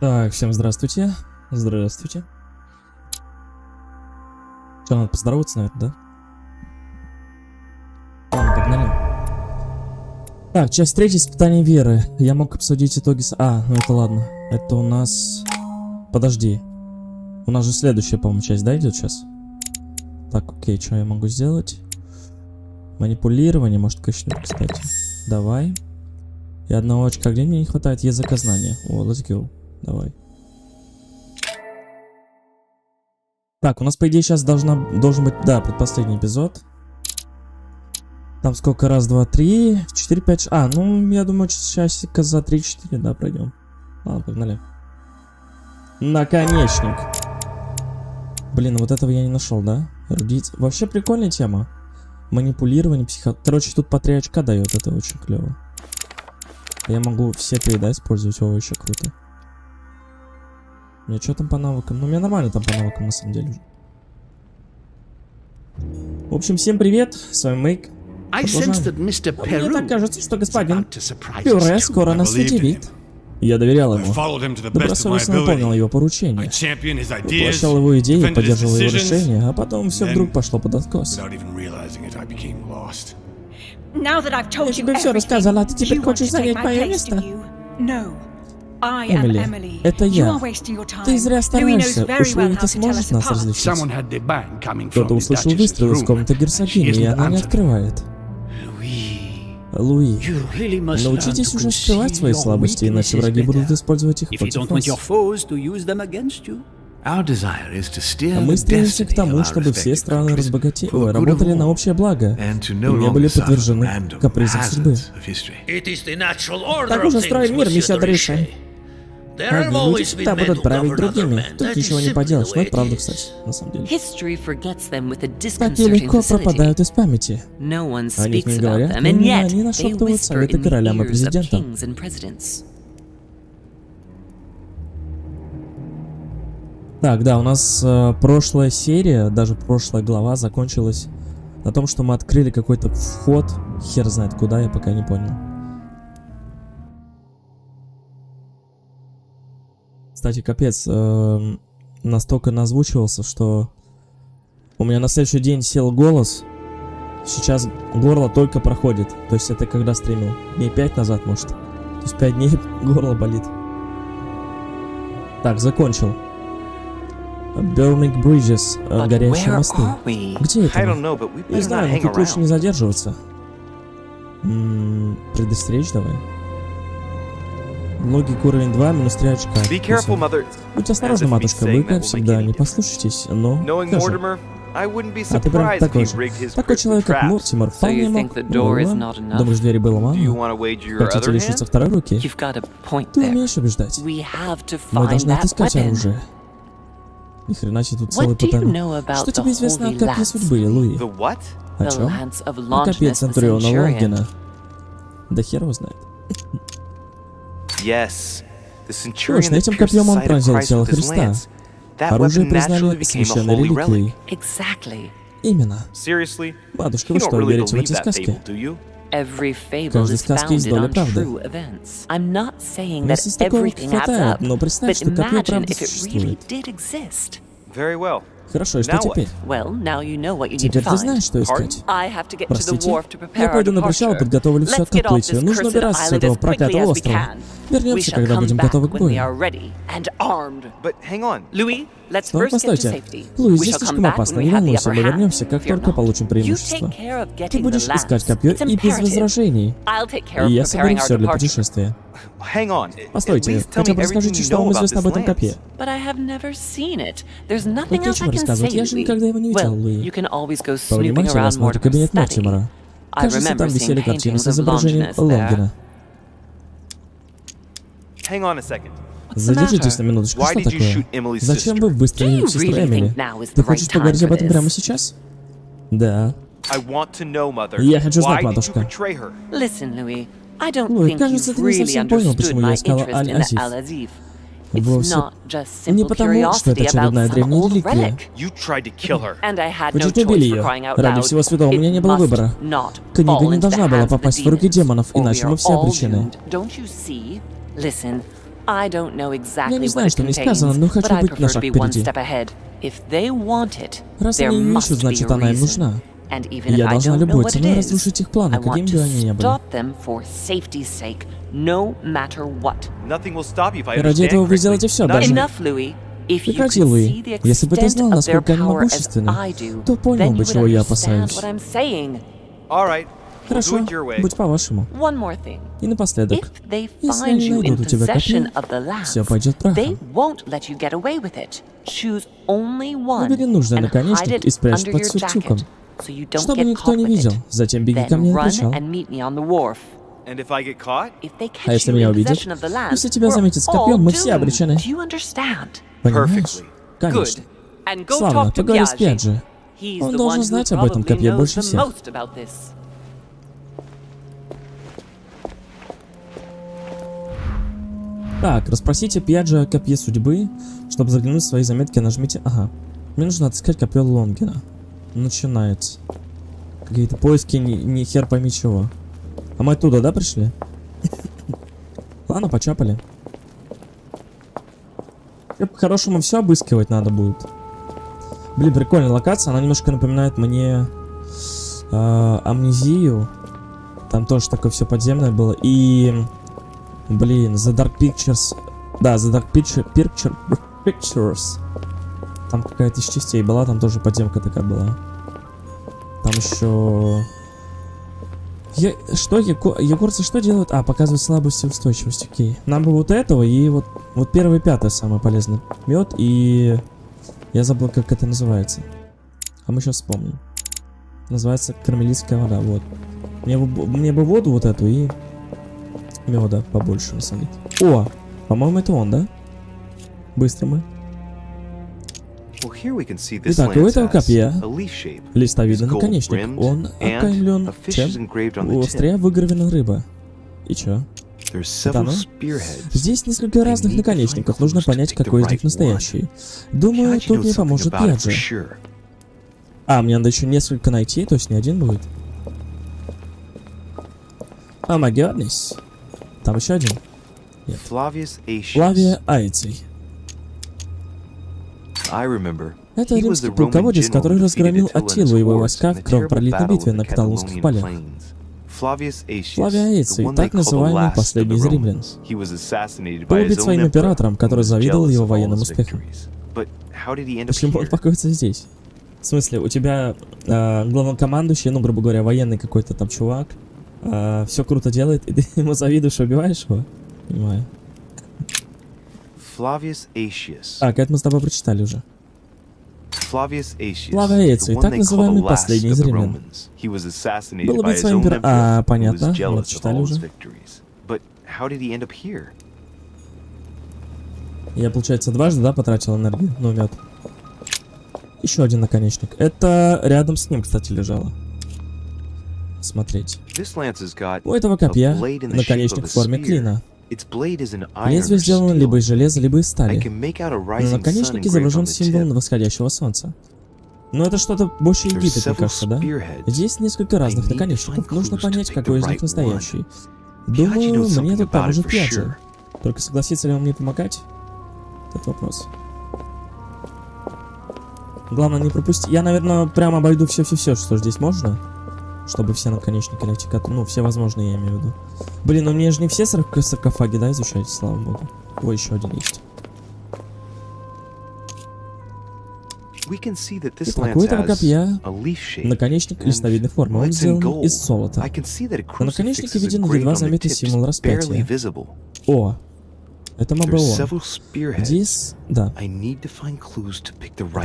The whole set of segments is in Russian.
Так, всем здравствуйте. Здравствуйте. Что, надо поздороваться, наверное, да? Ладно, погнали. Так, часть 3, испытание веры. Я мог обсудить итоги с... ну это ладно. Это у нас... Подожди. У нас же следующая, по-моему, часть, да, идет сейчас? Так, окей, что я могу сделать? Манипулирование, может, качнуть, кстати. Давай. И одного очка, где мне не хватает, есть заказание. О, let's go. Давай. Так, у нас, по идее, сейчас должен быть, да, предпоследний эпизод. Там сколько? Раз, два, три, 4, 5... ну, я думаю, часика за 3-4, да, пройдем. Ладно, погнали. Наконечник. Блин, вот этого я не нашел, да? Эрудиция. Вообще прикольная тема. Манипулирование, Короче, тут по 3 очка дает, это очень клево. Я могу все 3, да, использовать, его еще круто. У меня что там по навыкам? Ну, у меня нормально там по навыкам, на самом деле. В общем, всем привет, с вами Мэйк. Мне так кажется, что господин Пюре скоро нас удивит. Я доверял ему. Добросовестно выполнил его поручение. Воплощал его идеи, поддерживал его решения, а потом все вдруг пошло под откос. Я тебе все рассказала, а ты теперь хочешь занять мое место? Эмили, это я. Ты зря стараешься, уж вы-то сможешь нас различить. Кто-то услышал выстрел из комнаты герцогини, и она не открывает. Луи, научитесь уже скрывать свои слабости, иначе враги будут использовать их против вас. Мы стремимся к тому, чтобы все страны работали на общее благо и не были подвержены капризам судьбы. Так уже строим мир, месье Дриша. Одни люди всегда будут править другими. Тут ничего не поделаешь, но это правда, кстати, на самом деле. Такие легко пропадают из памяти. О них не говорят, но они нашептывают советы королям и президентам. Так, да, у нас прошлая серия, даже прошлая глава закончилась на том, что мы открыли какой-то вход, хер знает куда, я пока не понял. Кстати, капец, настолько назвучивался, что у меня на следующий день сел голос. Сейчас горло только проходит. То есть это когда стримил? Дней 5 назад, может. То есть 5 дней горло болит. Так, закончил. Burning Bridges, горящие мосты. Где это? Не знаю, но тут лучше не задерживаться. Предостеречь давай. Логика уровень 2, минус 3 очка. Будьте осторожны, матушка, вы, как всегда, не послушайтесь, но все же. А ты прям такой же. Такой человек, как Мортимер, вполне мог. Думаешь, двери было мало? Хотите лишиться второй руки? Ты умеешь убеждать. Мы должны отыскать оружие. Ни хрена себе тут целый паттерн. Что тебе известно о копье судьбы, Луи? О чем? О копье Центуриона Лонгина. Да хер его знает. Точно, этим копьем он пронзил тело Христа. Оружие признали священной реликвией. Именно. Батушка, вы что, верите в эти сказки? В каждой сказке есть доля правды. Несостыковок хватает, но представь, что копье правда существует. Хорошо, и что теперь? Теперь ты знаешь, что искать. Простите, я пойду на причал и подготовлю все к отплытию. Нужно убираться с этого проклятого острова. Вернемся, когда будем готовы к бою. Стой, постойте. Луи, здесь слишком опасно. Не волнуйся, мы вернемся, как только получим преимущество. Ты будешь искать копье и без возражений. И я соберу все для путешествия. Постойте, хотя бы расскажите, что вам известно об этом копье. Тут нечего рассказывать, я же никогда его не видел, Луи. Принимайте, вас в кабинет Мортимера. Кажется, там висели картины с изображением Лонгина. Задержитесь на минуточку, что такое? Зачем вы выстрелили в сестру Эмили? Ты хочешь поговорить об этом прямо сейчас? Да. Я хочу знать, матушка. Луи, кажется, ты не совсем понял, почему я искала Аль-Азиф. Вовсе не потому, что это очередная древняя реликвия. Вы чуть убили ее. Ради всего святого у меня не было выбора. Книга не должна была попасть в руки демонов, иначе мы все обречены. Я не знаю, что мне сказано, но хочу быть на шаг впереди. Раз они ее ищут, значит, она им нужна. И я должна любой ценой разрушить их планы, какими бы они ни были. И ради этого вы сделаете все, даже... Прекрати, Луи. Если бы ты знал, насколько они могущественны, то понял бы, чего я опасаюсь. Хорошо, будь по-вашему. И напоследок, если они найдут у тебя копье, все пойдет прахом. Выбери нужный наконечник и спрячь под сюртюком, чтобы никто не видел. Затем беги ко мне на причал. А если меня увидят? Если тебя заметят с копьем, мы все обречены. Понимаешь? Конечно. Славно, поговори с Пьяджи. Он должен знать об этом копье больше всех. Так, расспросите Пьяджи о копье судьбы. Чтобы заглянуть в свои заметки, нажмите... Ага. Мне нужно отыскать копье Лонгина. Начинается. Какие-то поиски, ни хер пойми чего. А мы оттуда, да, пришли? Ладно, почапали. По-хорошему все обыскивать надо будет. Блин, прикольная локация. Она немножко напоминает мне Амнезию. Там тоже такое все подземное было. И... Блин, The Dark Pictures. Да, The Dark Pictures. Там какая-то из частей была, там тоже подземка такая была. Там еще... Егорцы что делают? А, показывают слабость и устойчивость, окей. Нам бы вот этого и вот первый и пятый самый полезный. Мед и... Я забыл, как это называется. А мы сейчас вспомним. Называется кармелитская вода, вот. Мне бы воду вот эту и... Меда побольше насолить. О! По-моему, это он, да? Быстро мы. Итак, у этого копья листовидный наконечник. Он окаймлен чем? У острия выгравирована рыба. И чё? Это оно? Здесь несколько разных наконечников. Нужно понять, какой из них настоящий. Думаю, тут мне поможет Пьяджи. А, мне надо еще несколько найти, то есть не один будет. О май гаднес. Там еще один? Нет. Флавия Айций. Это римский полководец, который разгромил Аттилу и его войска в кровопролитной битве на Каталунских полях. Флавия Айций, так называемый последний из римлян, был убит своим императором, который завидовал его военным успехам. Почему он покоится здесь? В смысле, у тебя главнокомандующий, ну, грубо говоря, военный какой-то там чувак, все круто делает, и ты ему завидуешь и убиваешь его? Понимаю. Так, это мы с тобой прочитали уже. Флавия Айций, так называемый последний из римлян, был убит своим императором. А, понятно, мы читали уже. Я, получается, дважды, да, потратил энергию? Ну, мед. Еще один наконечник. Это рядом с ним, кстати, лежало. Смотрите. У этого копья наконечник в форме клина. Лезвие сделано либо из железа, либо из стали. На наконечнике изображен символ восходящего солнца. Но это что-то больше Египет, мне кажется, да? Здесь несколько разных наконечников. Нужно понять, какой из них настоящий. Думаю, мне тут поможет Пьяджи. Только согласится ли он мне помогать? Этот вопрос. Главное не пропустить. Я, наверное, прямо обойду все-все-все, что здесь можно. Чтобы все наконечники найти. Ну, все возможные, я имею в виду. Блин, ну мне же не все саркофаги, да, изучать, слава богу. Ой, еще один есть. Итак, у этого копья наконечник листовидной формы. Он сделан из золота. На наконечнике виден едва заметный символ распятия. О! Это Наполеон. Здесь... Да. Я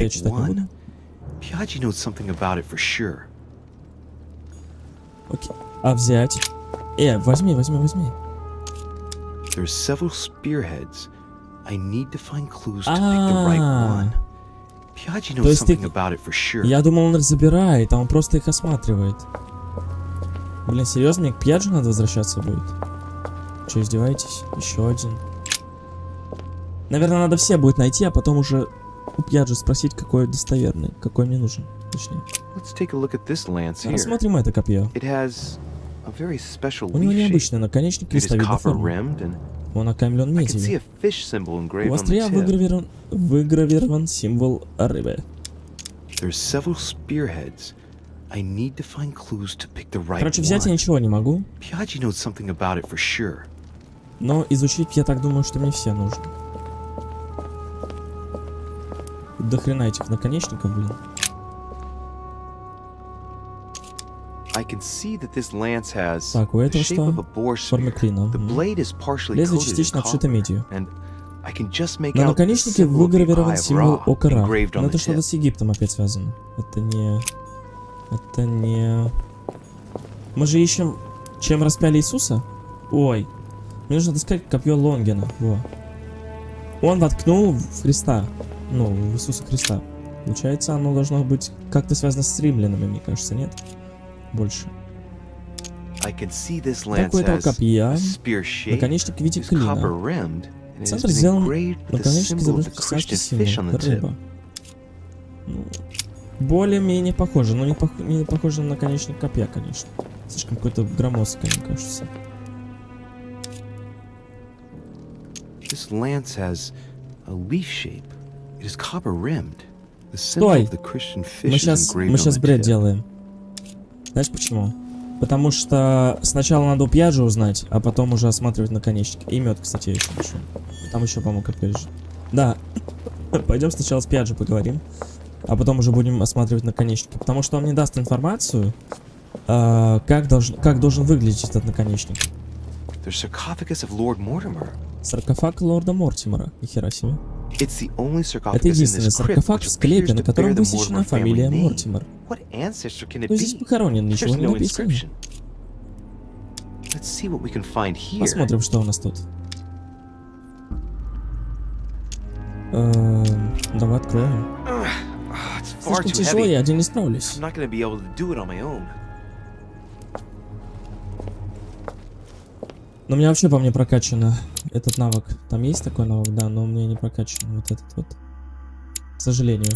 читать не буду. Окей. А взять? Возьми. То есть ты... Я думал, он их забирает, а он просто их осматривает. Блин, серьезно, мне к Пьяджи надо возвращаться будет? Че, издеваетесь? Еще один. Наверное, надо все будет найти, а потом уже у Пьяджи спросить, какой достоверный, какой мне нужен. Точнее. Рассмотрим это копье. У него необычный наконечник листовидной формы. Он окаймлен медью. У острия выгравирован символ рыбы. Короче, взять я ничего не могу. Но изучить, я так думаю, что мне все нужно. До хрена этих наконечников, блин. Так, у этого что? Форма клина. Лезвие частично обшито медью. На наконечнике выгравирован символ ока Ра. Но это что-то с Египтом опять связано. Это не... Мы же ищем, чем распяли Иисуса? Ой. Мне нужно отыскать копье Лонгина. Во. Он воткнул в Христа. Ну, в Иисуса Христа. Получается, оно должно быть как-то связано с римлянами, мне кажется, нет? Больше. Такое-то копья. Наконечник в виде клина. Центр сделан наконечник изображен христианский символ. Рыба. Ну, более-менее похоже, но не похоже на наконечник копья, конечно. Слишком какой-то громоздкий, мне кажется. Стой! Мы сейчас бред делаем. Знаешь почему? Потому что сначала надо у Пьяджи узнать, а потом уже осматривать наконечник. И мед, кстати, я еще нашел. Там еще, по-моему, копье лежит. Да. Пойдем сначала с Пьяджи поговорим. А потом уже будем осматривать наконечники. Потому что он мне даст информацию, как должен выглядеть этот наконечник. Саркофаг Лорда Мортимера. Нихера себе. Это единственный саркофаг в склепе, на котором высечена фамилия Мортимер. Но здесь похоронен, ничего не написано. Посмотрим, что у нас тут. Давай откроем. Слишком тяжело, я один не справлюсь. Но у меня вообще, по мне, прокачано этот навык. Там есть такой навык, да, но у меня не прокачан вот этот вот. К сожалению.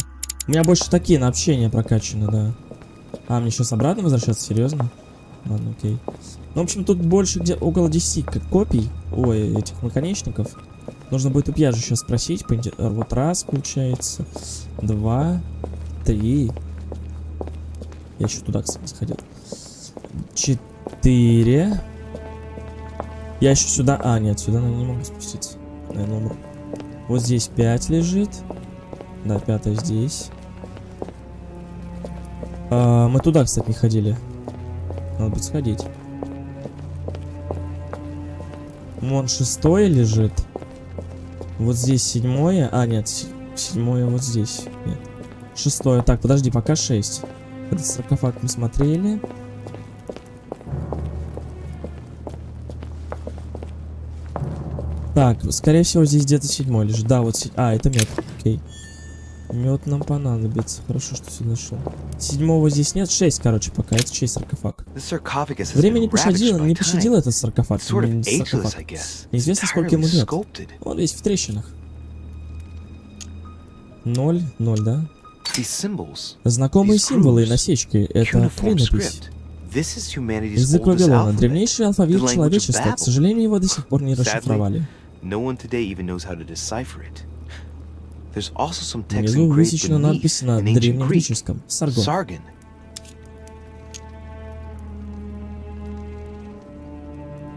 У меня больше такие на общение прокачаны, да. А, мне сейчас обратно возвращаться? Серьезно? Ладно, окей. Ну, в общем, тут больше где около 10 копий. Ой, этих наконечников. Нужно будет у Пьяджи сейчас спросить. Вот раз, получается. 2, 3. Я еще туда, кстати, сходил. 4. Я еще сюда... А, нет, сюда, наверное, не могу спуститься. Наверное, умру. Вот здесь 5 лежит. Да, 5 здесь. Мы туда, кстати, не ходили. Надо будет сходить. Вон 6 лежит. Вот здесь 7. А, нет, 7 вот здесь. Нет. 6. Так, подожди, пока 6. Этот саркофаг мы смотрели. Так, скорее всего, здесь где-то 7 лежит. Да, вот 7. А, это мед. Окей. Мед нам понадобится. Хорошо, что сюда нашел. 7 здесь нет. 6, короче, пока. Это 6 саркофаг. Время не пощадило этот саркофаг. Неизвестно, сколько ему лет. Он весь в трещинах. 0, 0, да? Знакомые символы и насечки. Это клинопись. Язык Вавилона. Древнейший алфавит человечества. К сожалению, его до сих пор не расшифровали. Внизу высечена надпись на древнегреческом. Саргон.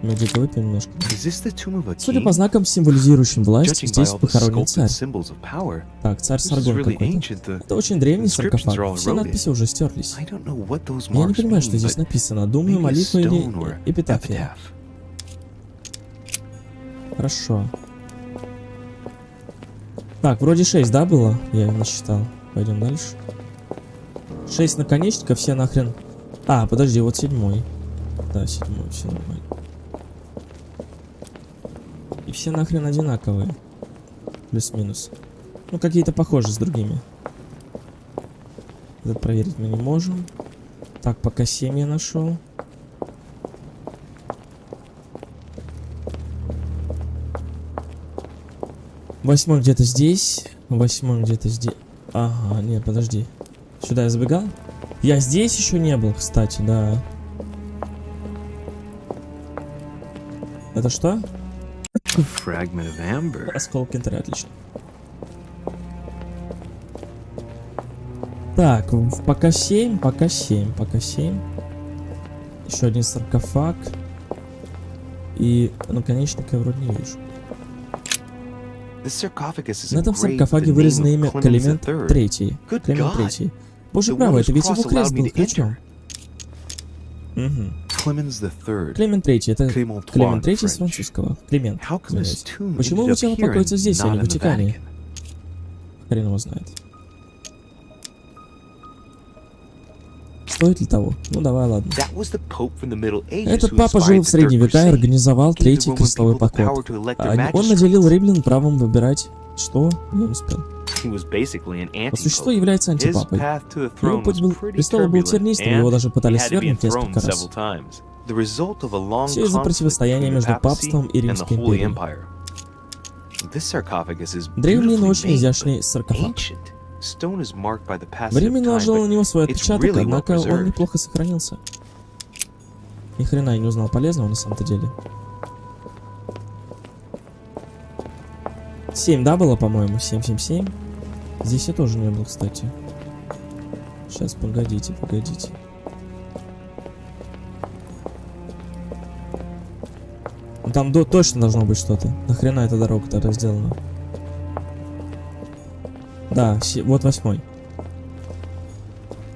Мы где-то выпьем немножко. Судя по знакам, символизирующим власть, здесь похоронен царь. Так, царь Саргон какой-то. Это очень древний саркофаг. Все надписи уже стерлись. Я не понимаю, что здесь написано. Думаю, молитва или эпитафия. Хорошо. Так, вроде 6, да, было? Я не считал. Пойдем дальше. 6 наконечников, все нахрен... А, подожди, вот 7. Да, 7, все нормально. И все нахрен одинаковые. Плюс-минус. Ну, какие-то похожи с другими. Это проверить мы не можем. Так, пока 7 я нашел. Восьмой где-то здесь. 8 где-то здесь. Ага, нет, подожди. Сюда я забегал? Я здесь еще не был, кстати, да. Это что? Осколок интера, отлично. Так, пока 7. Еще один саркофаг. И наконечника я вроде не вижу. На этом саркофаге вырезано имя Климент Третий. Боже правый, это ведь его крест был ключом. Климент Третий, это Климент Третий с французского. Климент. Почему его тело покоится здесь, а не в Ватикане? Хрен его знает. Стоит ли того? Ну давай, ладно. Этот папа жил в средние века и организовал Третий крестовый поход. Он наделил римлян правом выбирать... Что? Я не успел. По существу является антипапой. Его путь был... Престола был тернистым, его даже пытались свергнуть несколько раз. Все из-за противостояния между папством и Римской империей. Древний, но очень изящный саркофаг. Время наложило на него свой отпечаток, однако он неплохо сохранился. Ни хрена я не узнал полезного на самом-то деле. 7, да, было, по-моему? 7. Здесь я тоже не был, кстати. Сейчас, погодите. Ну, там точно должно быть что-то. Нахрена эта дорога-то разделана? Да, вот 8.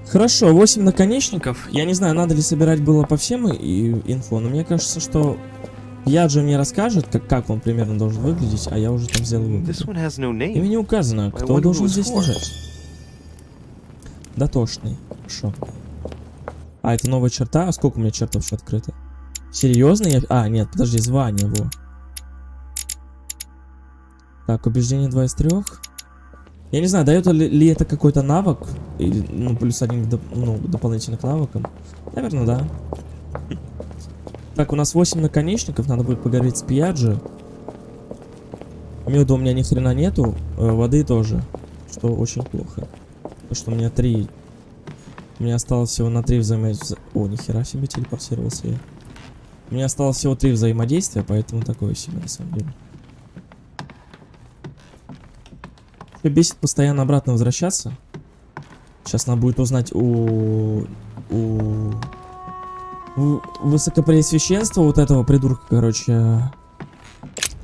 Хорошо, 8 наконечников. Я не знаю, надо ли собирать было по всем и инфо, но мне кажется, что Яджи мне расскажет, как он примерно должен выглядеть, а я уже там сделаю вывод. Имя не указано, кто должен здесь лежать. Дотошный. Хорошо. А, это новая черта? А сколько у меня черт вообще открыто? Серьезно? А, нет, подожди, звание, во. Так, убеждение 2 из 3. Я не знаю, дает ли это какой-то навык, или, ну, плюс 1 дополнительно к навыкам. Наверное, да. Так, у нас 8 наконечников, надо будет поговорить с Пьяджи. Меда у меня ни хрена нету, воды тоже, что очень плохо. Потому что у меня 3. У меня осталось всего на 3 взаимодействия. О, нихера себе, телепортировался я. У меня осталось всего 3 взаимодействия, поэтому такое себе на самом деле. Бесит постоянно обратно возвращаться. Сейчас надо будет узнать у высокопреосвященства вот этого придурка, короче.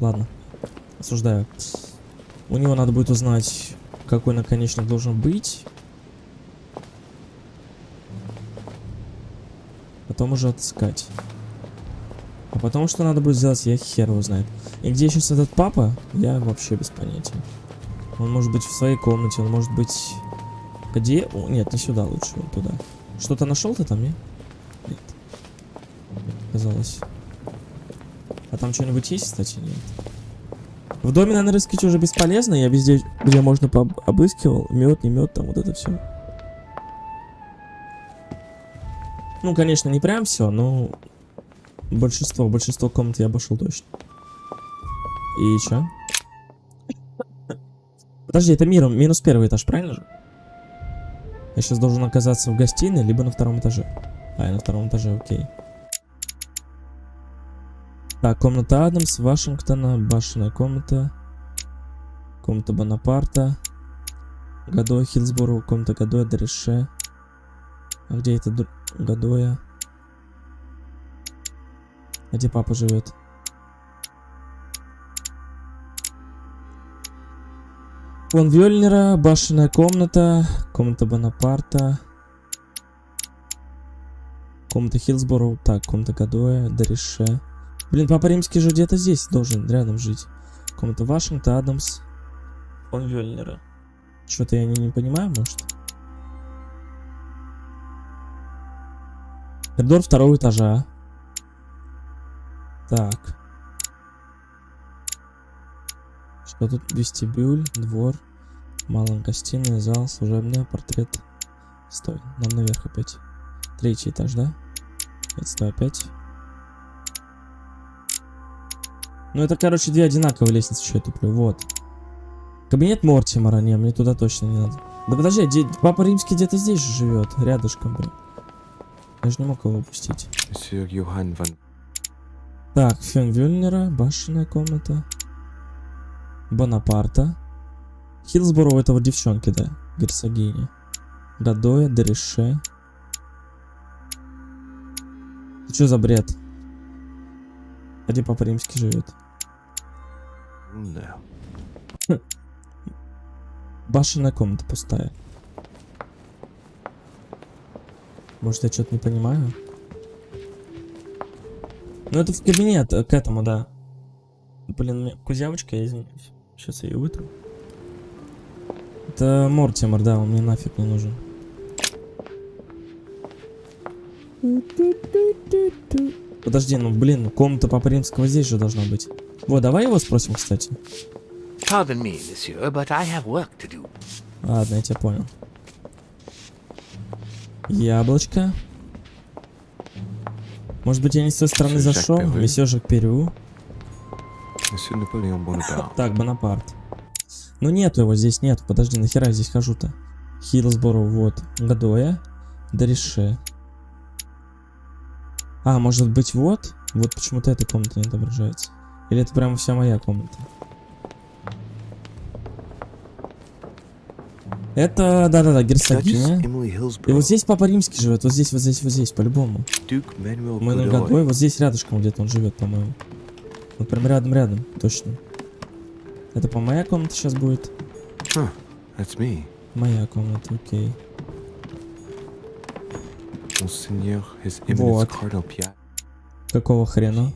Ладно, осуждаю. У него надо будет узнать, какой наконечник должен быть. Потом уже отыскать. А потом что надо будет сделать, я хер его знает. И где сейчас этот папа, я вообще без понятия. Он может быть в своей комнате, он может быть... Где? О, нет, не сюда лучше, вот туда. Что-то нашел ты там, не? Нет. Казалось. А там что-нибудь есть, кстати? Нет. В доме, наверное, рыскать уже бесполезно. Я везде, где можно, обыскивал. Мед, не мед, там вот это все. Ну, конечно, не прям все, но... Большинство комнат я обошел точно. И чё? Подожди, это минус 1 этаж, правильно же? Я сейчас должен оказаться в гостиной, либо на 2 этаже. А, я на 2 этаже, окей. Так, комната Адамс, Вашингтона, башенная комната. Комната Бонапарта. Годой, Хиллсборо, комната Годоя, Дереше. А где это Годоя? А где папа живет? Фон Вёльнера, башенная комната, комната Бонапарта, комната Хиллсборо, так, комната Годоя, Дереше. Блин, папа римский же где-то здесь должен рядом жить. Комната Вашингтона, Адамс, фон Вёльнера. Что-то я не понимаю, может? Коридор 2 этажа. Так. Что тут? Вестибюль, двор, малая гостиная, зал, служебный, портрет. Стой, нам наверх опять. 3 этаж, да? Нет, стой, опять. Ну это, короче, 2 одинаковые лестницы, что я туплю. Вот. Кабинет Мортимера, не, мне туда точно не надо. Да подожди, папа римский где-то здесь же живет, рядышком, блин. Я же не мог его упустить. Так, Фенвюльнера, башенная комната. Бонапарта. Хилсборо у этого девчонки, да, герцогиня. Гадоя, Дереше. Что за бред? Где папа римский живет? Башенная комната пустая. Может, я что-то не понимаю? Ну, это в кабинет, к этому, да. Блин, у меня кузявочка, я извиняюсь. Сейчас я ее вытру. Это Мортимер, да, он мне нафиг не нужен. Подожди, ну блин, комната папы римского здесь же должна быть. Вот, давай его спросим, кстати. Ладно, я тебя понял. Яблочко. Может быть, я не с той стороны зашел? Месье Жак Перю. Наполеон Бонапарт. Так, Бонапарт. Ну нету его здесь, нету. Подожди, нахера я здесь хожу-то? Хилсборо, вот. Гадоя. Дереше. А, может быть, вот? Вот почему-то эта комната не отображается. Или это прямо вся моя комната? Это, да-да-да, герцогиня. И вот здесь папа римский живет, вот здесь, вот здесь, вот здесь, по-любому. Мой Гадой, вот здесь рядышком где-то он живет, по-моему. Вот прям рядом-рядом, точно. Это, по моя комната сейчас будет. Моя комната, окей. Вот. Какого хрена?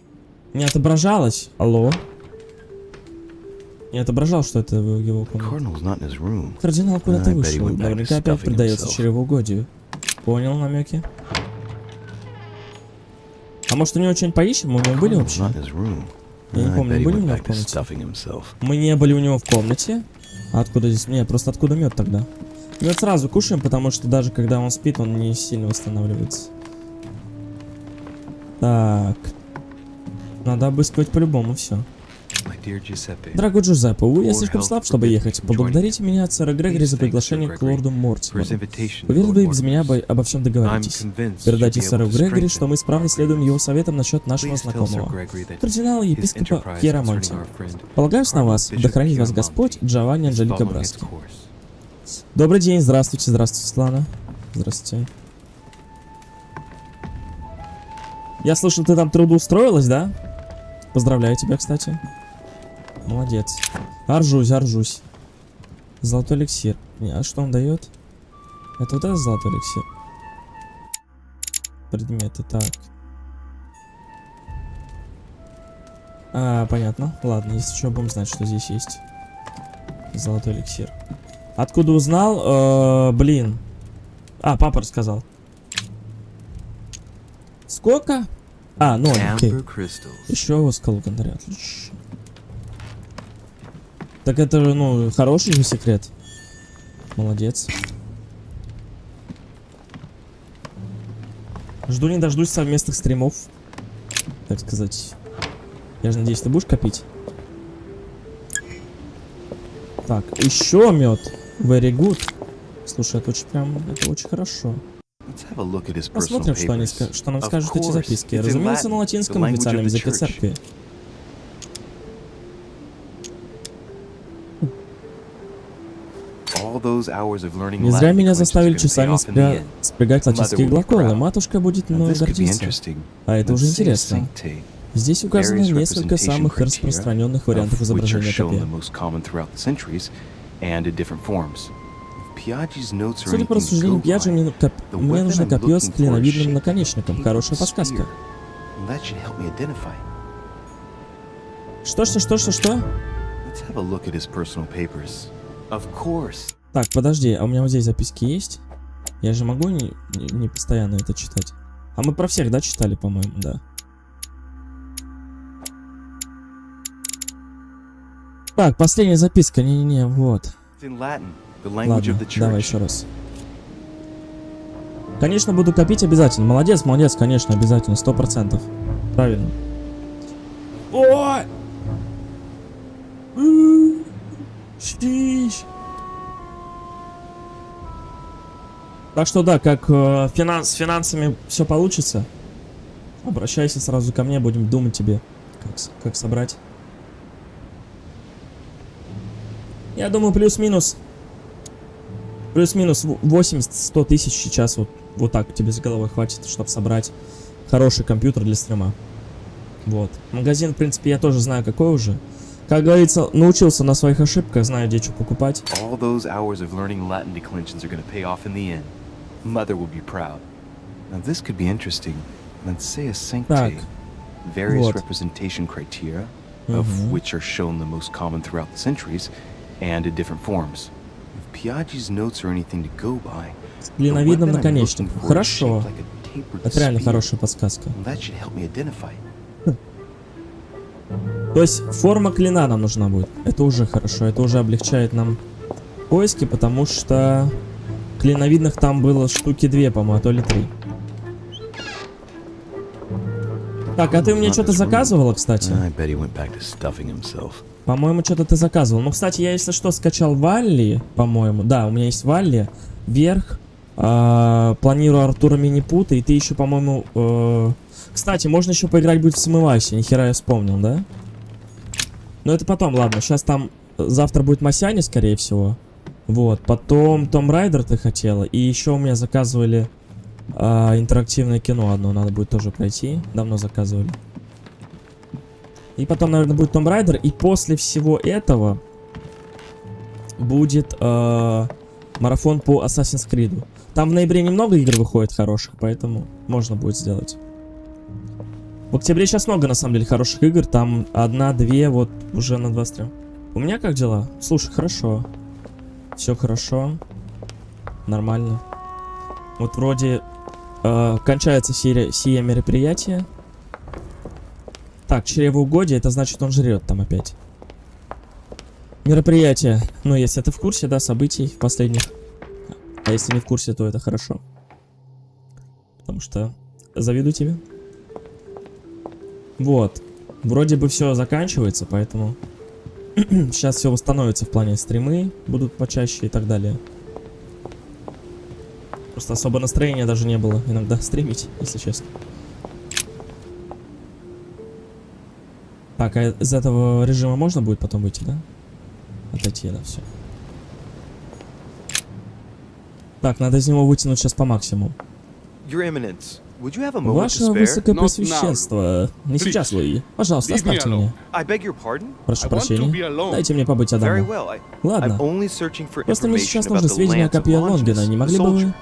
Не отображалось? Алло? Не отображал, что это его комната. Кардинал куда-то вышел. Наверняка опять предается чревоугодию. Понял намеки? А может у него что-нибудь поищем? Мы у него были вообще? Я не помню, были у него в комнате? Мы не были у него в комнате. А откуда здесь? Не, просто откуда мед тогда? Мед сразу кушаем, потому что даже когда он спит, он не сильно восстанавливается. Так. Надо обыскивать по-любому все. Дорогой Джузеппе, увы, я слишком слаб, чтобы ехать. Поблагодарите меня от сэра Грегори за приглашение к лорду Мортимеру. Уверен, вы без меня обо всем договоритесь. Передайте сэру Грегори, что мы исправно следуем его советам насчет нашего знакомого, кардинала епископа Кьерамонти. Полагаюсь на вас, да хранит вас Господь, Джованни Анжелика Браски. Добрый день, здравствуйте, здравствуйте, Светлана. Здравствуйте. Я слышал, ты там трудоустроилась, да? Поздравляю тебя, кстати. Молодец. Оржусь, оржусь. Золотой эликсир. А что он дает? Это вот этот золотой эликсир. Предметы, так. Понятно. Ладно, если что, будем знать, что здесь есть. Золотой эликсир. Откуда узнал? Блин. Папа рассказал. Сколько? 0, окей. Еще скалу янтаря. Отлично. Так это же, ну, хороший же секрет. Молодец. Жду не дождусь совместных стримов. Так сказать. Я же надеюсь, ты будешь копить. Так, еще мед. Very good. Слушай, это очень хорошо. Посмотрим, что нам скажут эти записки. Разумеется, на латинском официальном языке церкви. Не зря меня заставили часами спрягать латинские глаголы. Матушка будет мною гордиться. А это уже интересно. Здесь указано несколько самых распространенных вариантов изображения копья. Судя по рассуждениям Пьяджи, мне нужно копье с клиновидным наконечником. Хорошая подсказка. Что? Так, подожди, а у меня вот здесь записки есть? Я же могу не постоянно это читать. А мы про всех, да, читали, по-моему, да. Так, последняя записка, не-не-не, вот. Ладно, давай еще раз. Конечно, буду копить обязательно. Молодец, конечно, обязательно, 100%. Правильно. Ой! Так что да, как с финансами все получится. Обращайся сразу ко мне, будем думать тебе, как собрать. Я думаю, плюс-минус 80-100 тысяч сейчас вот так тебе с головой хватит, чтобы собрать хороший компьютер для стрима. Вот. Магазин, в принципе, я тоже знаю, какой уже. Как говорится, научился на своих ошибках, знаю, где что покупать. Так. Various Вот. representation criteria, of which are shown the most common throughout the centuries, and in different forms. If Piaggi's notes are anything to go by, С клиновидным наконечником. Хорошо. Это реально хорошая подсказка. that should help me identify. То есть форма клина нам нужна будет. Это уже хорошо. Это уже облегчает нам поиски, потому что клиновидных там было штуки 2, по-моему, а то ли 3. Так, а ты мне что-то заказывала, кстати? По-моему, что-то ты заказывал. Ну, кстати, я, если что, скачал Валли, по-моему. Да, у меня есть Валли. Вверх. Планирую Артура Минипута. И ты еще, по-моему... Кстати, можно еще поиграть будет в Смывайся. Нихера я вспомнил, да? Но это потом, ладно. Сейчас там... Завтра будет Масяня, скорее всего. Вот. Потом Том Райдер ты хотела. И еще у меня заказывали... интерактивное кино одно надо будет тоже пройти. Давно заказывали. И потом, наверное, будет Том Райдер. И после всего этого будет марафон по Assassin's Creed. Там в ноябре немного игр выходит хороших, поэтому можно будет сделать. В октябре сейчас много, на самом деле, хороших игр. Там 1-2, вот уже на 23. У меня как дела? Слушай, хорошо. Все хорошо. Нормально. Вот вроде кончается сие мероприятие. Так, чревоугодие, это значит, он жрет там опять. Мероприятие. Ну, если ты в курсе, да, событий последних. А если не в курсе, то это хорошо. Потому что завидую тебе. Вот. Вроде бы все заканчивается, поэтому сейчас все восстановится в плане стримы. Будут почаще и так далее. Просто особо настроения даже не было иногда стримить, если честно. Так, а из этого режима можно будет потом выйти, да? Отойти, да, все. Так, надо из него вытянуть сейчас по максимуму. Ваше высокопресвященство. Не сейчас, Луи. Пожалуйста, оставьте меня. Прошу прощения. Дайте мне побыть одному. Ладно. Просто мне сейчас нужны сведения о копье Лонгина. Не могли бы вы...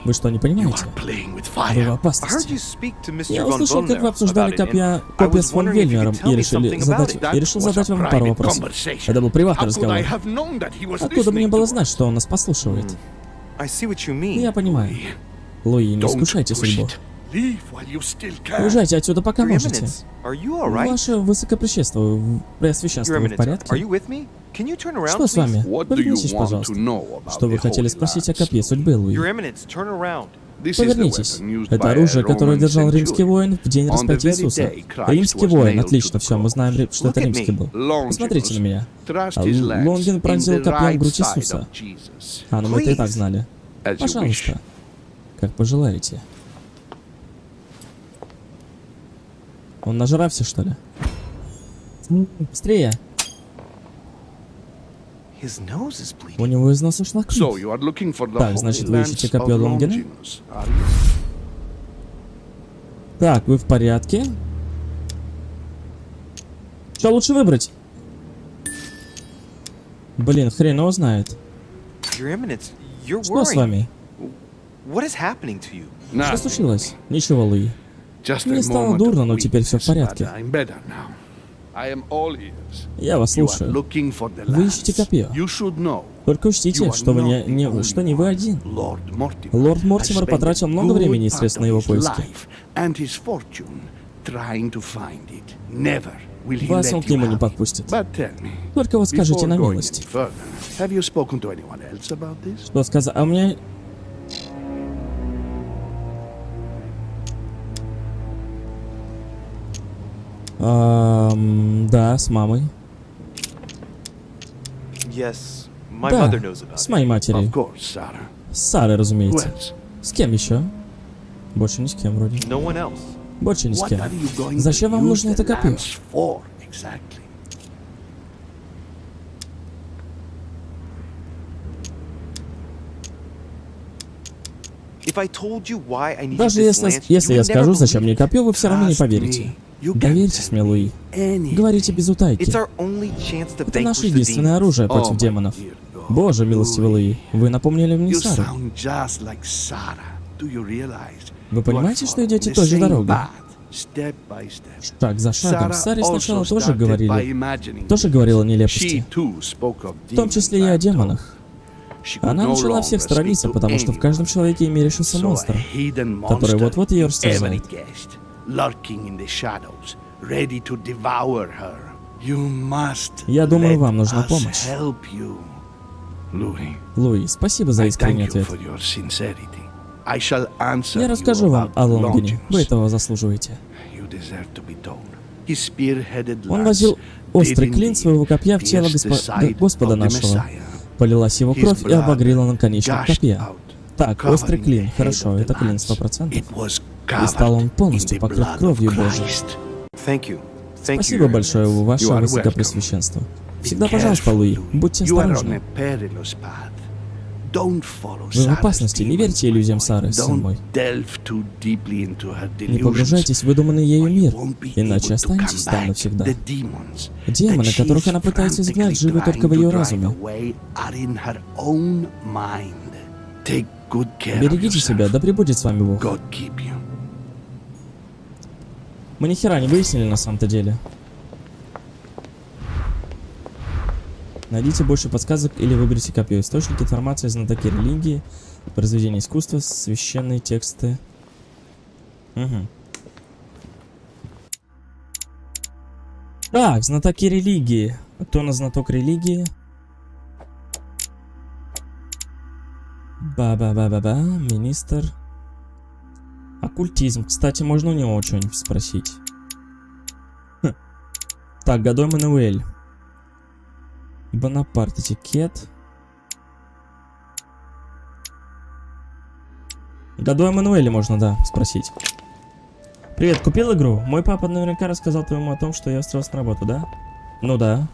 Вы что, не понимаете? Вы в опасности. Я услышал, как вы обсуждали копья с фон Вельмером и решил задать вам пару вопросов. Это был приватный разговор. Откуда мне было знать, что он нас послушивает? Я понимаю. Луи, не искушайте судьбу. Уезжайте отсюда, пока можете. Ваше высокопресвященство, вы в порядке? Что с вами? Повернитесь, пожалуйста. Что вы хотели спросить о копье судьбы, Луи? Повернитесь. Это оружие, которое держал римский воин в день распятия Иисуса. Римский воин, отлично, все, мы знаем, что это римский был. Посмотрите на меня. Лонгин пронзил копьем грудь Иисуса. А, ну мы это и так знали. Пожалуйста. Как пожелаете. Он нажрался, что ли? Быстрее. У него из носа шла кровь. Так, значит, вы ищете копье Лонгина? Так, вы в порядке? Что лучше выбрать? Блин, хрен его знает. Что с вами? Что случилось? Ничего, Луи. Мне стало дурно, но теперь все в порядке. Я вас слушаю. Вы ищете копье. Только учтите, что вы не вы один. Лорд Мортимер потратил много времени и средств на его поиски. Вас он к нему не подпустит. Только вот скажите на милость. Что сказать? А у меня... Да, с мамой. Да, с моей матерью. С Сарой, разумеется. С кем еще? Больше ни с кем вроде. Больше ни с кем. Зачем вам нужно это копье? Даже если я скажу, зачем мне копье, вы все равно не поверите. Доверьтесь мне, Луи. Говорите без утайки. Это наше единственное оружие против демонов. Боже, милостивый Луи, вы напомнили мне Сару. Вы понимаете, что идете той же дорогой? Шаг за шагом. Саре сначала тоже говорила нелепости. В том числе и о демонах. Она начала всех сторониться, потому что в каждом человеке мерещился монстр, который вот-вот ее растерзает. Я думаю, вам нужна помощь. Луи, спасибо за искренний ответ. Я расскажу вам о Лонгине. Вы этого заслуживаете. Он возил острый клин своего копья в тело Господа нашего. Полилась его кровь и обогрела наконечник копья. Так, острый клин. Хорошо, это клин 100%. И стал он полностью покрыт кровью Божией. Спасибо большое, ваше высокопресвященство. Всегда, пожалуйста, Луи, будьте осторожны. Вы в опасности, не верьте иллюзиям Сары, сын мой. Не погружайтесь в выдуманный ею мир, иначе останетесь там навсегда. Демоны, которых она пытается изгнать, живы только в ее разуме. Берегите себя, да пребудет с вами Бог. Мы ни хера не выяснили на самом-то деле. Найдите больше подсказок или выберите копье. Источники информации, знатоки религии, произведения искусства, священные тексты. Угу. Так, знатоки религии. Кто у нас знаток религии? Ба-ба-ба-ба-ба. Министр. Оккультизм. Кстати, можно у него что-нибудь спросить. Так, Годой Мануэль. Бонапарт, этикет. Годой Мануэля можно, да, спросить. Привет, купил игру? Мой папа наверняка рассказал твоему о том, что я устроился на работу, да? Ну да.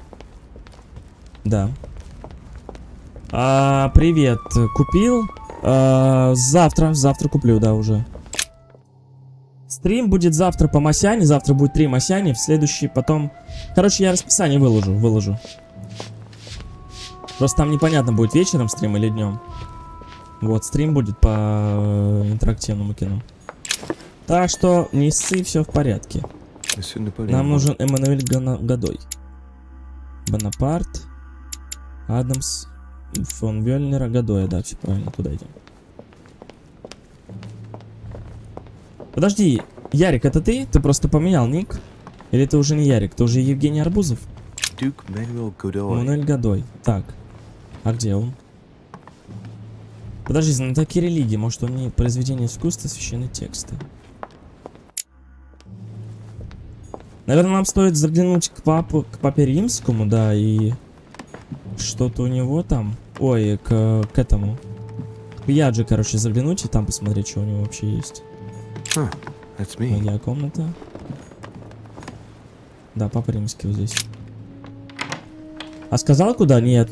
Да. Привет, купил? Завтра куплю, да, уже. Стрим будет завтра по Масяне, завтра будет 3 Масяне, в следующий потом... Короче, я расписание выложу. Просто там непонятно, будет вечером стрим или днем. Вот, стрим будет по интерактивному кино. Так что не ссы, все в порядке. Нам нужен Эммануэль Годой. Бонапарт. Адамс. Фон Вельнера, Годоя, да, все правильно, туда идем. Подожди, Ярик, это ты? Ты просто поменял ник? Или это уже не Ярик, это уже Евгений Арбузов? Эммануэль Годой. Так. А где он? Подожди, знатоки религии. Может, он не произведение искусства, священные тексты. Наверное, нам стоит заглянуть к папе римскому, да, и... Что-то у него там. Ой, к этому. К Пьяджи, короче, заглянуть и там посмотреть, что у него вообще есть. Моя комната. Да, папа римский вот здесь. А сказал куда? Нет.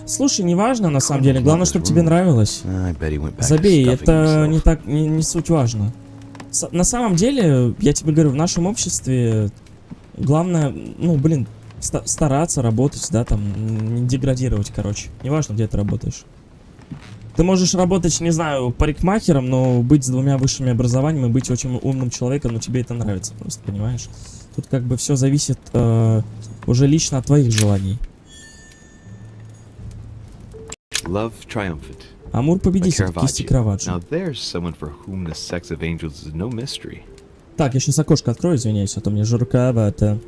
Слушай, неважно на самом деле. Главное, чтобы тебе нравилось. Забей, это не суть важно. На самом деле, я тебе говорю, в нашем обществе главное, ну, блин, стараться работать, да, там, не деградировать, короче. Неважно, где ты работаешь. Ты можешь работать, не знаю, парикмахером, но быть с 2 высшими образованиями, быть очень умным человеком, но тебе это нравится просто, понимаешь? Тут как бы все зависит уже лично от твоих желаний. Амур победитель, кисти Краваджо. Так, я сейчас окошко открою, извиняюсь, а то мне журковато.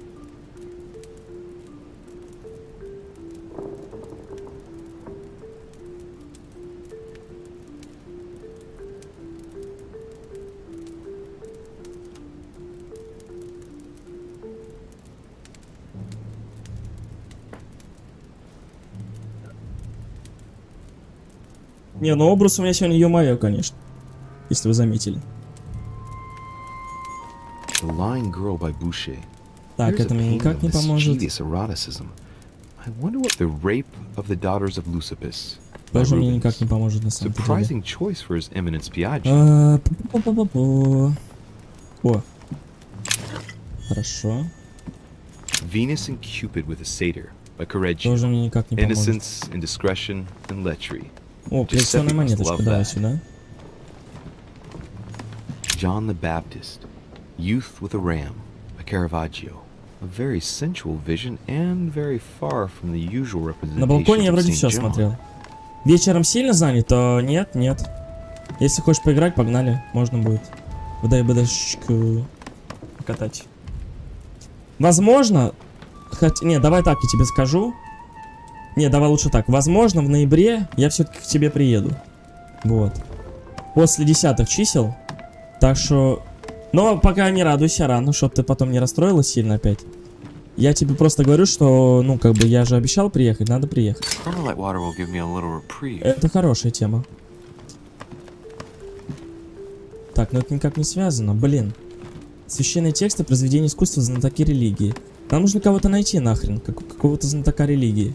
Не, ну образ у меня сегодня ё-моё, конечно. Если вы заметили. The Lying Girl by Boucher. Так, Here's это a мне painting никак of не поможет. mischievous eroticism. I wonder what the Rape of the Daughters of Leucippus. Тоже мне никак не поможет на самом деле. Surprising choice for His Eminence Piaggi. О. Хорошо. Venus and Cupid with a Satyr by Correggio. Тоже мне никак не поможет. Innocence, indiscretion, and lechery. О, коллекционная монеточка, давай сюда. John the Baptist, Youth with a Ram by Caravaggio. A very sensual vision and very far from the usual representation. На балконе я of вроде Saint все John. смотрел. Вечером сильно занят, то нет, нет. Если хочешь поиграть, погнали, можно будет. В ДБДшечку покатать. Возможно, не, давай так, я тебе скажу. Не, давай лучше так. Возможно, в ноябре я все-таки к тебе приеду. Вот. После 10 чисел. Так что... Но пока не радуйся рано, чтобы ты потом не расстроилась сильно опять. Я тебе просто говорю, что, ну, как бы, я же обещал приехать, надо приехать. Это хорошая тема. Так, но это никак не связано, блин. Священные тексты, произведения искусства, знатоки религии. Нам нужно кого-то найти нахрен, какого-то знатока религии.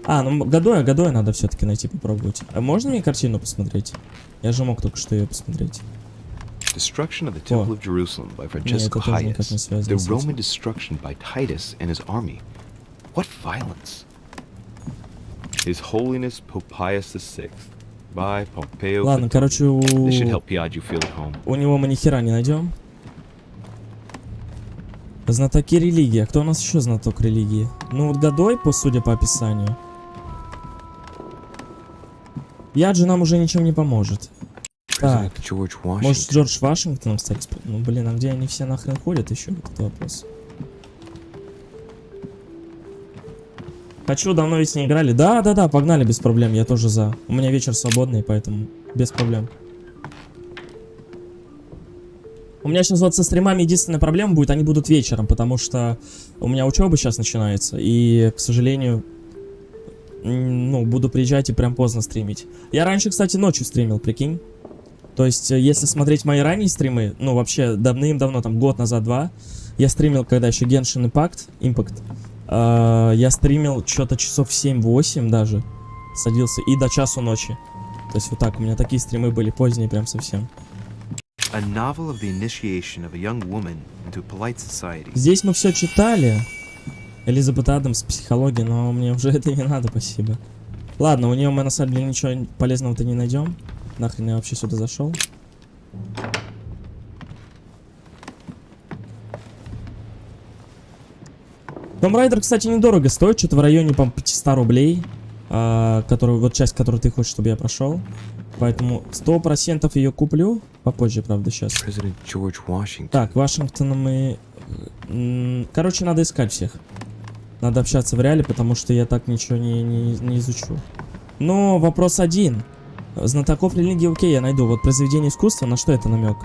А, ну Годоя надо все-таки найти, попробовать. А можно мне картину посмотреть? Я же мог только что ее посмотреть. Destruction of the Temple of Jerusalem by Francesco Hayes. The Roman destruction by Titus and his army. What violence! His Holiness Pope Pius VI by Pompeo. Ладно, короче, This should help Piaggio feel at home. У него мы ни хера не найдем. Знатоки религии. А кто у нас еще знаток религии? Ну вот Годой, судя по описанию. Яджи нам уже ничем не поможет. Так, может Джордж Вашингтон, кстати. Ну блин, а где они все нахрен ходят еще? Вот это вопрос. Хочу, давно ведь не играли. Да, погнали без проблем, я тоже за. У меня вечер свободный, поэтому без проблем. У меня сейчас вот со стримами единственная проблема будет, они будут вечером, потому что у меня учеба сейчас начинается, и, к сожалению, ну, буду приезжать и прям поздно стримить. Я раньше, кстати, ночью стримил, прикинь. То есть, если смотреть мои ранние стримы, ну, вообще, давным-давно, там, год назад, 2, я стримил, когда еще Genshin Impact, я стримил что-то часов 7-8 даже, садился, и до часу ночи. То есть, вот так, у меня такие стримы были поздние прям совсем. Здесь мы все читали. Элизабет Адамс, психология, но мне уже это не надо, спасибо. Ладно, у нее мы на самом деле ничего полезного-то не найдем. Нахрен я вообще сюда зашел? Том Райдер, кстати, недорого стоит, что-то в районе, по-моему, 500 рублей. Вот часть, которую ты хочешь, чтобы я прошел. Поэтому 100% ее куплю. Попозже, правда, сейчас. Так, Вашингтона мы... Короче, надо искать всех. Надо общаться в реале, потому что я так ничего не изучу. Но вопрос один. Знатоков религии, окей, я найду. Вот произведение искусства, на что это намек?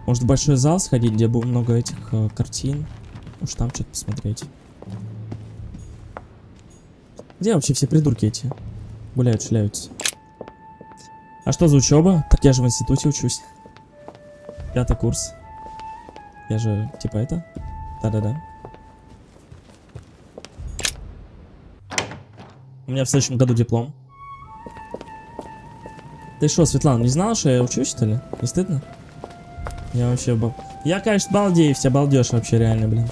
Может, в большой зал сходить, где было много этих картин? Может, там что-то посмотреть. Где вообще все придурки эти? Гуляют, шляются. А что за учеба? Так я же в институте учусь. 5-й курс. Я же, типа, это? Да-да-да. У меня в следующем году диплом. Ты что, Светлана, не знала, что я учусь, что ли? Не стыдно? Я вообще Я, конечно, балдею, вся балдеж вообще, реально, блин.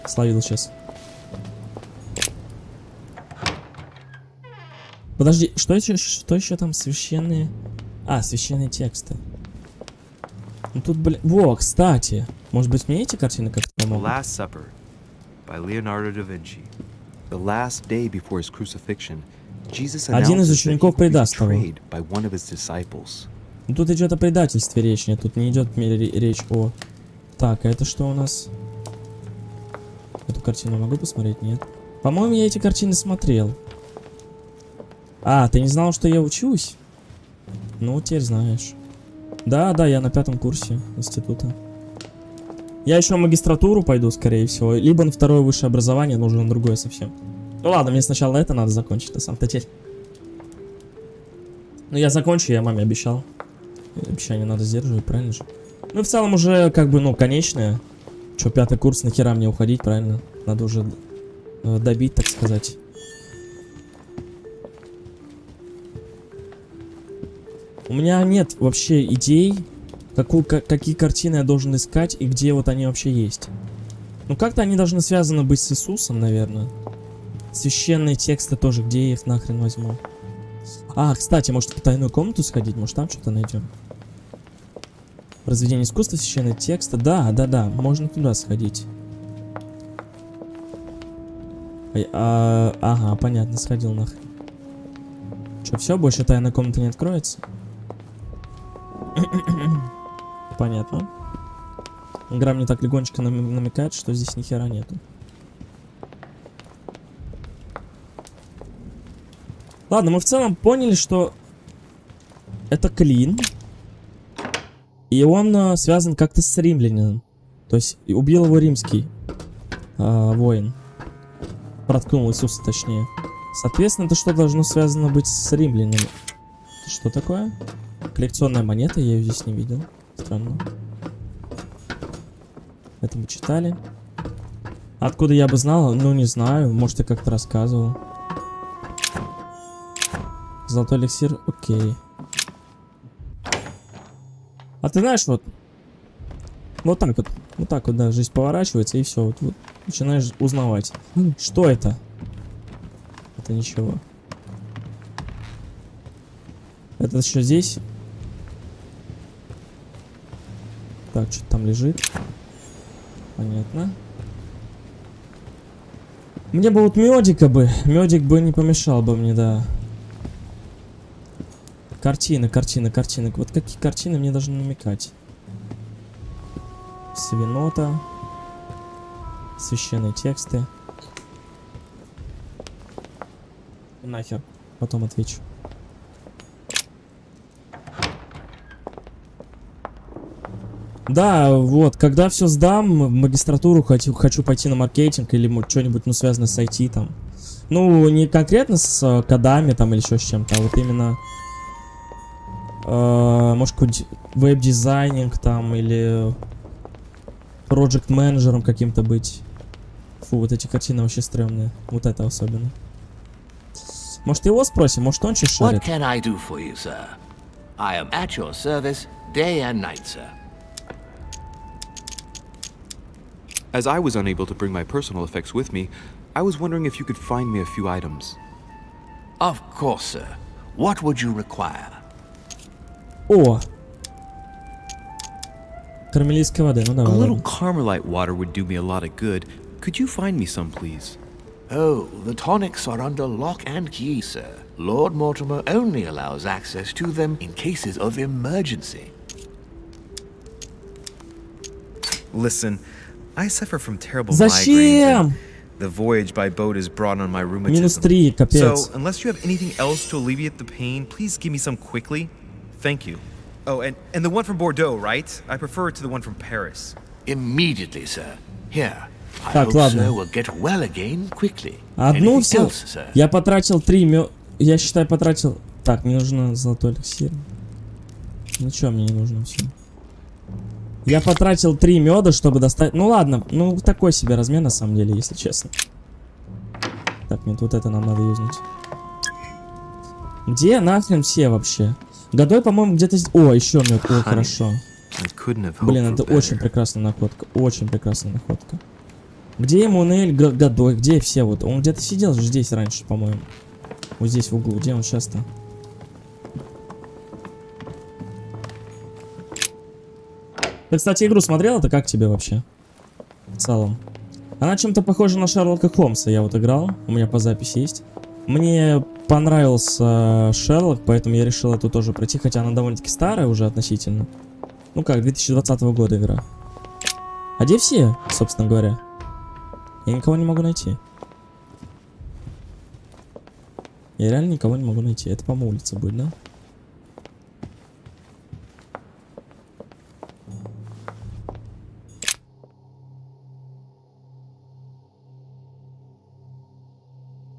Словил сейчас. Подожди, что еще там священные? А, священные тексты. Ну тут, блин... Во, кстати. Может быть, мне эти картины как-то помогут? The Last Supper by Leonardo da Vinci. The last day before his crucifixion, Jesus Один из учеников предаст его. by one of his disciples. Ну тут идет о предательстве речь, нет, тут не идет речь о... Так, а это что у нас? Эту картину могу посмотреть? Нет. По-моему, я эти картины смотрел. А, ты не знал, что я учусь? Ну, теперь знаешь. Да, я на 5-м курсе института. Я еще в магистратуру пойду, скорее всего. Либо на второе высшее образование, но уже на другое совсем. Ну ладно, мне сначала это надо закончить, на самом-то деле. Ну я закончу, я маме обещал. Обещание надо сдерживать, правильно же? Ну, в целом уже, как бы, ну, конечная. Чё, 5-й курс, нахера мне уходить, правильно? Надо уже добить, так сказать. У меня нет вообще идей, какие картины я должен искать и где вот они вообще есть. Ну, как-то они должны связаны быть с Иисусом, наверное. Священные тексты тоже, где я их нахрен возьму? А, кстати, может в тайную комнату сходить? Может там что-то найдем? Произведение искусства, священные тексты. Да, можно туда сходить. Ага, понятно, сходил нахрен. Че, все, больше тайная комната не откроется? Понятно. Игра мне так легонечко намекает, что здесь ни хера нету. Ладно, мы в целом поняли, что это клин. И он связан как-то с римлянином. То есть убил его римский воин. Проткнул Иисуса, точнее. Соответственно, это что должно связано быть с римлянином? Что такое? Коллекционная монета, я ее здесь не видел. Странно. Это мы читали. Откуда я бы знал? Ну, не знаю. Может, я как-то рассказывал. Золотой эликсир, окей. А ты знаешь, вот так вот, да, жизнь поворачивается, и все, вот начинаешь узнавать. Что это? Это ничего. Это еще здесь? Так, что там лежит? Понятно. Мне бы вот медик бы не помешал бы мне, да. Картины. Вот какие картины мне должны намекать? Свинота. Священные тексты. Нахер. Потом отвечу. Да, вот, когда все сдам, в магистратуру хочу пойти на маркетинг или что-нибудь, ну, связанное с IT там. Ну, не конкретно с кодами там или еще с чем-то, а вот именно... может, какой-нибудь веб-дизайнинг там или проект-менеджером каким-то быть. Фу, вот эти картины вообще стрёмные. Вот это особенно. Может, его спросим, может, он что шарит? What can I do for you, sir? I am at your service day and night, sir. As I was unable to bring my personal effects with me, I was wondering if you could find me a few items. Of course, sir. What would you require? О! Кармелийской воды, ну давай. A little Carmelite water would do me a lot of good. Could you find me some, please? Oh, the tonics are under lock and key, sir. Lord Mortimer only allows access to them in cases of emergency. Listen, I suffer from terrible Зачем? migraines. The voyage by boat has brought on my rheumatism. Минус 3, капец. So, unless you have anything else to alleviate the pain, please give me some quickly. Thank you. Oh, and the one from Bordeaux, right? I prefer it to the one from Paris. Immediately, sir. Here. I Так, hope ладно. sir will get well again quickly. Одну Anything все. else, sir? Я потратил 3 Я считаю, потратил... Так, мне нужно золотой эликсир. Ну чё мне не нужно все? Я потратил 3 меда, чтобы достать... Ну ладно, ну такой себе размер на самом деле, если честно. Так, нет, вот это нам надо юзнуть. Где нахрен все вообще? Годой, по-моему, где-то здесь... О, еще мед. О, хорошо. Блин, это очень прекрасная находка. Очень прекрасная находка. Где Эммануэль Годой? Где все вот? Он где-то сидел же здесь раньше, по-моему. Вот здесь в углу. Где он сейчас-то? Ты, кстати, игру смотрел? Это как тебе вообще? В целом. Она чем-то похожа на Шерлока Холмса. Я вот играл. У меня по записи есть. Мне понравился Шерлок, поэтому я решил эту тоже пройти. Хотя она довольно-таки старая уже относительно. Ну как, 2020 года игра. А где все, собственно говоря? Я никого не могу найти. Я реально никого не могу найти. Это, по-моему, улица будет, да?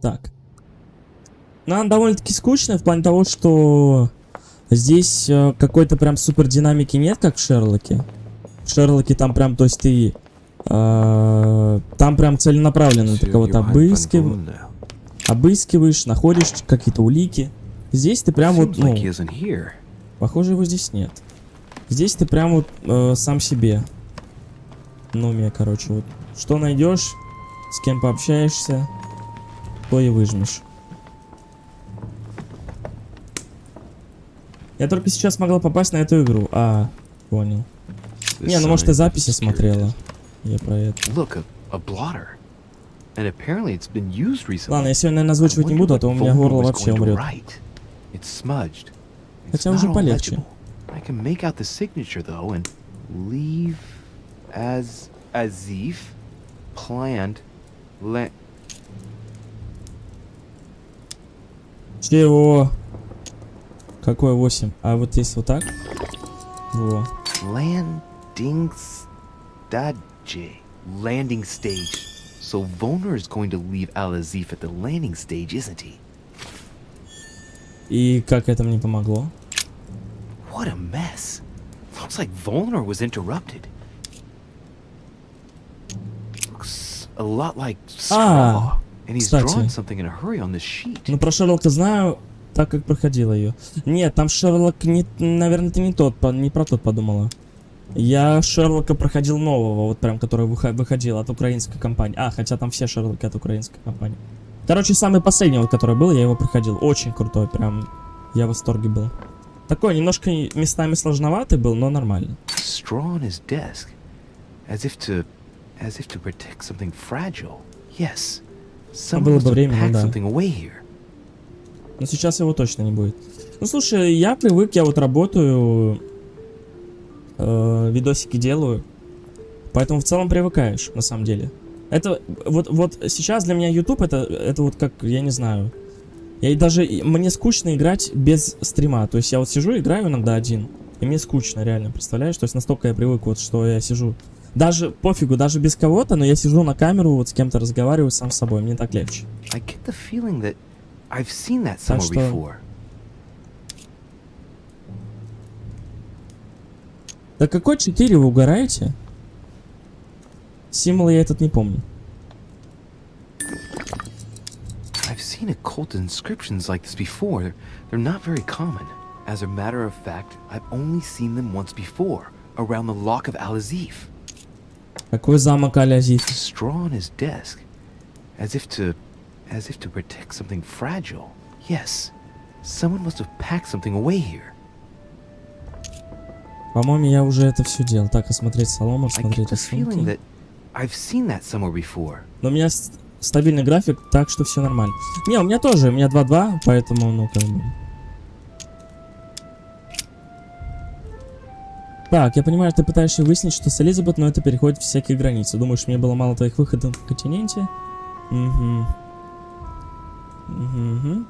Так. Но она довольно-таки скучная в плане того, что Здесь какой-то прям супер динамики нет, как в Шерлоке. В Шерлоке там прям, то есть ты... там прям целенаправленно ты кого-то обыскиваешь, находишь какие-то улики. Здесь ты прям вот, ну... Похоже, его здесь нет. Здесь ты прям вот сам себе. Ну, мне, короче, вот. Что найдешь, с кем пообщаешься, то и выжмешь. Я только сейчас смогла попасть на эту игру. А, понял. Не, ну может ты записи смотрела. Я про это. Ладно, я сегодня, наверное, озвучивать не буду, а то у меня горло вообще умрет. Хотя уже полегче. Чего? Какое 8? А вот есть вот так? Во. Landing stage. So Volner is going to leave Al-Azif at the landing stage, isn't he? И как это мне помогло? What a mess. Looks like Volner was interrupted. Looks a lot like Straw. And he's drawing something in a hurry on this sheet. Ну про Шерлока знаю, так как проходила ее. Нет, там Шерлок не, наверное, ты не про тот подумала. Я Шерлока проходил нового, вот прям, который выходил от украинской компании. А, хотя там все Шерлоки от украинской компании. Короче, самый последний, вот, который был, я его проходил. Очень крутой, прям, я в восторге был. Такой немножко местами сложноватый был, но нормально. Было бы время, да. Но сейчас его точно не будет. Ну, слушай, я привык, я вот работаю... видосики делаю, поэтому в целом привыкаешь, на самом деле. Это вот сейчас для меня YouTube это вот как, я не знаю, мне скучно играть без стрима, то есть я вот сижу, играю иногда один, и мне скучно, реально, представляешь, то есть настолько я привык, вот, что я сижу, даже пофигу, даже без кого-то, но я сижу на камеру, вот с кем-то разговариваю сам с собой, мне так легче. Так что... Да какой 4 вы угораете? Символ я этот не помню. I've seen occult inscriptions like this before. They're not very common. As a matter of fact, I've only seen them once before, around the lock of Al-Azif. Какой замок Аль-Азиф? Straw on his desk, as if to protect something fragile. Yes, someone must have packed something away here. По-моему, я уже это все делал. Так, осмотреть солому, смотреть рисунки. Но у меня стабильный график, так что все нормально. Не, у меня тоже, у меня 2-2, поэтому, ну, как бы... Так, я понимаю, ты пытаешься выяснить, что с Элизабет, но это переходит всякие границы. Думаешь, мне было мало твоих выходов в континенте? Угу. Угу.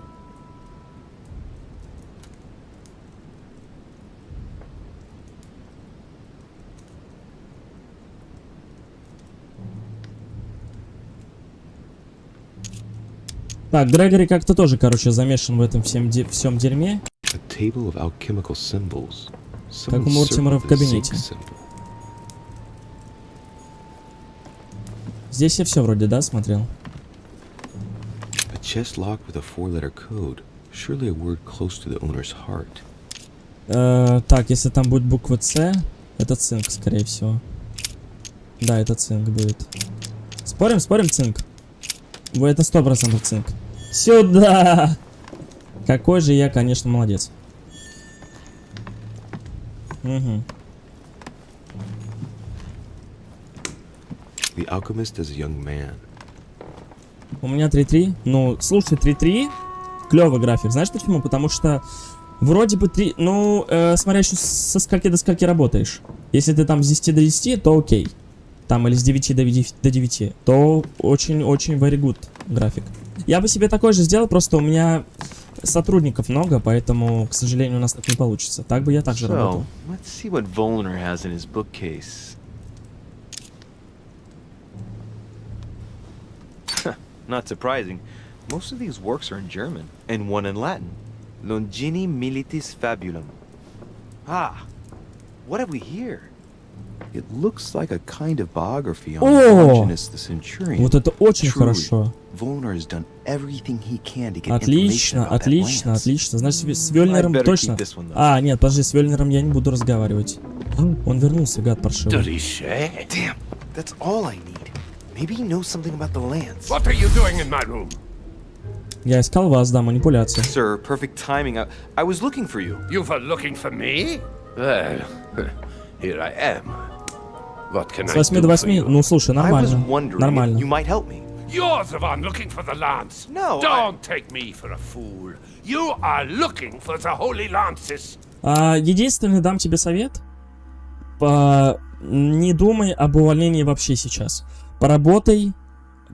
Так, Грегори как-то тоже, короче, замешан в этом всем дерьме. Как у Мортимера в кабинете. Здесь я все вроде, да, смотрел? Так, если там будет буква С, это цинк, скорее всего. Да, это цинк будет. Спорим, цинк? Это 100% цинк. Сюда! Какой же я, конечно, молодец. Угу. У меня 3-3. Ну, слушай, 3-3. Клевый график. Знаешь почему? Потому что вроде бы 3... Ну, смотря еще со скольки до скольки работаешь. Если ты там с 10 до 10, то окей. Там или с 9 до 9, то очень-очень very good график. Я бы себе такой же сделал, просто у меня сотрудников много, поэтому, к сожалению, у нас так не получится. Так бы я также работал. Not surprising. Most of these works are in German and one in Latin. Longini militis fabulum. Ah, what have we here? It looks like a kind of biography on Longinus the Centurion. Вот это очень хорошо. Volner has done everything he can to get Отлично, отлично, отлично. Значит, с Вёльнером точно. А, нет, подожди, с Вёльнером я не буду разговаривать. Он вернулся, гад паршивый. Damn, that's all I need. Maybe he knows something about the lands. What are you doing in my room? Я искал вас, да, манипуляция. Sir, perfect timing. I was looking for you. You were looking for me? Well, here I am. What can С 8 до 8, ну слушай, нормально. Нормально. You might help me. You're the one looking for the lance. No, Don't take me for a fool. You are looking for the holy lances. Единственный дам тебе совет. Не думай об увольнении вообще сейчас. Поработай,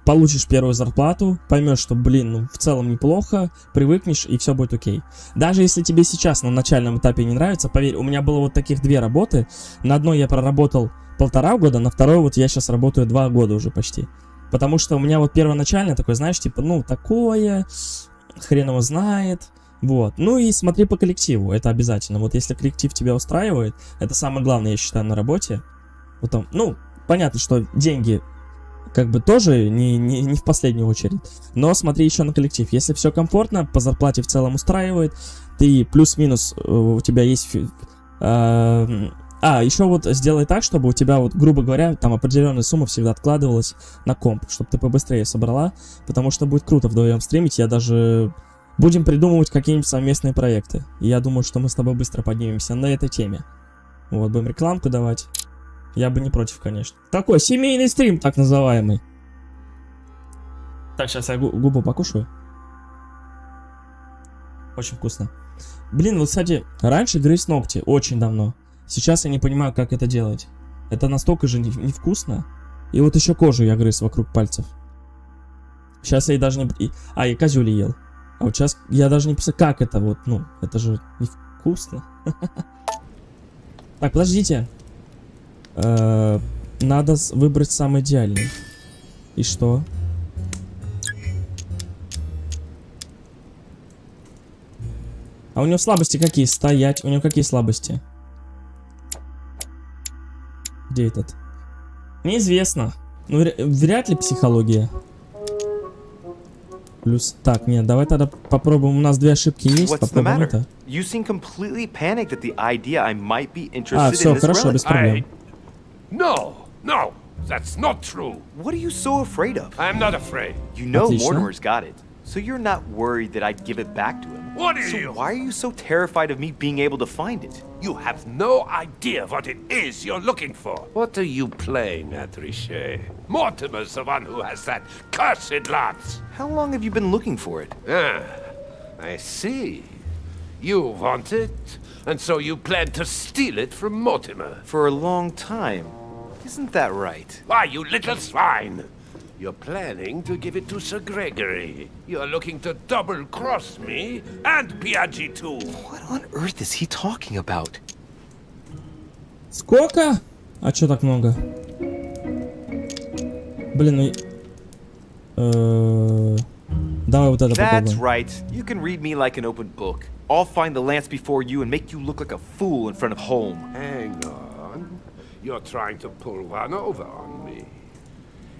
получишь первую зарплату, поймешь, что, блин, ну в целом неплохо, привыкнешь и все будет окей. Даже если тебе сейчас на начальном этапе не нравится, поверь, у меня было вот таких 2 работы. На одной я проработал 1,5 года, на второй вот я сейчас работаю 2 года уже почти. Потому что у меня вот первоначально такой, знаешь, типа, ну, такое, хрен его знает, вот. Ну и смотри по коллективу, это обязательно. Вот если коллектив тебя устраивает, это самое главное, я считаю, на работе. Вот там, ну, понятно, что деньги как бы тоже не в последнюю очередь. Но смотри еще на коллектив. Если все комфортно, по зарплате в целом устраивает, ты плюс-минус, у тебя есть... еще вот сделай так, чтобы у тебя, вот, грубо говоря, там определенная сумма всегда откладывалась на комп, чтобы ты побыстрее собрала, потому что будет круто вдвоем стримить. Я даже... Будем придумывать какие-нибудь совместные проекты. И я думаю, что мы с тобой быстро поднимемся на этой теме. Вот, будем рекламку давать. Я бы не против, конечно. Такой семейный стрим, так называемый. Так, сейчас я губу покушаю. Очень вкусно. Блин, вот, кстати, раньше грыз ногти, очень давно. Сейчас я не понимаю, как это делать. Это настолько же невкусно. И вот еще кожу я грыз вокруг пальцев. Сейчас я и даже не... и козюли ел. А вот сейчас я даже не представляю, как это вот, ну, это же невкусно. Так, подождите. Надо выбрать самый идеальный. И что? А у него слабости какие? Стоять. У него какие слабости? Где этот? Неизвестно. Ну, вряд ли психология. Плюс... Так, нет, давай тогда попробуем. У нас 2 ошибки есть. Попробуем это. Все, хорошо, без проблем. No, that's not true. What are you so afraid of? I'm not afraid. You know Mortimer's got it, so you're not worried that I'd give it back to him. What are you? So why are you so terrified of me being able to find it? You have no idea what it is you're looking for. What are you playing at, Richet? Mortimer's the one who has that cursed lance. How long have you been looking for it? I see. You want it, and so you plan to steal it from Mortimer. For a long time. Isn't that right? Why, you little swine! You're planning to give it to Sir Gregory. You're looking to double-cross me and Piaggi too. What on earth is he talking about? Сколько? А чё так много? Блин, ну... Давай вот это попробуем. That's right. You can read me like an open book. I'll find the lance before you and make you look like a fool in front of home. Hang on. You're trying to pull one over on me.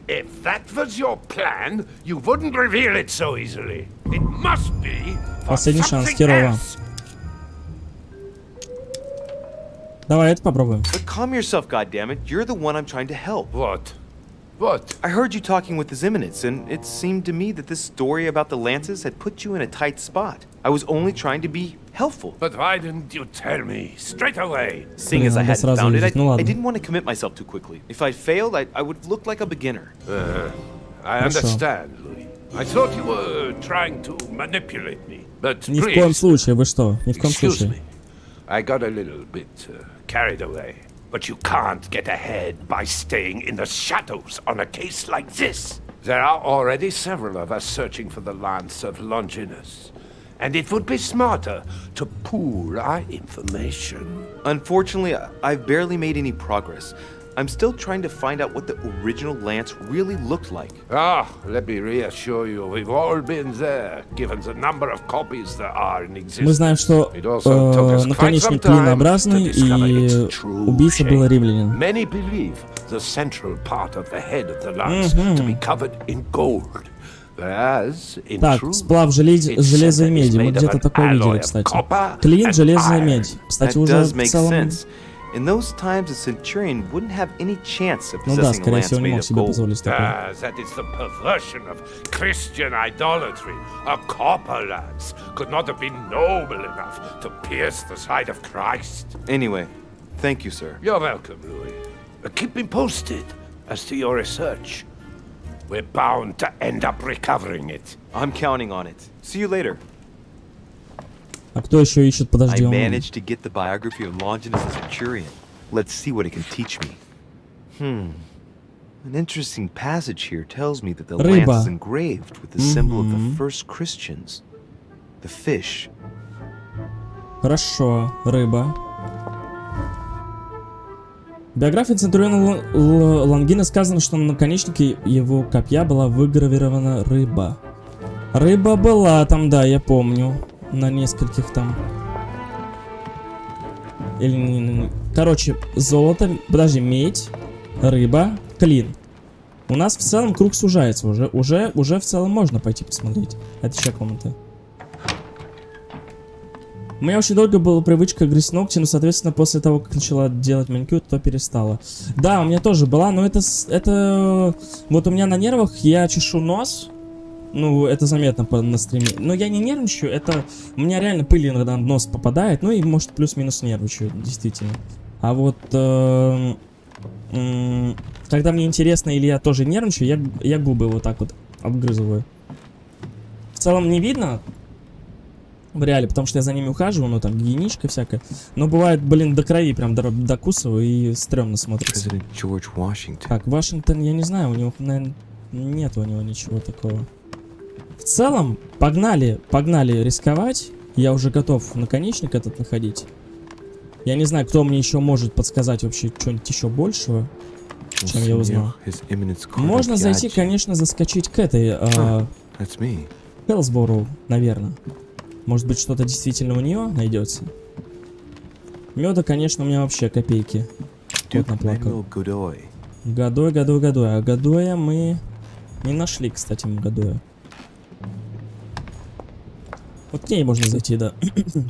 If that was your plan, you wouldn't reveal it so easily. It must be Последний шанс, херово. Давай это попробуем. But calm yourself, goddammit. You're the one I'm trying to help. What? What? I heard you talking with His Eminence, and it seemed to me that this story about the lances had put you in a tight spot. I was only trying to be helpful. But why didn't you tell me straight away? Seeing as I hadn't found it, I didn't want to commit myself too quickly. If I'd failed, I would look like a beginner. I understand, Louis. I thought you were trying to manipulate me. But Ни в коем случае, вы что? Ни в коем случае. I got a little bit carried away. But you can't get ahead by staying in the shadows on a case like this. There are already several of us searching for the lance of Longinus. and it would be smarter to pool our information. Unfortunately, I've barely made any progress. I'm still trying to find out what the original Lance really looked like. Let me reassure you, we've all been there, given the number of copies there are in existence. Мы знаем, что наконечник клинообразный, и убийца был римлянин. Many believe the central part of the head of the lance to be covered in gold. Так, сплав железа и меди. Мы где-то такое видели, кстати. Клин, железо и медь. Кстати, уже в целом... In those times, a centurion wouldn't have any chance of Ну да, possessing a скорее lance всего, не made мог of себе gold. позволить такое. That is the perversion of Christian idolatry. A copper lance could not have been noble enough to pierce the side of Christ. Anyway, thank you, sir. You're welcome, Louis. Keep me posted as to your research. We're bound to end up recovering it. I'm counting on it. See you later. А кто еще ищет? Подожди, I он... managed to get the biography of Longinus the Centurion. Let's see what it can teach me. An interesting passage here tells me that the lance is engraved with the symbol of the first Christians. The fish. Хорошо, рыба. В биографии Центуриона Лонгина сказано, что на наконечнике его копья была выгравирована рыба. Рыба была там, да, я помню. На нескольких там. Или... Короче, золото, подожди, медь, рыба, клин. У нас в целом круг сужается. Уже в целом можно пойти посмотреть. Это еще комната. У меня очень долго была привычка грызть ногти, но, соответственно, после того, как начала делать маникюр, то перестала. Да, у меня тоже была, но это... Вот у меня на нервах я чешу нос. Ну, это заметно на стриме. Но я не нервничаю, это... У меня реально пыль иногда в нос попадает. Ну и, может, плюс-минус нервничаю, действительно. А вот... когда мне интересно или я тоже нервничаю, я губы вот так вот обгрызываю. В целом не видно в реале, потому что я за ними ухаживаю, ну там гигиеничка всякая. Но бывает, блин, до крови прям докусываю и стрёмно смотрится. Джордж Вашингтон. Так, Вашингтон, я не знаю, у него, наверное, нет у него ничего такого. В целом, погнали рисковать. Я уже готов наконечник этот находить. Я не знаю, кто мне еще может подсказать вообще что-нибудь еще большего, чем я узнал. Можно зайти, конечно, заскочить к этой Хелсбору, наверное. Может быть, что-то действительно у нее найдется. Меда, конечно, у меня вообще копейки. Вот наплакал. Годой. А Годоя мы не нашли, кстати, мы Годоя. Вот к ней можно зайти, да,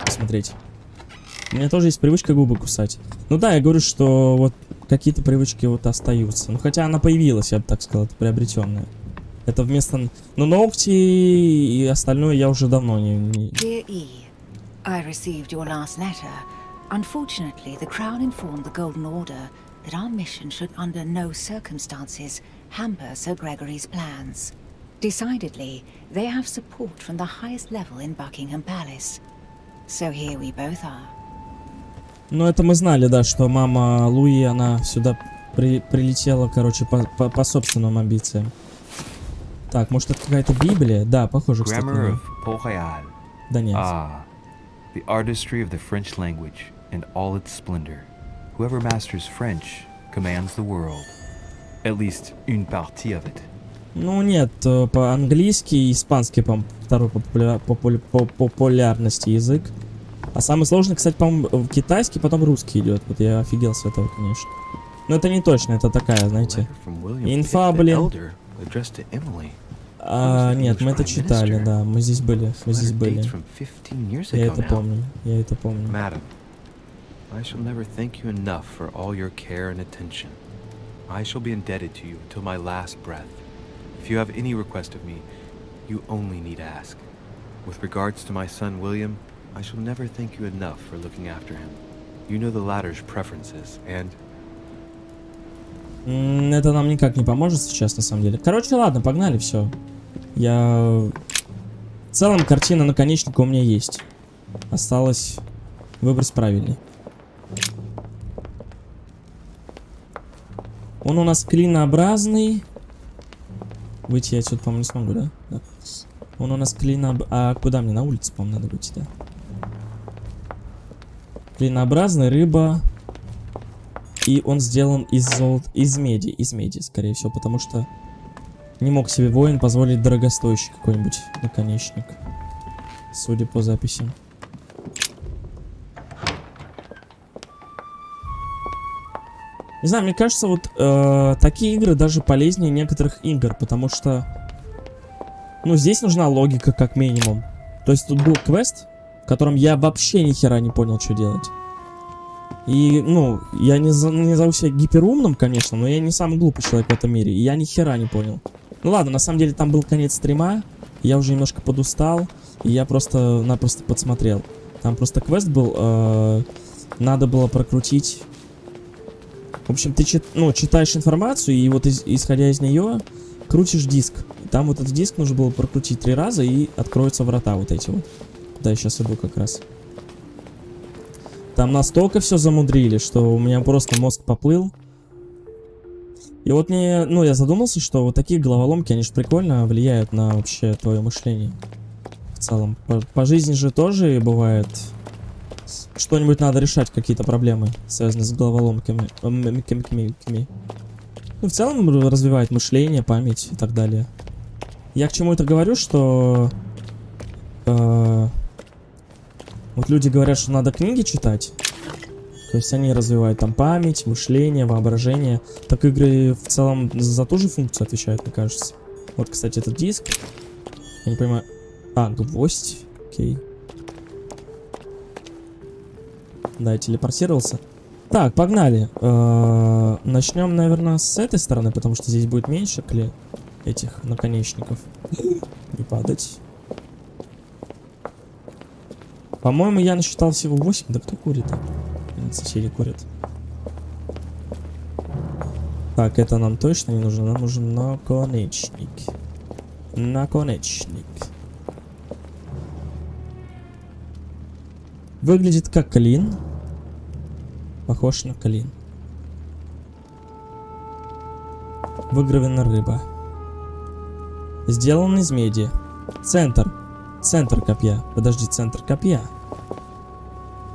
посмотреть. У меня тоже есть привычка губы кусать. Ну да, я говорю, что вот какие-то привычки вот остаются. Ну хотя она появилась, я бы так сказал, это приобретенная. Это вместо... Ну ногти и остальное я уже давно не... Dear E, I received your last letter. Unfortunately, the Crown informed the Golden Order that our mission should under no circumstances hamper Sir Gregory's plans. Decidedly, they have support from the highest level in Buckingham Palace. So here we both are. Ну это мы знали, да, что мама Луи, она сюда прилетела, короче, по собственным амбициям. Так, может это какая-то Библия? Да, похоже, кстати. Да нет. The artistry of the French language and all its splendor. Whoever masters French commands the world. At least une partie of it. Ну нет, по-английски и испанский, по-моему, второй по популярности язык. А самый сложный, кстати, по-моему, китайский, потом русский идет. Вот я офигел с этого, конечно. Но это не точно, это такая, знаете, инфа, блин. Нет, мы это читали, да, мы здесь были. Я это помню. Madam, I shall never thank you enough for all your care and attention. I shall be indebted to you until my last breath. If you have any request of me, you only need ask. With regards to my son William, I shall never thank you enough for looking after him. You know the latter's preferences, and... Это нам никак не поможет сейчас, на самом деле. Короче, ладно, погнали, все. В целом, картина наконечника у меня есть. Осталось выбрать правильный. Он у нас клинообразный. Выйти я отсюда, по-моему, не смогу, да? Да. Он у нас А куда мне? На улицу, по-моему, надо выйти, да? Клинообразный, рыба. И он сделан из золота, из меди, скорее всего, потому что не мог себе воин позволить дорогостоящий какой-нибудь наконечник. Судя по записям. Не знаю, мне кажется, вот такие игры даже полезнее некоторых игр, потому что, ну, здесь нужна логика, как минимум. То есть тут был квест, в котором я вообще ни хера не понял, что делать. И, ну, я не зову себя гиперумным, конечно, но я не самый глупый человек в этом мире, и я ни хера не понял. Ну ладно, на самом деле там был конец стрима, я уже немножко подустал, и я просто-напросто подсмотрел. Там просто квест был, надо было прокрутить. В общем, ты читаешь информацию, и вот исходя из нее крутишь диск. И там вот этот диск нужно было прокрутить 3 раза, и откроются врата вот эти вот. Да, я сейчас иду как раз. Там настолько все замудрили, что у меня просто мозг поплыл. И вот мне, ну, я задумался, что вот такие головоломки, они же прикольно влияют на вообще твое мышление. В целом. По жизни же тоже бывает... Что-нибудь надо решать, какие-то проблемы, связанные с головоломками. Ну, в целом развивает мышление, память и так далее. Я к чему это говорю, что... Вот люди говорят, что надо книги читать. То есть они развивают там память, мышление, воображение. Так игры в целом за ту же функцию отвечают, мне кажется. Вот, кстати, этот диск. Я не понимаю... А, гвоздь. Окей. Да, я телепортировался. Так, погнали. Начнем, наверное, с этой стороны, потому что здесь будет меньше этих наконечников. Не падать. По-моему, я насчитал всего 8. Да кто курит-то? Соседи курят. Так, это нам точно не нужно. Нам нужен наконечник. Наконечник. Выглядит как клин. Похож на клин. Выгравирована рыба. Сделан из меди. Центр. Центр копья. Подожди, центр копья.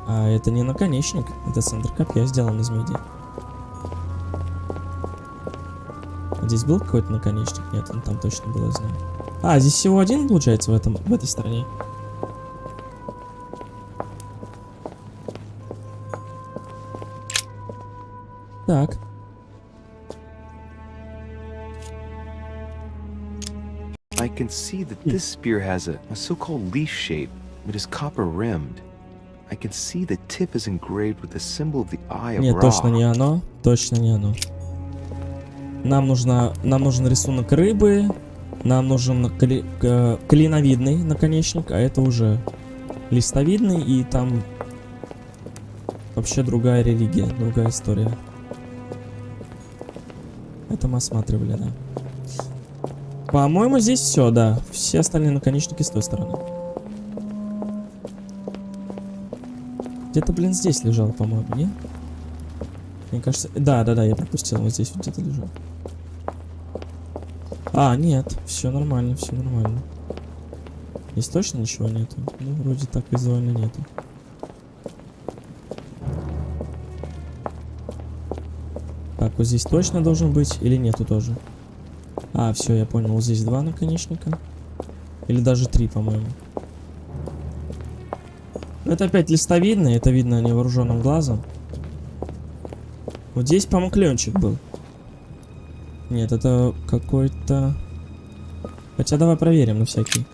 А это не наконечник. Это центр копья, сделан из меди. Здесь был какой-то наконечник? Нет, он там точно был, я знаю. А, здесь всего один, получается, в этой стороне. Так. I can see that this spear has a so-called leaf shape. It is copper-rimmed. I can see the tip is engraved with the symbol of the eye of Ra. Нет, точно не оно. Точно не оно. Нам нужен рисунок рыбы. Нам нужен клиновидный наконечник, а это уже листовидный, и там вообще другая религия, другая история. Это мы осматривали, да. По-моему, здесь все, да. Все остальные наконечники с той стороны. Где-то, блин, здесь лежал, по-моему, не? Мне кажется... Да, я пропустил. Вот здесь вот где-то лежал. А, нет. Все нормально, все нормально. Здесь точно ничего нету? Ну, вроде так визуально нету. Так, вот здесь точно должен быть или нету тоже? А, все, я понял. Вот здесь 2 наконечника. Или даже 3, по-моему. Это опять листовидный. Это видно невооруженным глазом. Вот здесь, по-моему, клеенчик был. Нет, это какой-то... Хотя давай проверим на всякий.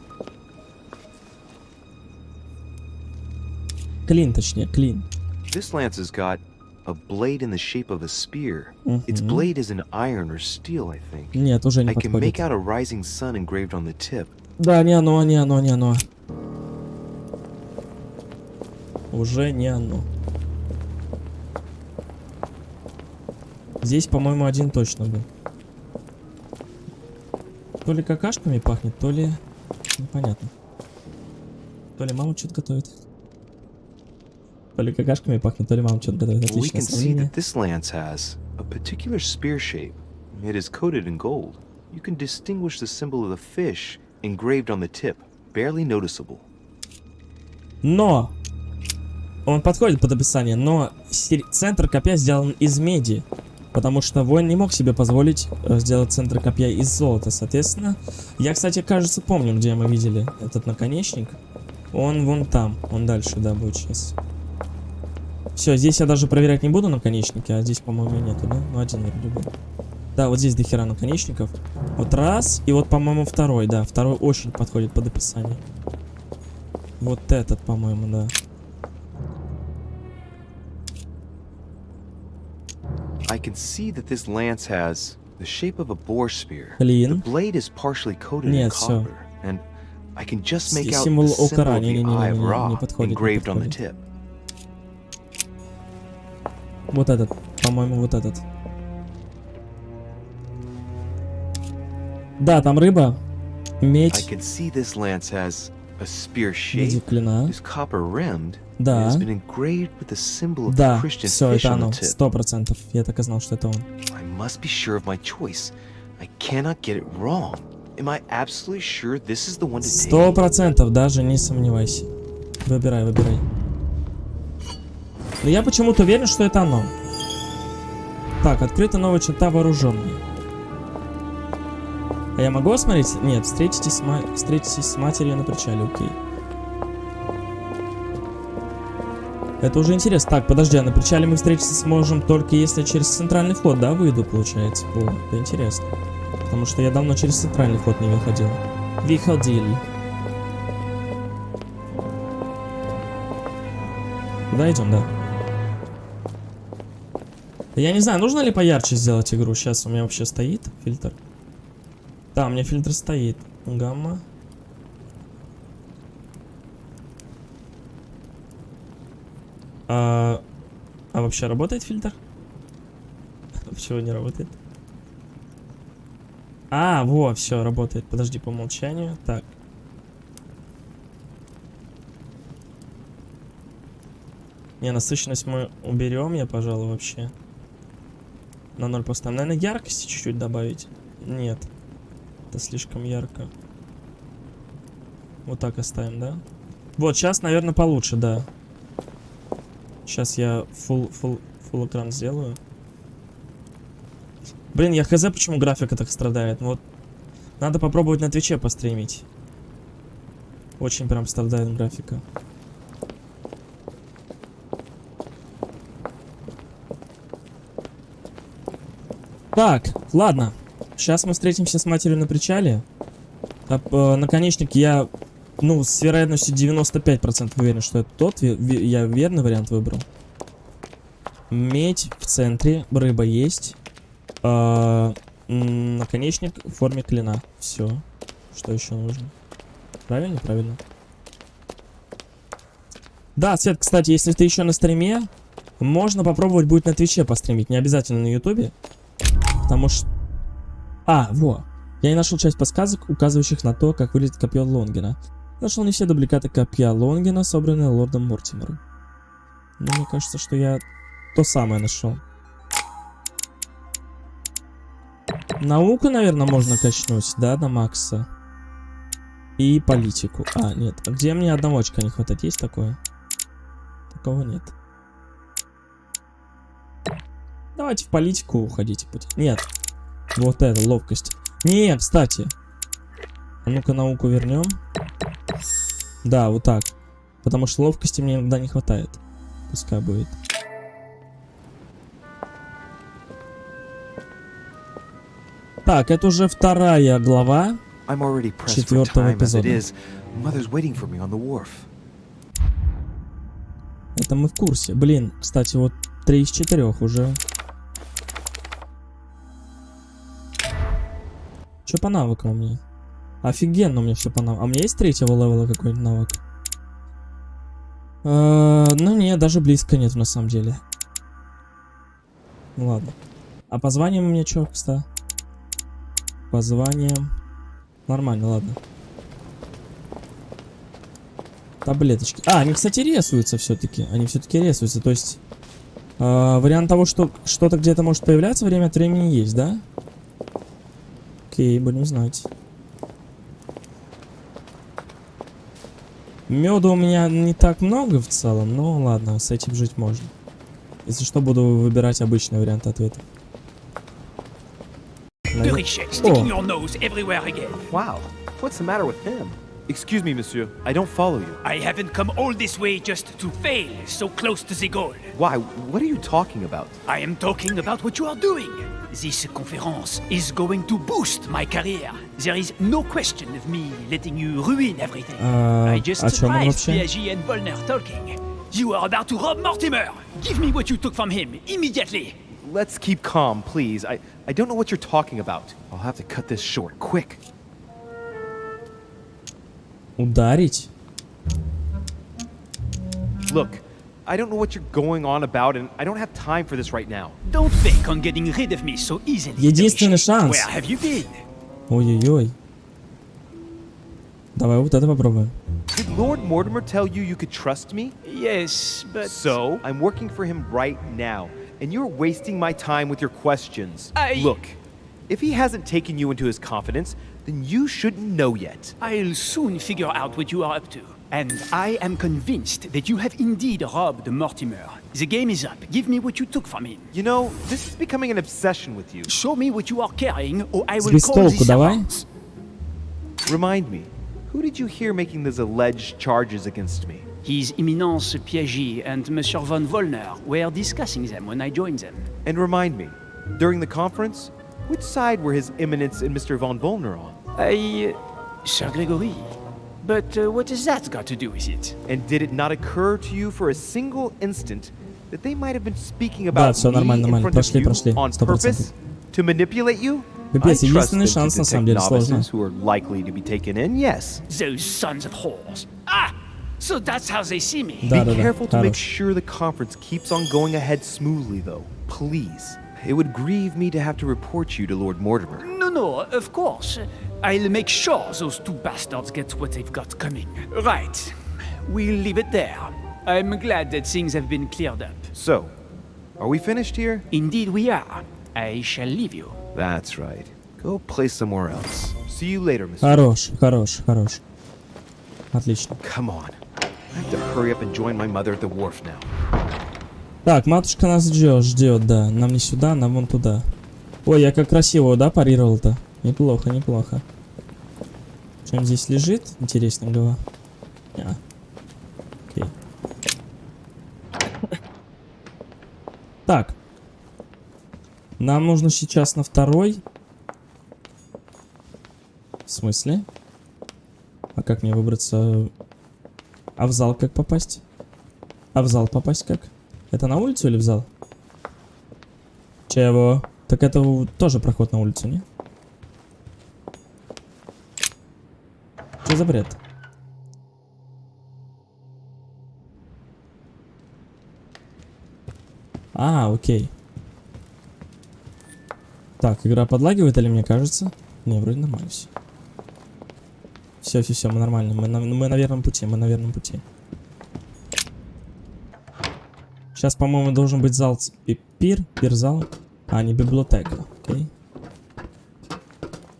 Клин, точнее, клин. This lance has got a blade in the shape of a spear. Its blade is in iron or steel, I think. Нет, уже не I can подходит. make out a rising sun engraved on the tip. Да, не оно, не оно, не оно. Уже не оно. Здесь, по-моему, один точно был. То ли какашками пахнет, то ли... Непонятно. То ли мама что-то готовит. То ли какашками пахнет, то ли мама что-то готовит. We Отличное can see сравнение. that this lance has a particular spear shape. It is coated in gold. You can distinguish the symbol of the fish engraved on the tip, barely noticeable. Но он подходит под описание, но центр копья сделан из меди, потому что воин не мог себе позволить сделать центр копья из золота. Соответственно, я, кстати, кажется, помню, где мы видели этот наконечник. Он вон там, он дальше, да, будет сейчас. Все, здесь я даже проверять не буду наконечники, а здесь, по-моему, нету, да? Ну, один вроде был. Да, вот здесь дохера наконечников. Вот раз, и вот, по-моему, второй, да. Второй очень подходит под описание. Вот этот, по-моему, да. I can see that this lance has the shape of a boar spear. Клин. The blade is partially coated in copper, and I can just make out the Символ symbol окара. of the eye of Ra Не подходит, engraved on the tip. Вот этот, по-моему, вот этот. Да, там рыба, медь. I can see this lance has a spear shape, клина. is copper rimmed, Да. and has been engraved with the symbol of Да, the Christian все, fish это on оно, the tip. 100%. Я так и знал, что это он. I must be sure of my choice. I cannot get it wrong. Am I absolutely sure this is the one to take? 100%, даже не сомневайся. Выбирай, выбирай. Но я почему-то уверен, что это оно. Так, открыта новая черта вооруженные. А я могу осмотреть? Нет, встретитесь с матерью на причале, окей. Это уже интересно. Так, подожди, а на причале мы встретиться сможем только если через центральный вход, да, выйду, получается? О, это интересно. Потому что я давно через центральный вход не выходил. Выходили. Куда идем, да? Я не знаю, нужно ли поярче сделать игру. Сейчас у меня вообще стоит фильтр. Да, у меня фильтр стоит. Гамма. А вообще работает фильтр? Почему не работает? А, во, все, работает. Подожди, по умолчанию. Так. Не, насыщенность мы уберем, я, пожалуй, вообще. На 0 поставим. Наверное, яркости чуть-чуть добавить. Нет. Это слишком ярко. Вот так оставим, да? Вот, сейчас, наверное, получше, да. Сейчас я full экран сделаю. Блин, я хз, почему графика так страдает. Вот. Надо попробовать на Твиче постримить. Очень прям страдает графика. Так, ладно. Сейчас мы встретимся с матерью на причале. Наконечник я, ну, с вероятностью 95% уверен, что это тот. Я верный вариант выбрал. Медь в центре, рыба есть. Наконечник в форме клина. Все. Что еще нужно? Правильно? Правильно. Да, Свет, кстати, если ты еще на стриме, можно попробовать будет на Твиче постримить. Не обязательно на Ютубе. Потому что... во. Я не нашел часть подсказок, указывающих на то, как выглядит копье Лонгина. Нашел не все дубликаты копья Лонгина, собранные Лордом Мортимером. Но мне кажется, что я то самое нашел. Науку, наверное, можно качнуть, да, на макса. И политику. Нет. А где мне одного очка не хватает? Есть такое? Такого нет. Давайте в политику уходите. Нет. Вот это, ловкость. Не, кстати. А ну-ка науку вернем. Да, вот так. Потому что ловкости мне иногда не хватает. Пускай будет. Так, это уже вторая глава 4-го эпизода. Это мы в курсе. Блин, кстати, вот 3 из 4 уже. Что по навыкам у меня? Офигенно у меня все по навыкам. А у меня есть 3-го левела какой-нибудь навык? Ну не, даже близко нет на самом деле. Ну ладно. А по званиям у меня что, кстати? По званиям... Нормально, ладно. Таблеточки. Они, кстати, рисуются все-таки. Они все-таки рисуются. То есть, вариант того, что что-то где-то может появляться, время от времени есть, да? Окей, будем знать. Меда у меня не так много в целом, но ладно, с этим жить можно. Если что, буду выбирать обычный вариант ответа. Wow, what's the matter with him? Excuse me, monsieur. I don't follow you. I haven't come all this way just to fail so close to the goal. Why? What are you talking about? I am talking about what you are doing. This conference is going to boost my career. There is no question of me letting you ruin everything. I just surprised Piaget and Volner talking. You are about to rob Mortimer. Give me what you took from him immediately. Let's keep calm, please. I don't know what you're talking about. I'll have to cut this short, quick. Ударить? Look, I don't know what you're going on about, and I don't have time for this right now. Don't think on getting rid of me so easily. Единственный шанс. Where have you been? Ой-ой-ой. Давай вот это попробуем. Did Lord Mortimer tell you you could trust me? Yes, but... So, I'm working for him right now, and you're wasting my time with your questions. Look, if he hasn't taken you into his confidence, then you shouldn't know yet. I'll soon figure out what you are up to. And I am convinced that you have indeed robbed Mortimer. The game is up. Give me what you took from him. You know, this is becoming an obsession with you. Show me what you are carrying, or I will call the servants. Remind me, who did you hear making these alleged charges against me? His Eminence Piaget and Monsieur von Wollner were discussing them when I joined them. And remind me, during the conference, which side were His Eminence and Mr. von Wollner on? Sir Gregory. But what has that got to do with it? And did it not occur to you for a single instant that they might have been speaking about me in front of you on purpose to manipulate you? Капец, единственный шанс, на самом деле, сложно. Who are likely to be taken in, yes. Those sons of whores. So that's how they see me. Be careful to make sure the conference keeps on going ahead smoothly, though. Please. It would grieve me to have to report you to Lord Mortimer. No, of course. I'll make sure those two bastards get what they've got coming. Right. We'll leave it there. I'm glad that things have been cleared up. So, are we finished here? Indeed we are. I shall leave you. That's right. Go play somewhere else. See you later, Mr. Хорош. Отлично. Come on. I have to hurry up and join my mother at the wharf now. Так, матушка нас ждет, да. Нам не сюда, нам вон туда. Ой, я как красиво, да, парировал-то? Неплохо. Чем здесь лежит? Интересно было. Окей. Так. Нам нужно сейчас на второй. В смысле? А как мне выбраться? А в зал как попасть? А в зал попасть как? Это на улицу или в зал? Чего? Так это тоже проход на улицу, не? Что за бред? Окей. Так, игра подлагивает или мне кажется? Не, вроде нормально все. Все, мы нормально. Мы на верном пути, Сейчас, по-моему, должен быть зал пир-зал, а не библиотека. Окей.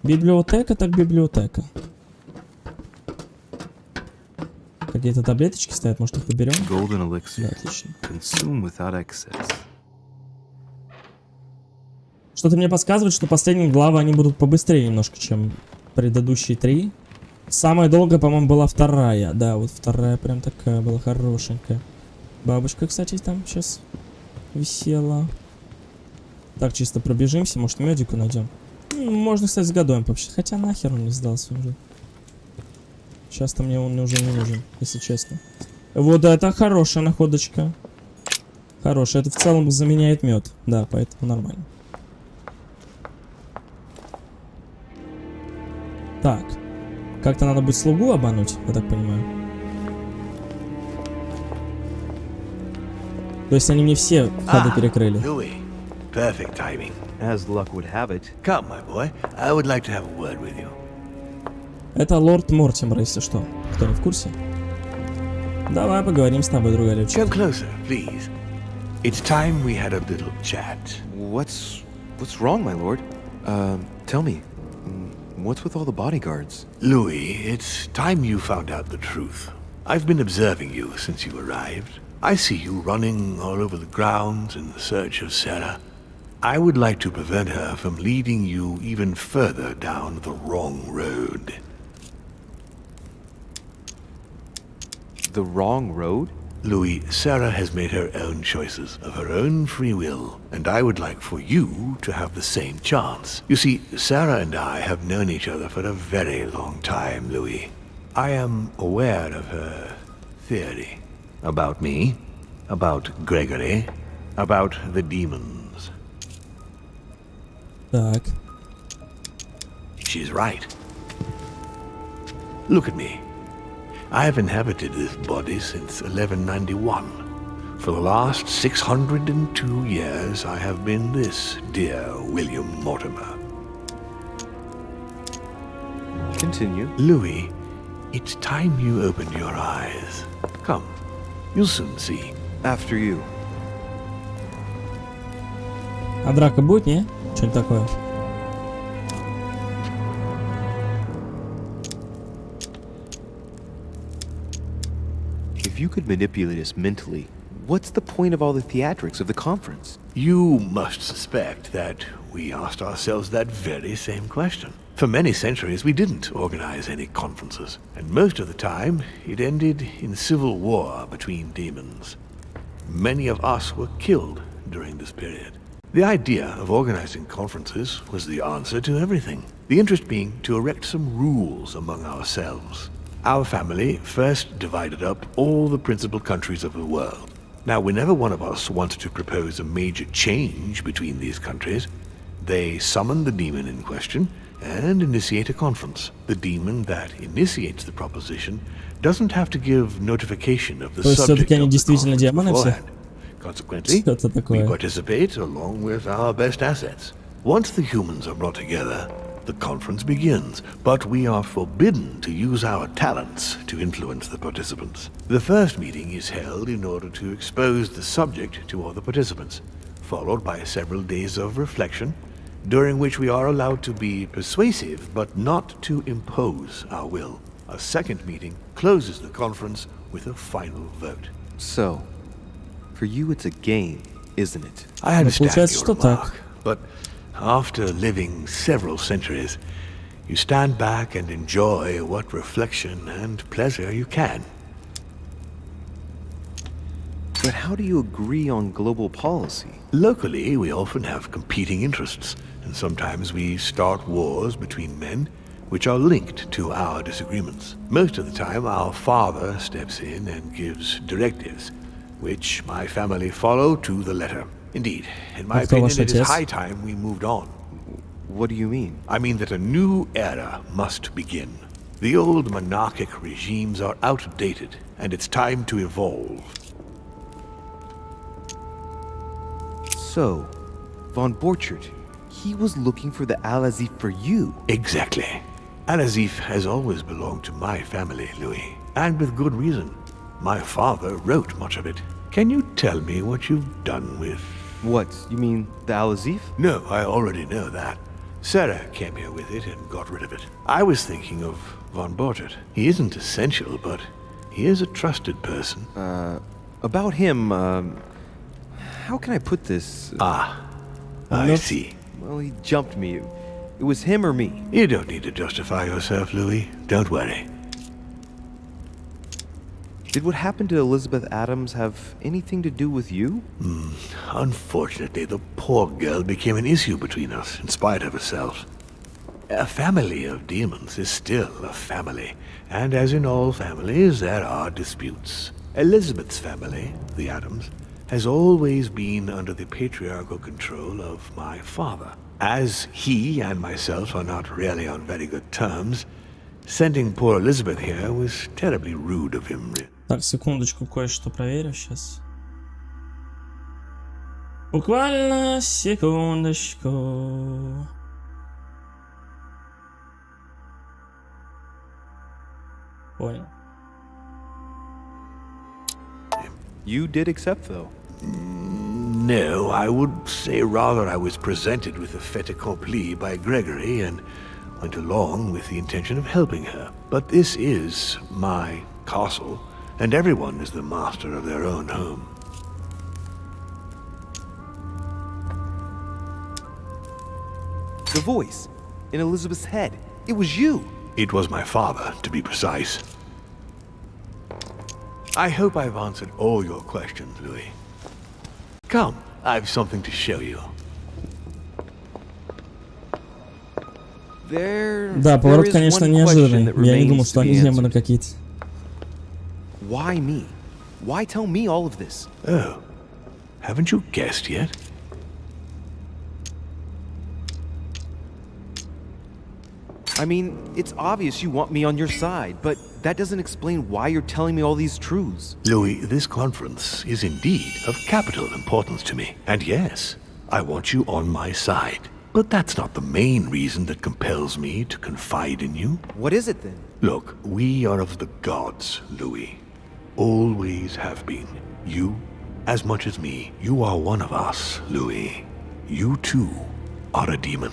Библиотека так библиотека. Какие-то таблеточки стоят, может их поберем? Да, отлично. Что-то мне подсказывает, что последние главы, они будут побыстрее немножко, чем предыдущие 3. Самая долгая, по-моему, была вторая. Да, вот вторая прям такая была хорошенькая. Бабушка, кстати, там сейчас висела. Так, чисто пробежимся, может, медику найдем. Можно, кстати, с годом вообще. Хотя нахер он не сдался уже. Сейчас-то мне он уже не нужен, если честно. Вот это хорошая находочка. Хорошая. Это в целом заменяет мед. Да, поэтому нормально. Так. Как-то надо будет слугу обмануть, я так понимаю. То есть они мне все входы перекрыли. Perfect timing. As luck would have it. Come, my boy. I would like to have a word with you. Это лорд Мортимер, если что. Кто не в курсе? Давай поговорим с тобой, другалечек. Come closer, please. It's time we had a little chat. What's wrong, my lord? Tell me. What's with all the bodyguards? Louis, it's time you found out the truth. I've been observing you since you arrived. I see you running all over the grounds in search of Sarah. I would like to prevent her from leading you even further down the wrong road. The wrong road? Louis, Sarah has made her own choices of her own free will, and I would like for you to have the same chance. You see, Sarah and I have known each other for a very long time, Louis. I am aware of her theory. About me, about Gregory, about the demons. Так. She's right. Look at me. I have inhabited this body since 1191. For the last 602 years, I have been this dear William Mortimer. Continue. Louis, it's time you opened your eyes. Come, you'll soon see. After you. А драка будет, не? Что-нибудь такое? If you could manipulate us mentally, what's the point of all the theatrics of the conference? You must suspect that we asked ourselves that very same question. For many centuries, we didn't organize any conferences, and most of the time, it ended in civil war between demons. Many of us were killed during this period. The idea of organizing conferences was the answer to everything, the interest being to erect some rules among ourselves. Our family first divided up all the principal countries of the world. Now, whenever one of us wanted to propose a major change between these countries, they summon the demon in question and initiate a conference. The demon that initiates the proposition doesn't have to give notification of the subject of the conference beforehand. Consequently, we participate along with our best assets. Once the humans are brought together, the conference begins, but we are forbidden to use our talents to influence the participants. The first meeting is held in order to expose the subject to all the participants, followed by several days of reflection, during which we are allowed to be persuasive but not to impose our will. A second meeting closes the conference with a final vote. So, for you it's a game, isn't it? I understand your remark, but after living several centuries, you stand back and enjoy what reflection and pleasure you can. But how do you agree on global policy? Locally, we often have competing interests, and sometimes we start wars between men which are linked to our disagreements. Most of the time, our father steps in and gives directives, which my family follow to the letter. Indeed, in my opinion, it is high time we moved on. What do you mean? I mean that a new era must begin. The old monarchic regimes are outdated, and it's time to evolve. So, von Borchert, he was looking for the Al-Azif for you. Exactly. Al-Azif has always belonged to my family, Louis, and with good reason. My father wrote much of it. Can you tell me what you've done with... What? You mean the Al-Azif? No, I already know that. Sarah came here with it and got rid of it. I was thinking of von Borchert. He isn't essential, but he is a trusted person. About him, how can I put this? I see. Well, he jumped me. It was him or me. You don't need to justify yourself, Louis. Don't worry. Did what happened to Elizabeth Adams have anything to do with you? Unfortunately, the poor girl became an issue between us, in spite of herself. A family of demons is still a family, and as in all families, there are disputes. Elizabeth's family, the Adams, has always been under the patriarchal control of my father. As he and myself are not really on very good terms, sending poor Elizabeth here was terribly rude of him. Так, секундочку, кое-что проверю сейчас. Буквально секундочку. Понял. You did accept, though. No, I would say rather I was presented with a fait accompli by Gregory and went along with the intention of helping her. But this is my castle, and everyone is the master of their own home. The voice in Elizabeth's head. It was you. It was my father, to be precise. I hope I've answered all your questions, Louis. Come, I've something to show you. Да, поворот, конечно, неожиданный. Я не думал, что они демоны какие-то. Why me? Why tell me all of this? Oh, haven't you guessed yet? I mean, it's obvious you want me on your side, but that doesn't explain why you're telling me all these truths. Louis, this conference is indeed of capital importance to me. And yes, I want you on my side. But that's not the main reason that compels me to confide in you. What is it then? Look, we are of the gods, Louis. Always have been. You, as much as me, you are one of us, Louis. You too are a demon.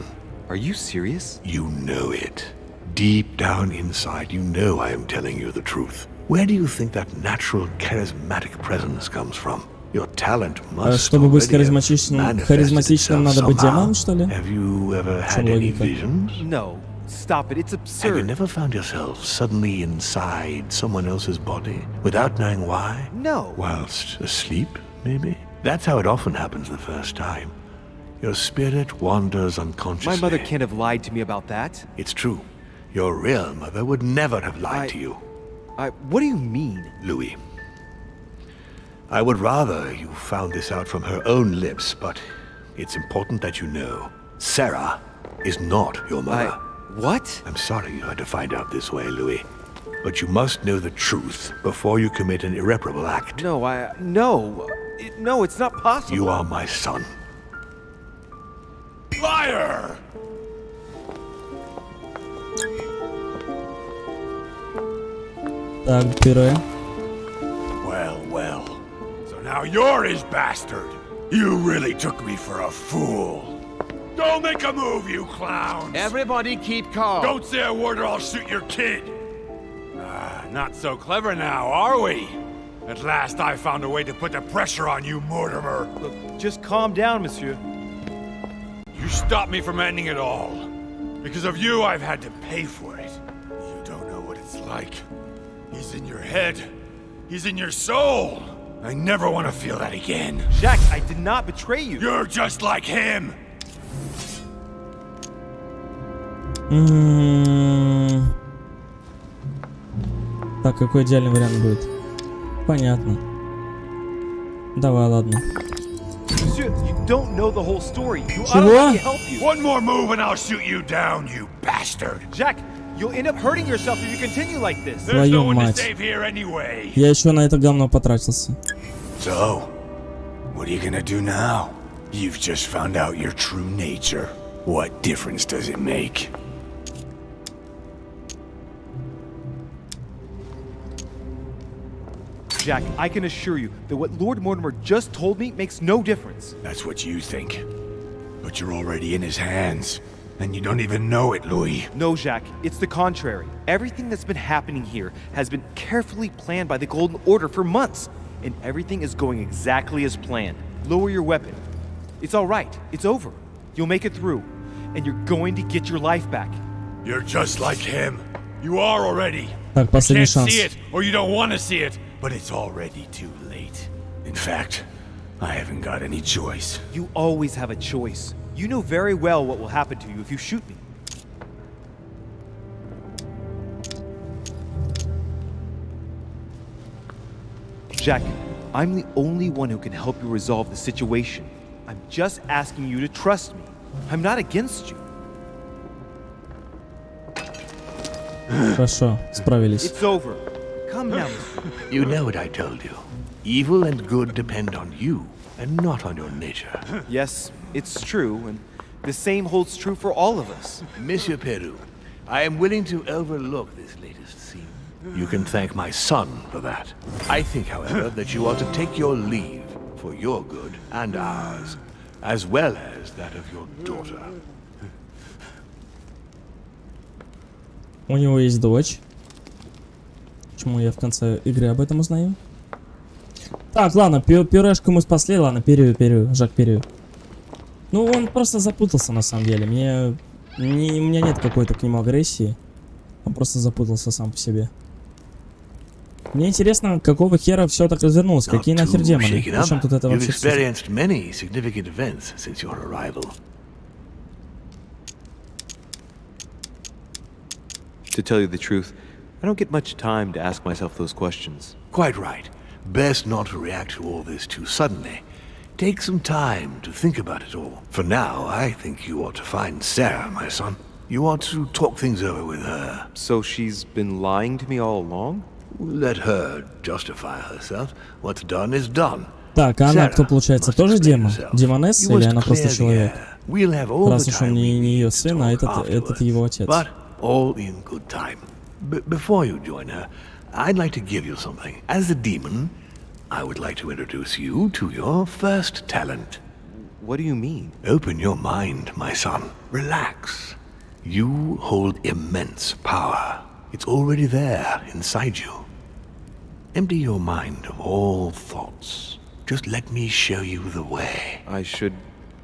Are you serious? You know it. Deep down inside, you know I am telling you the truth. Where do you think that natural, charismatic presence comes from? Your talent must Чтобы быть already have харизматичным, надо быть демоном, somehow. что ли? Have you ever had any visions? No. Stop it. It's Have you absurd. never found yourself suddenly inside someone else's body without knowing why? No. Whilst asleep, maybe? That's how it often happens the first time. Your spirit wanders unconsciously. My mother can't have lied to me about that. It's true. Your real mother would never have lied to you. What do you mean? Louis, I would rather you found this out from her own lips, but it's important that you know. Sarah is not your mother. What? I'm sorry you had to find out this way, Louis. But you must know the truth before you commit an irreparable act. No, no, it's not possible. You are my son. Liar! Так, первое. Well. So now you're his bastard. You really took me for a fool. Don't make a move, you clowns! Everybody keep calm. Don't say a word or I'll shoot your kid! Not so clever now, are we? At last I found a way to put the pressure on you, Mortimer. Look, just calm down, monsieur. You stopped me from ending it all. Because of you, I've had to pay for it. You don't know what it's like. He's in your head. He's in your soul. I never want to feel that again. Jack, I did not betray you. You're just like him. Так, какой идеальный вариант будет? Понятно. Давай, ладно. Monsieur, you don't know the whole story. You ought to Чего? let me help you. One more move and I'll shoot you down, you bastard. Jack, you'll end up hurting yourself if you continue like this. There's no Твою one to мать. save here anyway. Я еще на это говно потратился. So, what are you gonna do now? You've just found out your true nature. What difference does it make? Jack, I can assure you that what Lord Mortimer just told me makes no difference. That's what you think. But you're already in his hands. And you don't even know it, Louis. No, Jack, it's the contrary. Everything that's been happening here has been carefully planned by the Golden Order for months. And everything is going exactly as planned. Lower your weapon. It's all right. It's over. You'll make it through. And you're going to get your life back. You're just like him. You are already. Так, You последний can't шанс. see it, or you don't want to see it, but it's already too late. In fact, I haven't got any choice. You always have a choice. You know very well what will happen to you if you shoot me. Jack, I'm the only one who can help you resolve the situation. I'm just asking you to trust me. I'm not against you. Хорошо, справились. It's over. Come now. You know what I told you. Evil and good depend on you, and not on your nature. Yes, it's true, and the same holds true for all of us. Monsieur Peru, I am willing to overlook this latest scene. You can thank my son for that. I think, however, that you are to take your leave for your good and ours, as well as that of your daughter. У него есть дочь. Почему я в конце игры об этом узнаю? Так, ладно, пюрешку мы спасли, ладно, Жак Перью. Ну, он просто запутался на самом деле. У меня нет какой-то к нему агрессии. Он просто запутался сам по себе. Мне интересно, какого хера все так развернулось? Какие нахер демоны? Причем тут это вообще все? To tell you the truth, I don't get much time to ask myself those questions. Quite right. Best not to react to all this too suddenly. Take some time to think about it all. For now, I think you ought to find Sarah, my son. You ought to talk things over with her. So she's been lying to me all along? Let her justify herself. What's done is done. Так, а она кто, получается, тоже демон? Демонесса или она просто человек? Раз уж он не ее сын, а этот его отец. All in good time. Before you join her, I'd like to give you something. As a demon, I would like to introduce you to your first talent. What do you mean? Open your mind, my son. Relax. You hold immense power. It's already there inside you. Empty your mind of all thoughts. Just let me show you the way. I should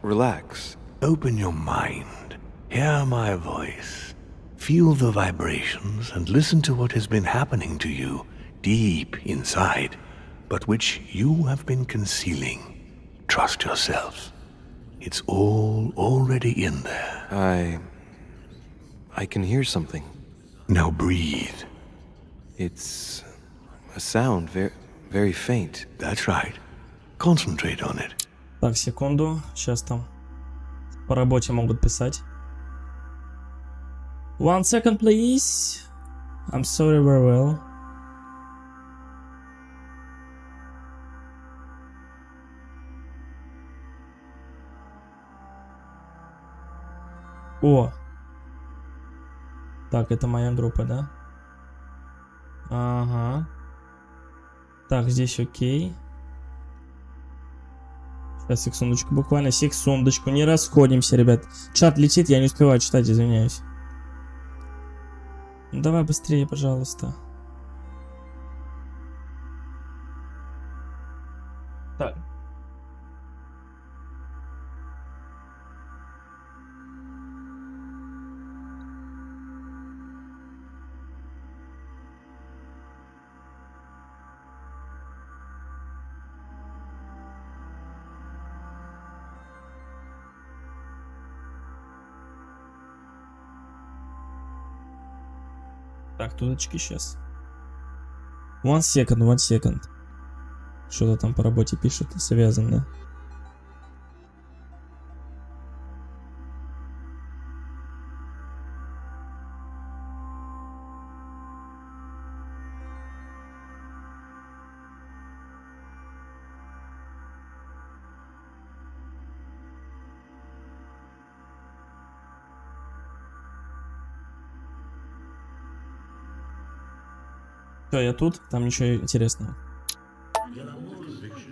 relax. Open your mind. Hear my voice. Feel the vibrations and listen to what has been happening to you deep inside, but which you have been concealing. Trust yourself. It's all already in there. I can hear something. Now breathe. It's a sound, very faint. That's right. Concentrate on it. Так, секунду. Сейчас там по работе могут писать. 1 second, please. I'm sorry, very well. О! Так, это моя группа, да? Ага. Так, здесь окей. Сейчас, секундочку, буквально секундочку. Не расходимся, ребят. Чат летит, я не успеваю читать, извиняюсь. Ну, давай быстрее, пожалуйста. Так. Так, тудочки сейчас. 1 second. Что-то там по работе пишут, связано. Все, я тут, там ничего интересного.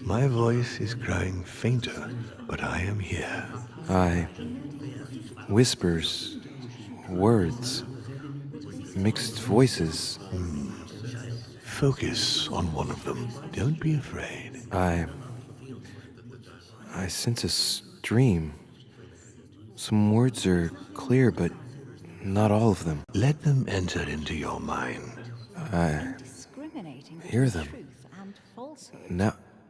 My voice is growing fainter, but I am here. Whispers, words, mixed voices. Focus on one of them. Don't be afraid. I sense a stream. Some words are clear, but not all of them. Let them enter into your mind. I hear them.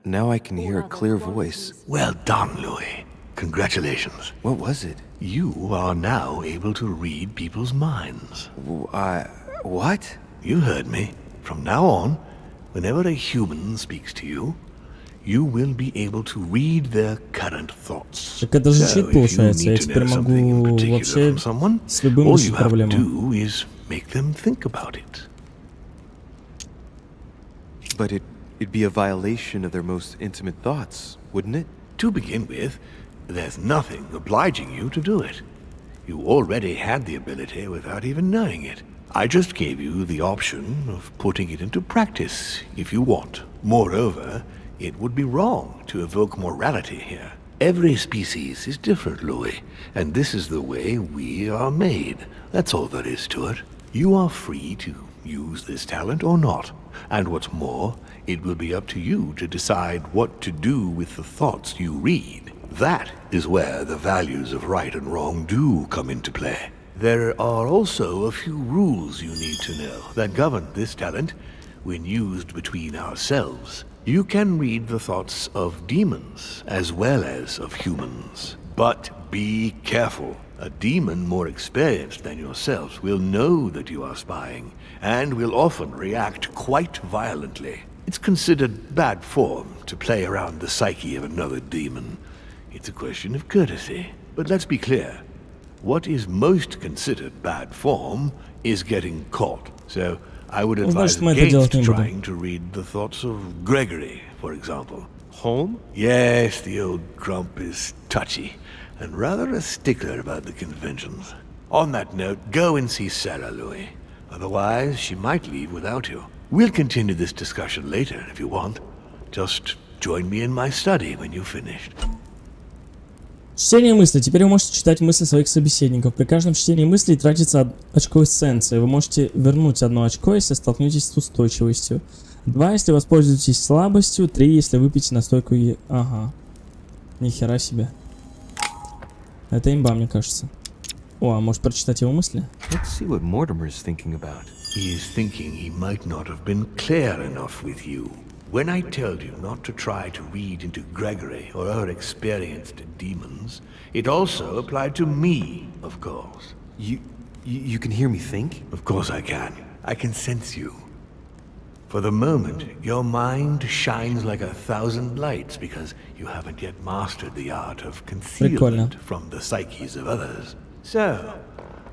Now I can hear a clear voice. Well done, Louis. Congratulations. What was it? You are now able to read people's minds. What? You heard me. From now on, whenever a human speaks to you, you will be able to read their current thoughts. Так это же чит получается. Я теперь могу вообще с любым решить проблему. All you have to do is make them think about it. But it'd be a violation of their most intimate thoughts, wouldn't it? To begin with, there's nothing obliging you to do it. You already had the ability without even knowing it. I just gave you the option of putting it into practice if you want. Moreover, it would be wrong to evoke morality here. Every species is different, Louis, and this is the way we are made. That's all there is to it. You are free to use this talent or not. And what's more, it will be up to you to decide what to do with the thoughts you read. That is where the values of right and wrong do come into play. There are also a few rules you need to know that govern this talent when used between ourselves. You can read the thoughts of demons as well as of humans. But be careful. A demon more experienced than yourself will know that you are spying and will often react quite violently. It's considered bad form to play around the psyche of another demon. It's a question of courtesy. But let's be clear. What is most considered bad form is getting caught. So I would advise against trying to read the thoughts of Gregory, for example. Home? Yes, the old grump is touchy and rather a stickler about the conventions. On that note, go and see Sarah, Louis. Otherwise, she might leave without you. We'll continue this discussion later if you want. Just join me in my study when you've finished. Чтение мыслей. Теперь вы можете читать мысли своих собеседников. При каждом чтении мыслей тратится очко эссенции. Вы можете вернуть 1 очко, если столкнетесь с устойчивостью. 2, если воспользуетесь слабостью. 3, если выпьете настойку и... Ага. Нихера себе. Это имба, мне кажется. О, а может прочитать его мысли? Let's see what Mortimer is thinking about. He is thinking he might not have been clear enough with you. When I told you not to try to read into Gregory or her experienced demons, it also applied to me, of course. You can hear me think? Of course I can. I can sense you. For the moment, your mind shines like 1,000 lights because you haven't yet mastered the art of concealment from the psyches of others. So,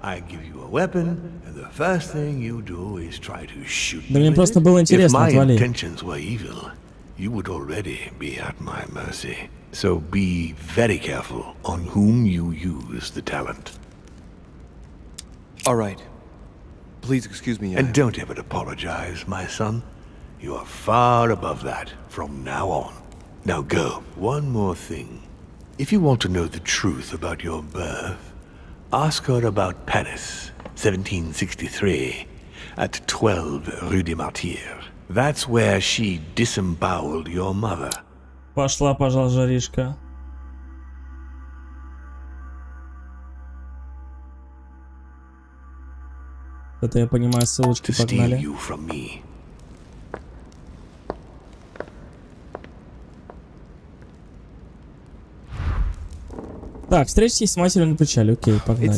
I give you a weapon, and the first thing you do is try to shoot me with it. If my intentions were evil, you would already be at my mercy. So be very careful on whom you use the talent. All right. Please excuse me. And don't ever apologize, my son. You are far above that from now on. Now go. One more thing. If you want to know the truth about your birth, ask her about Paris, 1763, at 12 Rue des Martyrs. That's where she disemboweled your mother. Пошла, пожалуй, жаришка. Это я понимаю, ссылочки погнали. Так, встретитесь с матерью на причале. Окей, погнали.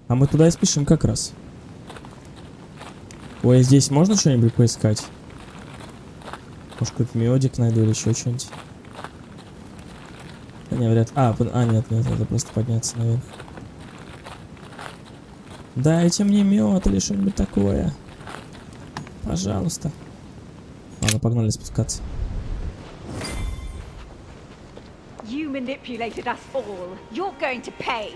А мы туда и спешим как раз. Ой, здесь можно что-нибудь поискать? Может, какой-то миодик найду или еще что-нибудь? Да не, вряд ли. Нет, это просто подняться наверх. Дайте мне мед или что-нибудь такое. Пожалуйста. Ладно, погнали спускаться. You manipulated us all. You're going to pay.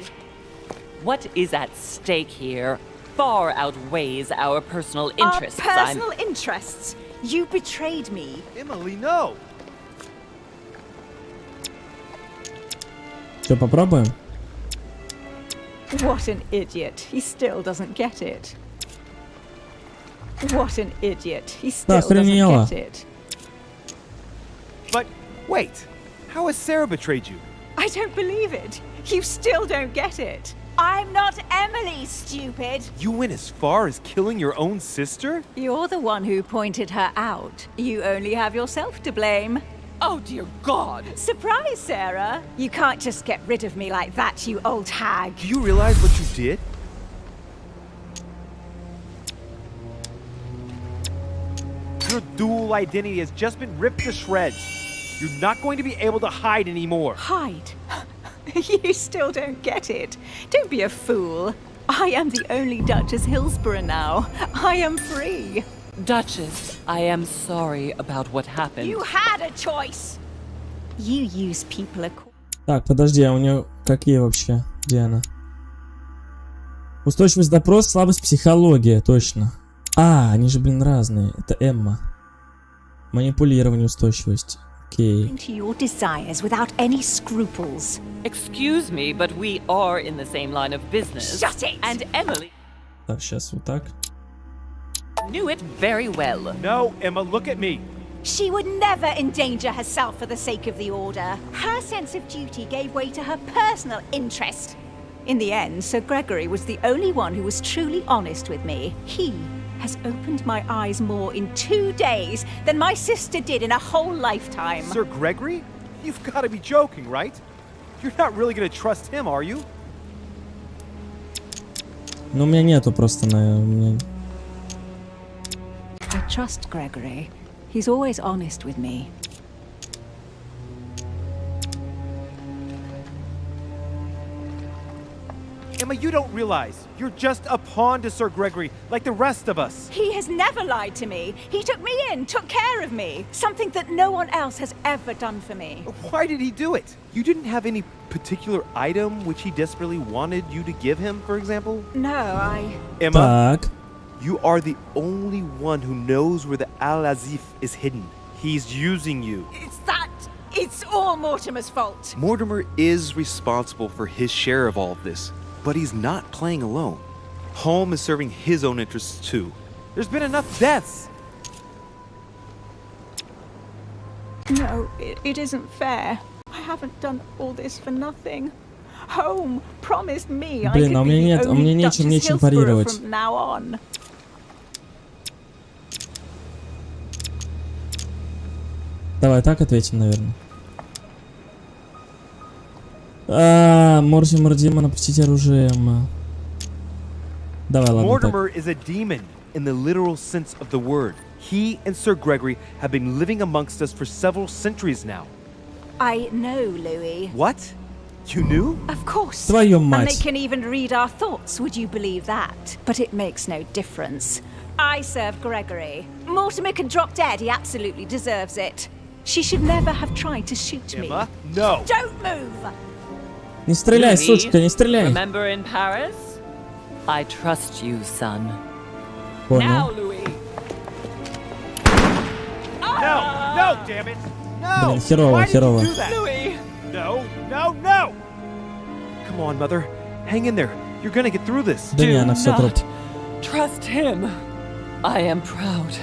What is at stake here far outweighs our personal interests. Our personal interests? You betrayed me. Emily, no. Что, попробуем? What an idiot. He still doesn't get it. What an idiot. He still doesn't get it. But wait. How has Sarah betrayed you? I don't believe it. You still don't get it. I'm not Emily, stupid. You went as far as killing your own sister? You're the one who pointed her out. You only have yourself to blame. Oh, dear God. Surprise, Sarah. You can't just get rid of me like that, you old hag. Do you realize what you did? Your dual identity has just been ripped to shreds. You're not going to be able to hide anymore. Hide? You still don't get it. Don't be a fool. I am the only Duchess Hillsborough now. I am free. Duchess, I am sorry about what happened. You had a choice. You use people. Так, подожди, а у нее какие вообще? Где она? Устойчивость допрос, слабость психология, точно. Они же, блин, разные. Это Эмма. Манипулирование, устойчивость. Окей. Into your desires without any scruples. Excuse me, but we are in the same line of business. Shut it! And Emily Так, сейчас вот так. knew it very well. No, Emma, look at me. She would never endanger herself for the sake of the Order. Her sense of duty gave way to her personal interest. In the end, Sir Gregory was the only one who was truly honest with me. He has opened my eyes more in 2 days than my sister did in a whole lifetime. Sir Gregory? You've got to be joking, right? You're not really going to trust him, are you? Ну, у меня нету просто на... I trust Gregory. He's always honest with me. Emma, you don't realize. You're just a pawn to Sir Gregory, like the rest of us. He has never lied to me. He took me in, took care of me. Something that no one else has ever done for me. Why did he do it? You didn't have any particular item which he desperately wanted you to give him, for example? No, Emma, Так. you are the only one who knows where the Al-Azif is hidden. He's using you. It's all Mortimer's fault. Mortimer is responsible for his share of all of this, but he's not playing alone. Holm is serving his own interests too. There's been enough deaths. No, it isn't fair. I haven't done all this for nothing. Holm promised me I Блин, а у could меня be the нет, у меня only нечем Duchess Hillsborough парировать. from now on. Давай так ответим, наверное. Мортимер демона, простите, оружием. Давай, ладно, Mortimer так. is a demon in the literal sense of the word. He and Sir Gregory have been living amongst us for several centuries now. I know, Louis. What? You knew? Of course. Твою And they мать. can even read our thoughts, would you believe that? But it makes no difference. I serve Gregory. Mortimer can drop dead, he absolutely deserves it. She should never have tried to shoot me. Emma? No. Don't move! Не стреляй, Louis, сучка, не стреляй. Remember in Paris? I trust you, son. Now, Понял. Louis. No, damn it. No. Блин, херово, Why did you херово. do that? Louis! No. Come on, Mother. Hang in there. You're gonna get through this. Да не, она все труп. Trust him. I am proud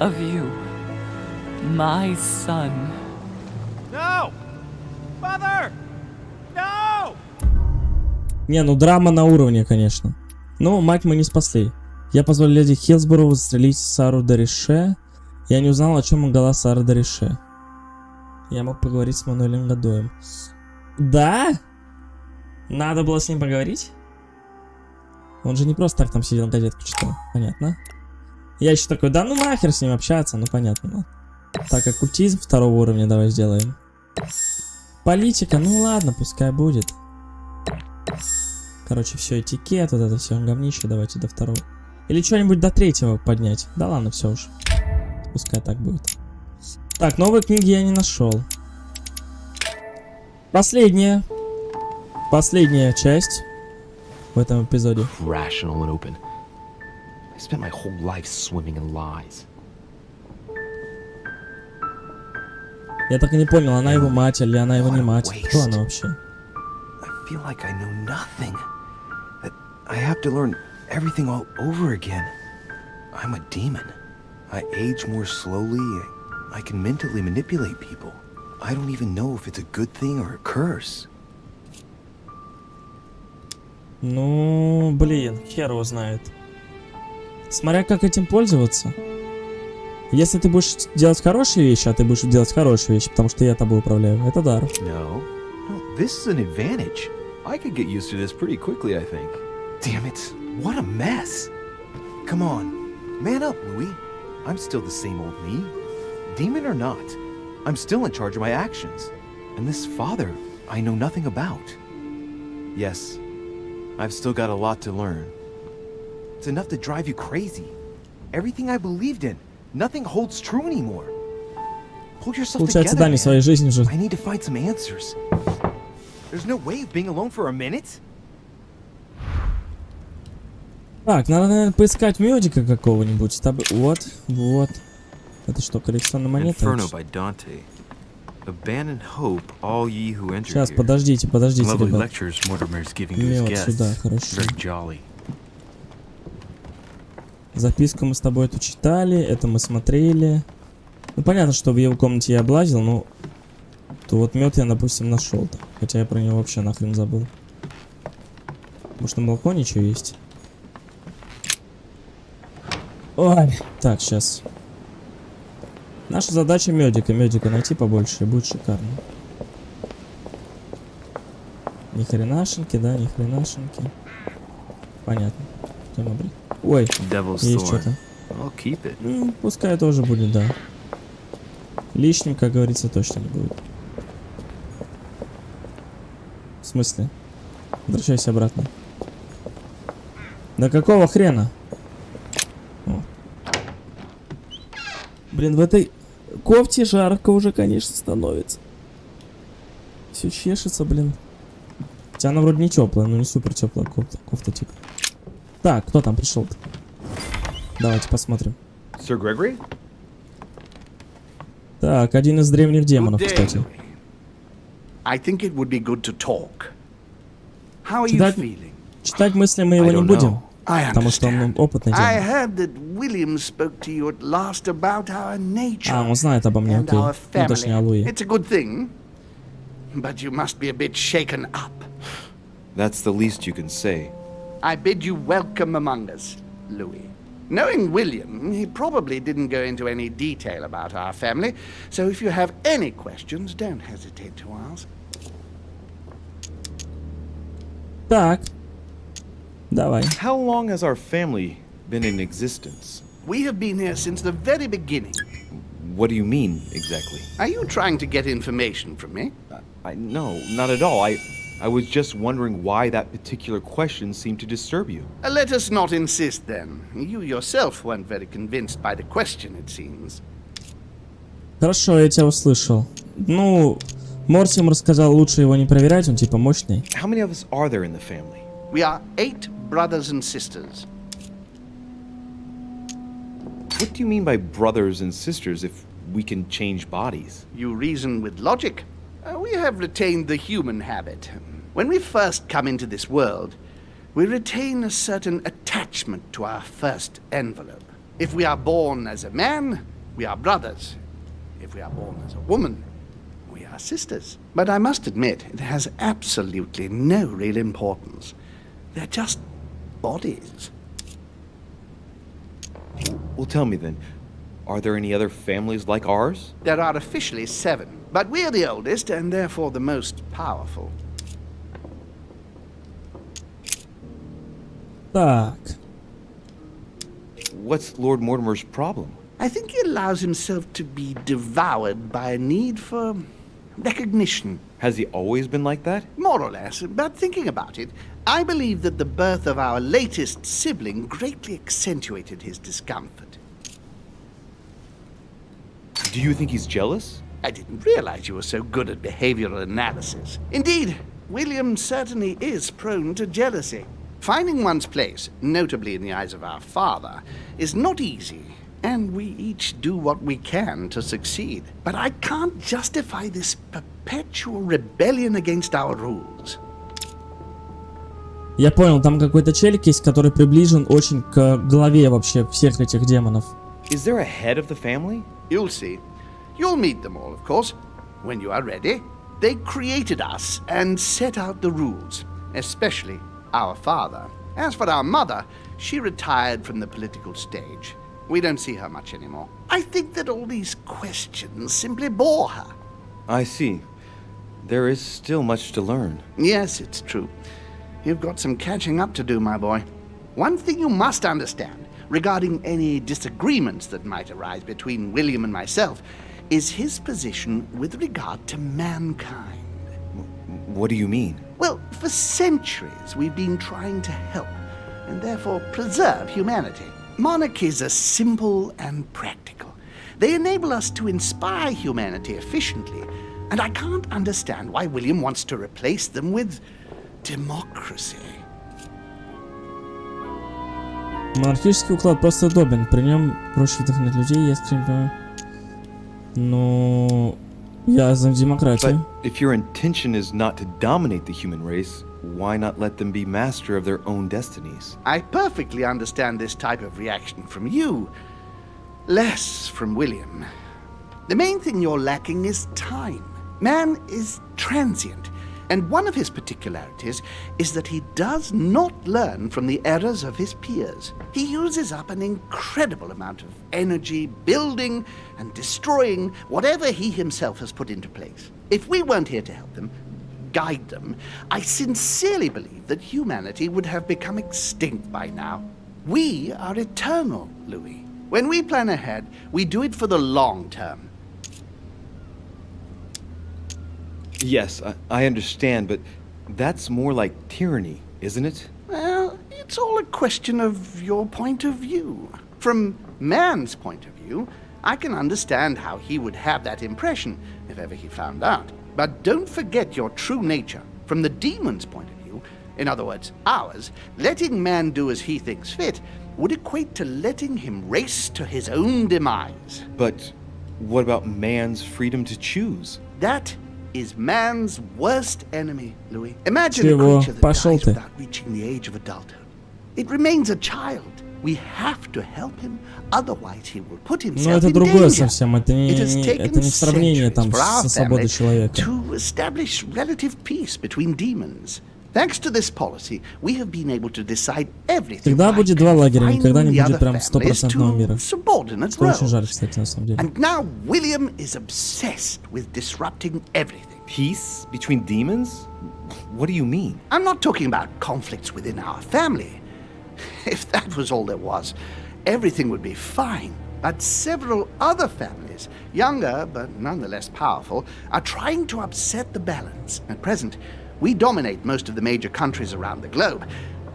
of you, my son. No! Mother! No! Не, ну драма на уровне, конечно. Ну, мать мы не спасли. Я позволил леди Хилсборо застрелить Сару Дорише. Я не узнал, о чем могла Сара Дорише. Я мог поговорить с Мануэлем Гадоем. Да? Надо было с ним поговорить? Он же не просто так там сидел, газетку читал. Понятно. Я еще такой, да ну нахер с ним общаться, ну понятно. Так, оккультизм второго уровня давай сделаем. Политика, ну ладно, пускай будет. Короче, все, этикет, вот это все говнище, давайте до второго. Или что-нибудь до третьего поднять. Да ладно, все уж. Пускай так будет. Так, новые книги я не нашел. Последняя часть в этом эпизоде. Rational and open. I spent my whole life swimming in lies. Я так и не понял, она его мать или она его не мать. Кто она вообще? I feel like I know nothing. That I have to learn everything all over again. I'm a demon. I age more slowly. I can mentally manipulate people. I don't even know if it's a good thing or a curse. Ну, блин, хер его знает. Смотря как этим пользоваться. Если ты будешь делать хорошие вещи, а ты будешь делать хорошие вещи, потому что я тобой управляю, это дар. No, this is an advantage. I could get used to this pretty quickly, I think. Damn it, what a mess. Come on, man up, Louis. I'm still the same old me. Demon or not, I'm still in charge of my actions. And this father, I know nothing about. Yes, I've still got a lot to learn. It's enough to drive you crazy. Everything I believed in, nothing holds true anymore. Pull yourself Получается, together, да, не своей жизни уже. I need to find some answers. There's no way of being alone for a minute. Так, надо, наверное, поискать медика какого-нибудь. Вот. Это что, коллекционная монета? Inferno by Dante. Сейчас, подождите, ребят. Мед сюда, хорошо. Записку мы с тобой эту читали, это мы смотрели. Ну, понятно, что в его комнате я облазил, но... То вот мед я, допустим, нашел. Хотя я про него вообще нахрен забыл. Может, на балконе что есть? Ой, так, сейчас. Наша задача медика найти побольше, и будет шикарно. Ни хренашенки, да, ни хренашенки. Понятно. Ой, есть что-то. Пускай тоже будет, да. Лишним, как говорится, точно не будет. В смысле? Возвращайся обратно. Да какого хрена? О. Блин, в этой кофте жарко уже, конечно, становится. Все чешется, блин. Хотя она вроде не теплая, но не супер теплая кофта типа. Так, кто там пришел-то? Давайте посмотрим. Sir Gregory? Так, один из древних демонов, кстати. I think it would be good to talk. How are you feeling? Читать мысли мы его не будем, потому что он опытный демон. I heard that William spoke to you at last about our nature. Он знает обо мне, окей. Ну, точнее, о Луи. It's a good thing, but you must be a bit shaken up. That's the least you can say. I bid you welcome among us, Louis. Knowing William, he probably didn't go into any detail about our family, so if you have any questions, don't hesitate to ask. Так. Давай. How long has our family been in existence? We have been here since the very beginning. What do you mean, exactly? Are you trying to get information from me? No, not at all. I was just wondering why that particular question seemed to disturb you. Let us not insist, then. You yourself weren't very convinced by the question, it seems. Хорошо, я тебя услышал. Ну, Мортимер сказал, лучше его не проверять, он типа мощный. How many of us are there in the family? We are 8 brothers and sisters. What do you mean by brothers and sisters if we can change bodies? You reason with logic. We have retained the human habit. When we first come into this world, we retain a certain attachment to our first envelope. If we are born as a man, we are brothers. If we are born as a woman, we are sisters. But I must admit, it has absolutely no real importance. They're just bodies. Well, tell me then, are there any other families like ours? There are officially 7, but we're the oldest and therefore the most powerful. Так. What's Lord Mortimer's problem? I think he allows himself to be devoured by a need for recognition. Has he always been like that? More or less, but thinking about it, I believe that the birth of our latest sibling greatly accentuated his discomfort. Do you think he's jealous? I didn't realize you were so good at behavioral analysis. Indeed, William certainly is prone to jealousy. Finding one's place, notably in the eyes of our father, is not easy, and we each do what we can to succeed. But I can't justify this perpetual rebellion against our rules. Я понял, там какой-то челик есть, который приближен очень к главе вообще всех этих демонов. Is there a head of the family? You'll see. You'll meet them all, of course, when you are ready. They created us and set out the rules, especially our father. As for our mother, she retired from the political stage. We don't see her much anymore. I think that all these questions simply bore her. I see. There is still much to learn. Yes, it's true. You've got some catching up to do, my boy. One thing you must understand regarding any disagreements that might arise between William and myself is his position with regard to mankind. What do you mean? Well, for centuries we've been trying to help and therefore preserve humanity. Monarchies are simple and practical. They enable us to inspire humanity efficiently, and I can't understand why William wants to replace them with democracy. Монархический уклад просто удобен. При нем проще вдохновить людей, я скажем, ну... Я за демократию. But if your intention is not to dominate the human race, why not let them be master of their own destinies? I perfectly understand this type of reaction from you. Less from William. The main thing you're lacking is time. Man is transient, and one of his particularities is that he does not learn from the errors of his peers. He uses up an incredible amount of energy building and destroying whatever he himself has put into place. If we weren't here to help them, guide them, I sincerely believe that humanity would have become extinct by now. We are eternal, Louis. When we plan ahead, we do it for the long term. Yes, I understand, but that's more like tyranny, isn't it? Well, it's all a question of your point of view. From man's point of view, I can understand how he would have that impression, if ever he found out. But don't forget your true nature. From the demon's point of view, in other words, ours, letting man do as he thinks fit would equate to letting him race to his own demise. But what about man's freedom to choose? That is man's worst enemy, Louis. Imagine a creature that dies without reaching the age of adulthood. It remains a child. We have to help him, otherwise he will put himself in danger. It has taken centuries for our family to establish relative peace between demons. Thanks to this policy, we have been able to decide everything. Всегда будет два лагеря, никогда не будет прям 100% мира. Subordinate Очень жаль, кстати, на самом деле. And now William is obsessed with disrupting everything. Peace between demons? What do you mean? I'm not talking about conflicts within our family. If that was all there was, everything would be fine. But several other families, younger but nonetheless powerful, are trying to upset the balance. At present, we dominate most of the major countries around the globe.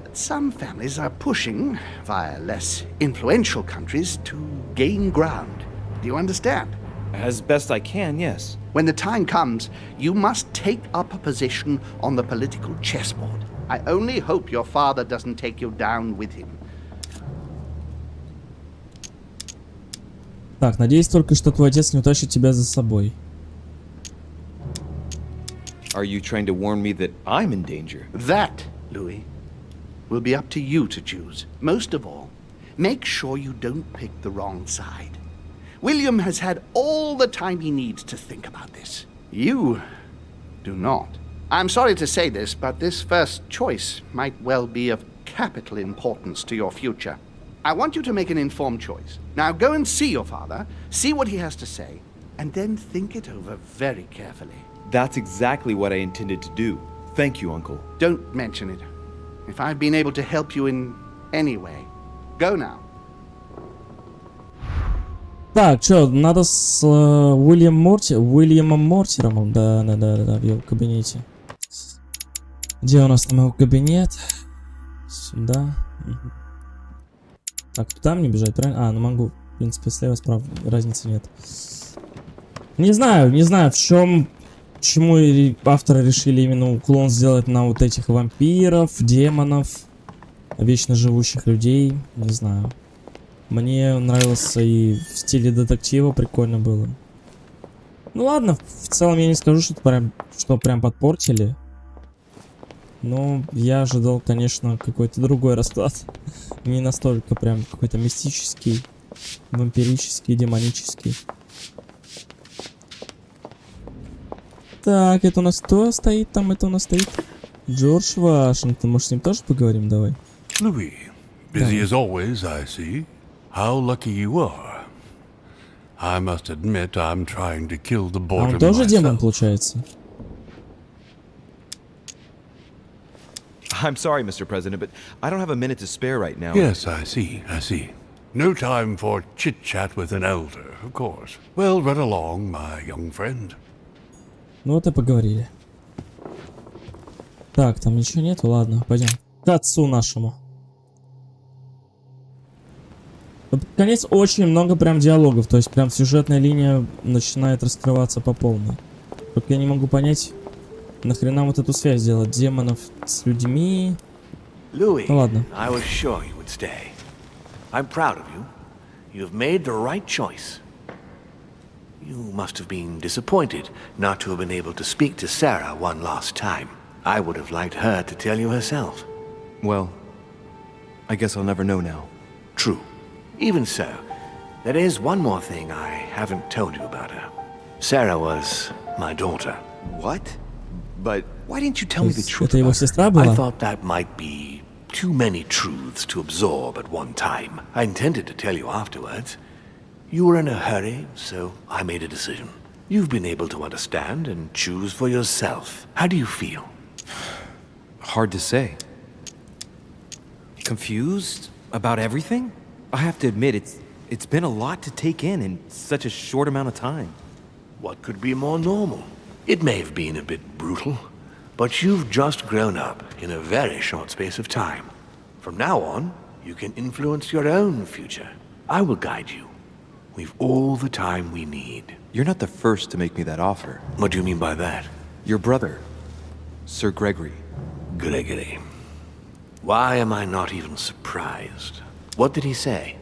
But some families are pushing, via less influential countries, to gain ground. Do you understand? As best I can, yes. When the time comes, you must take up a position on the political chessboard. I only hope your father doesn't take you down with him. Так, надеюсь только, что твой отец не утащит тебя за собой. Are you trying to warn me that I'm in danger? That, Louis, will be up to you to choose. Most of all, make sure you don't pick the wrong side. William has had all the time he needs to think about this. You do not. I'm sorry to say this, but this first choice might well be of capital importance to your future. I want you to make an informed choice. Now go and see your father, see what he has to say, and then think it over very carefully. That's exactly what I intended to do. Thank you, Uncle. Don't mention it. If I've been able to help you in any way, go now. Так, чё, надо с Уильямом Мортимером, да, в его кабинете. Где у нас там его кабинет? Сюда. Так, туда мне бежать, правильно? А, ну могу, в принципе, слева, справа, разницы нет. Не знаю, почему авторы решили именно уклон сделать на вот этих вампиров, демонов, вечно живущих людей, не знаю. Мне нравился и в стиле детектива, прикольно было. Ну ладно, в целом я не скажу, что прям подпортили. Но я ожидал, конечно, какой-то другой расклад. Не настолько прям какой-то мистический, вампирический, демонический. Так, это у нас кто стоит там? Это у нас стоит Джордж Вашингтон. Может, с ним тоже поговорим? Давай. Louis, busy as always, I see. How lucky you are. I must admit, I'm trying to kill the boredom myself. Он тоже демон, получается? I'm sorry, Mr. President, but I don't have a minute to spare right now. Yes, I see. No time for chit-chat with an elder, of course. Well, run along, my young friend. Ну вот и поговорили. Так, там ничего нету, ладно, пойдем к отцу нашему. Под конец очень много прям диалогов, то есть прям сюжетная линия начинает раскрываться по полной. Только я не могу понять, нахрена вот эту связь делать демонов с людьми. Louis, ну ладно. I was sure you would stay. I'm proud of you. You've made the right choice. You must have been disappointed not to have been able to speak to Sarah one last time. I would have liked her to tell you herself. Well, I guess I'll never know now. True. Even so, there is one more thing I haven't told you about her. Sarah was my daughter. What? But why didn't you tell me the truth Это его about her? сестра I была? thought that might be too many truths to absorb at one time. I intended to tell you afterwards. You were in a hurry, so I made a decision. You've been able to understand and choose for yourself. How do you feel? Hard to say. Confused about everything? I have to admit, it's been a lot to take in such a short amount of time. What could be more normal? It may have been a bit brutal, but you've just grown up in a very short space of time. From now on, you can influence your own future. I will guide you. We've all the time we need. You're not the first to make me that offer. What do you mean by that? Your brother, Sir Gregory. Gregory. Why am I not even surprised? What did he say?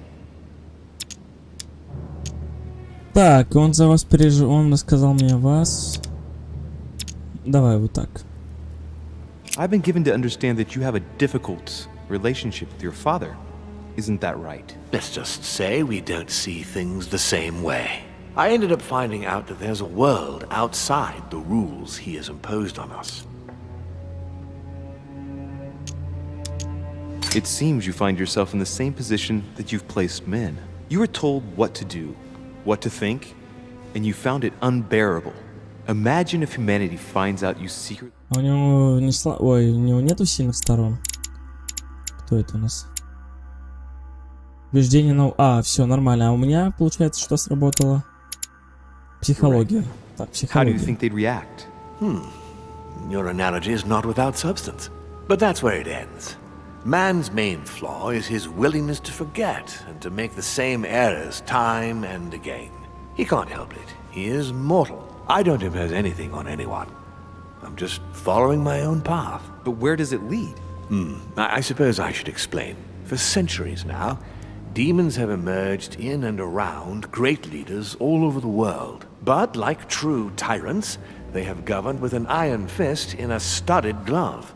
Так, он за вас он рассказал мне о вас. Давай вот так. I've been given to understand that you have a difficult relationship with your father. Isn't that right? Let's just say we don't see things the same way. I ended up finding out that there's a world outside the rules he has imposed on us. It seems you find yourself in the same position that you've placed men. You were told what to do, what to think, and you found it unbearable. Imagine if humanity finds out you secretly... А у него не Ой, у него нету сильных сторон. Кто это у нас? Убеждение на... А, все нормально. А у меня, получается, что сработало? Психология. Так, How do you психология. think they'd react? Your analogy is not without substance. But that's where it ends. Man's main flaw is his willingness to forget and to make the same errors time and again. He can't help it. He is mortal. I don't impose anything on anyone. I'm just following my own path. But where does it lead? I suppose I should explain. For centuries now, demons have emerged in and around great leaders all over the world. But like true tyrants, they have governed with an iron fist in a studded glove.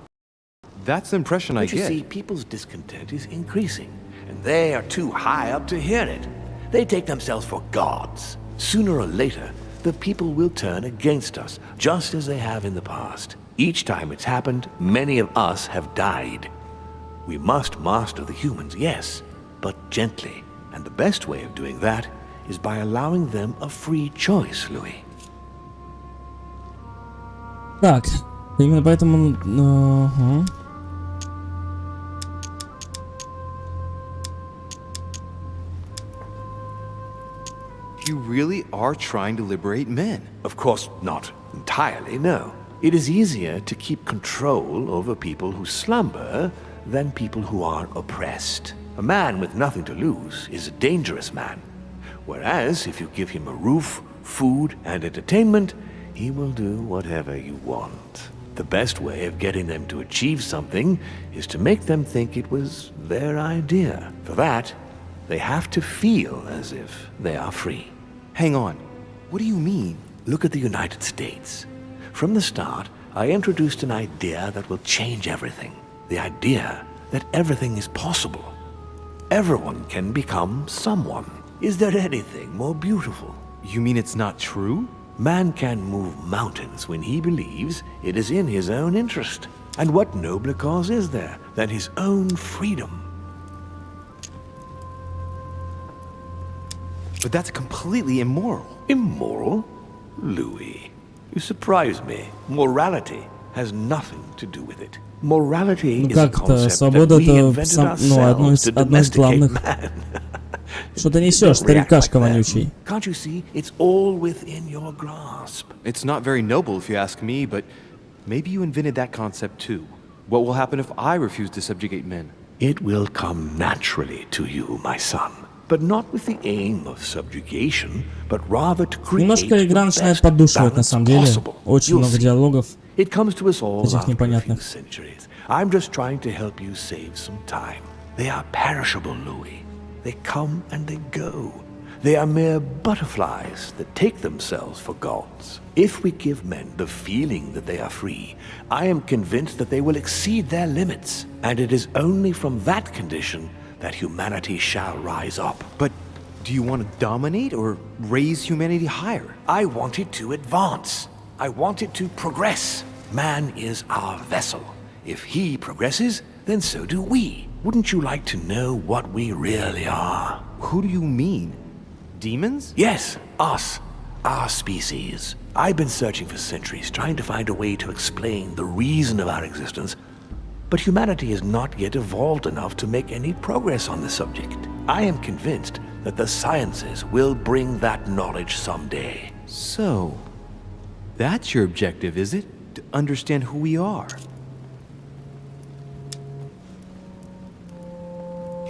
That's the impression I But you get. see, people's discontent is increasing, and they are too high up to hear it. They take themselves for gods. Sooner or later, the people will turn against us, just as they have in the past. Each time it's happened, many of us have died. We must master the humans, yes, but gently. And the best way of doing that is by allowing them a free choice, Louis. Так, именно поэтому... ага. You really are trying to liberate men. Of course, not entirely, no. It is easier to keep control over people who slumber than people who are oppressed. A man with nothing to lose is a dangerous man. Whereas, if you give him a roof, food, and entertainment, he will do whatever you want. The best way of getting them to achieve something is to make them think it was their idea. For that, they have to feel as if they are free. Hang on. What do you mean? Look at the United States. From the start, I introduced an idea that will change everything. The idea that everything is possible. Everyone can become someone. Is there anything more beautiful? You mean it's not true? Man can move mountains when he believes it is in his own interest. And what nobler cause is there than his own freedom? But that's completely immoral. Immoral? Louis, you surprise me. Morality has nothing to do with it. Morality is a concept that we invented ourselves to domesticate man. Что ты несешь, старикашка вонючий? Can't you see? It's all within your grasp. It's not very noble if you ask me, but maybe you invented that concept too. What will happen if I refuse to subjugate men? It will come naturally to you, my son. But not with the aim of subjugation, but rather to create Немножко игра начинает поддушивать, на самом деле. Очень много диалогов. It comes to us all Этих after a few непонятных. centuries. I'm just trying to help you save some time. They are perishable, Louis. They come and they go. They are mere butterflies that take themselves for gods. If we give men the feeling that they are free, I am convinced that they will exceed their limits, and it is only from that condition that humanity shall rise up. But do you want to dominate or raise humanity higher? I want it to advance. I want it to progress. Man is our vessel. If he progresses, then so do we. Wouldn't you like to know what we really are? Who do you mean? Demons? Yes, us. Our species. I've been searching for centuries, trying to find a way to explain the reason of our existence, but humanity has not yet evolved enough to make any progress on the subject. I am convinced that the sciences will bring that knowledge someday. So, that's your objective, is it? To understand who we are?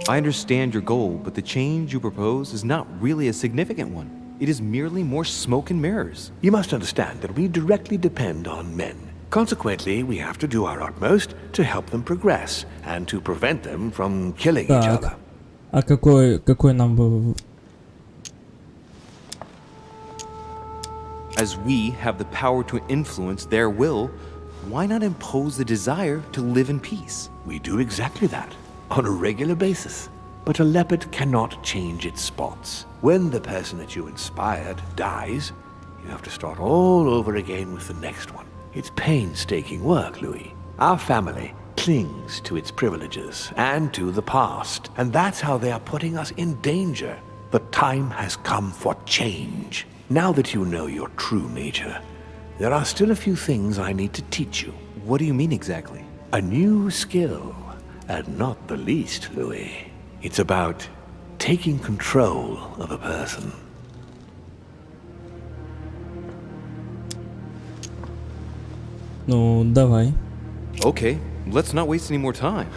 I understand your goal, but the change you propose is not really a significant one. It is merely more smoke and mirrors. You must understand that we directly depend on men. Consequently, we have to do our utmost to help them progress and to prevent them from killing each other. А какой нам бы... As we have the power to influence their will, why not impose the desire to live in peace? We do exactly that. On a regular basis. But a leopard cannot change its spots. When the person that you inspired dies, you have to start all over again with the next one. It's painstaking work, Louis. Our family clings to its privileges and to the past, and that's how they are putting us in danger. The time has come for change. Now that you know your true nature, there are still a few things I need to teach you. What do you mean exactly? A new skill. And not the least, Louis. It's about taking control of a person. Ну, давай. Okay, let's not waste any more time.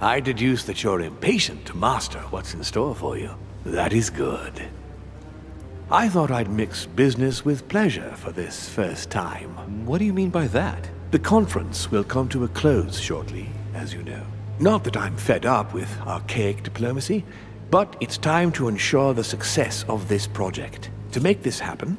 I deduce that you're impatient to master what's in store for you. That is good. I thought I'd mix business with pleasure for this first time. What do you mean by that? The conference will come to a close shortly, as you know. Not that I'm fed up with archaic diplomacy, but it's time to ensure the success of this project. To make this happen,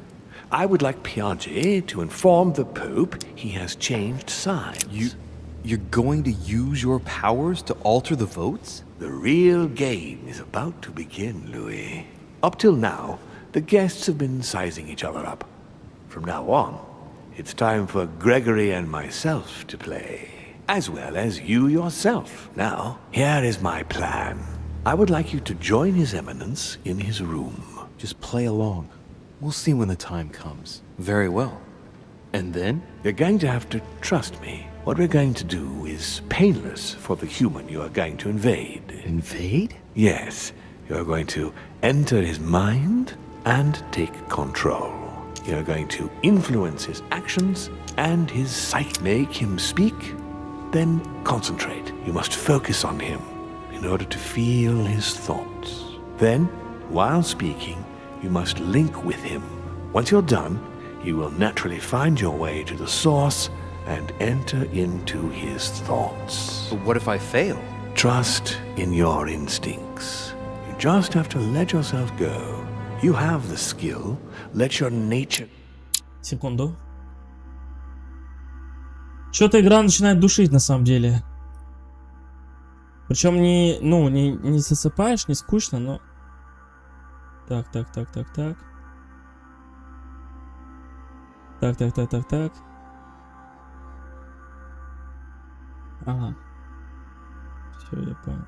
I would like Piaggi to inform the Pope he has changed sides. You're going to use your powers to alter the votes? The real game is about to begin, Louis. Up till now, the guests have been sizing each other up. From now on, it's time for Gregory and myself to play, as well as you yourself. Now, here is my plan. I would like you to join His Eminence in his room. Just play along. We'll see when the time comes. Very well. And then? You're going to have to trust me. What we're going to do is painless for the human you are going to invade. Invade? Yes. You're going to enter his mind and take control. You're going to influence his actions and his sight. Make him speak, then concentrate. You must focus on him in order to feel his thoughts. Then, while speaking, you must link with him. Once you're done, you will naturally find your way to the source and enter into his thoughts. But what if I fail? Trust in your instincts. You just have to let yourself go. You have the skill. Let your nature... Секунду. Что-то игра начинает душить на самом деле. Причем не засыпаешь, не скучно, но... Так. Так. Ага. Все, я понял.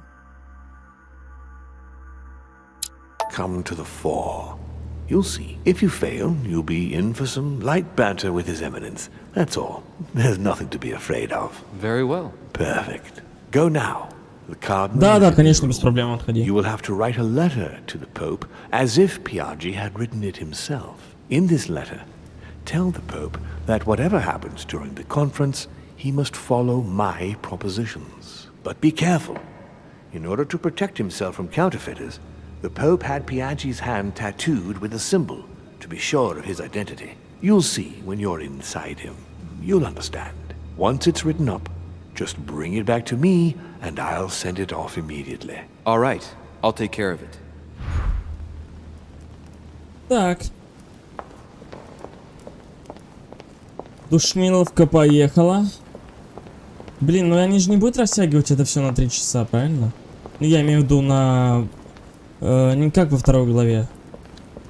Come to the fore. You'll see. If you fail, you'll be in for some light banter with His Eminence. That's all. There's nothing to be afraid of. Very well. Perfect. Go now. The cardinal... Да, конечно, без проблем отходи. You will have to write a letter to the Pope as if Piaggi had written it himself. In this letter, tell the Pope that whatever happens during the conference, he must follow my propositions. But be careful. In order to protect himself from counterfeiters, the Pope had Piaggi's hand tattooed with a symbol to be sure of his identity. You'll see when you're inside him. You'll understand. Once it's written up, just bring it back to me and I'll send it off immediately. All right. I'll take care of it. Так. Душмиловка поехала. Блин, ну они же не будут растягивать это все на 3 часа, правильно? Ну, я имею в виду на... не как во второй главе.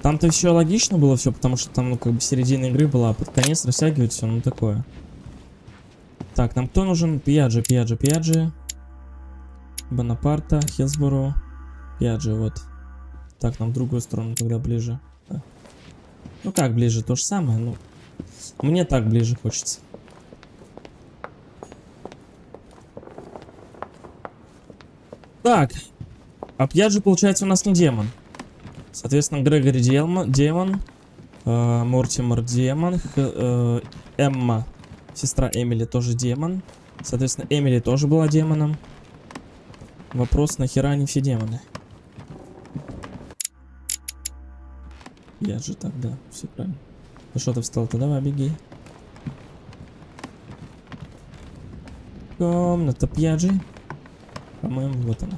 Там-то еще логично было все, потому что там, ну, как бы середина игры была, а под конец растягивать все, ну, такое. Так, нам кто нужен? Пьяджи. Бонапарта, Хилсборо, Пьяджи, вот. Так, нам в другую сторону тогда ближе. Да. Ну, как ближе? То же самое, ну... Мне так ближе хочется. Так. А Пьяджи, получается, у нас не демон. Соответственно, Грегори демон. Мортимер демон. Эмма, сестра Эмили, тоже демон. Соответственно, Эмили тоже была демоном. Вопрос, нахера они все демоны? Пьяджи, так, да, все правильно. Ну что ты встал-то? Давай, беги. Комната Пьяджи. По-моему, вот она.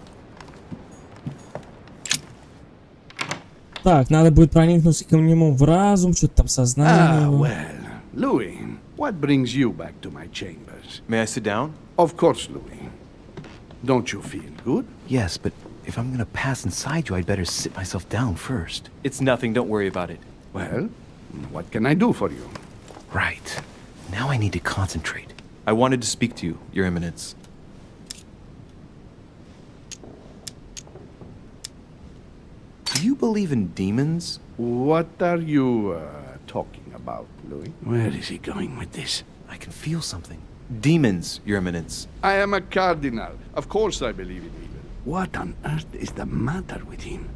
Так, надо будет проникнуться к нему в разум, что-то там сознание. Well, Louis, what brings you back to my chambers? May I sit down? Of course, Louis. Don't you feel good? Yes, but if I'm gonna pass inside you, I'd better sit myself down first. It's nothing, don't worry about it. Well, what can I do for you? Right. Now I need to concentrate. I wanted to speak to you, Your Eminence. Do you believe in demons? What are you talking about, Louis? Where is he going with this? I can feel something. Demons, Your Eminence. I am a cardinal. Of course I believe in evil. What on earth is the matter with him?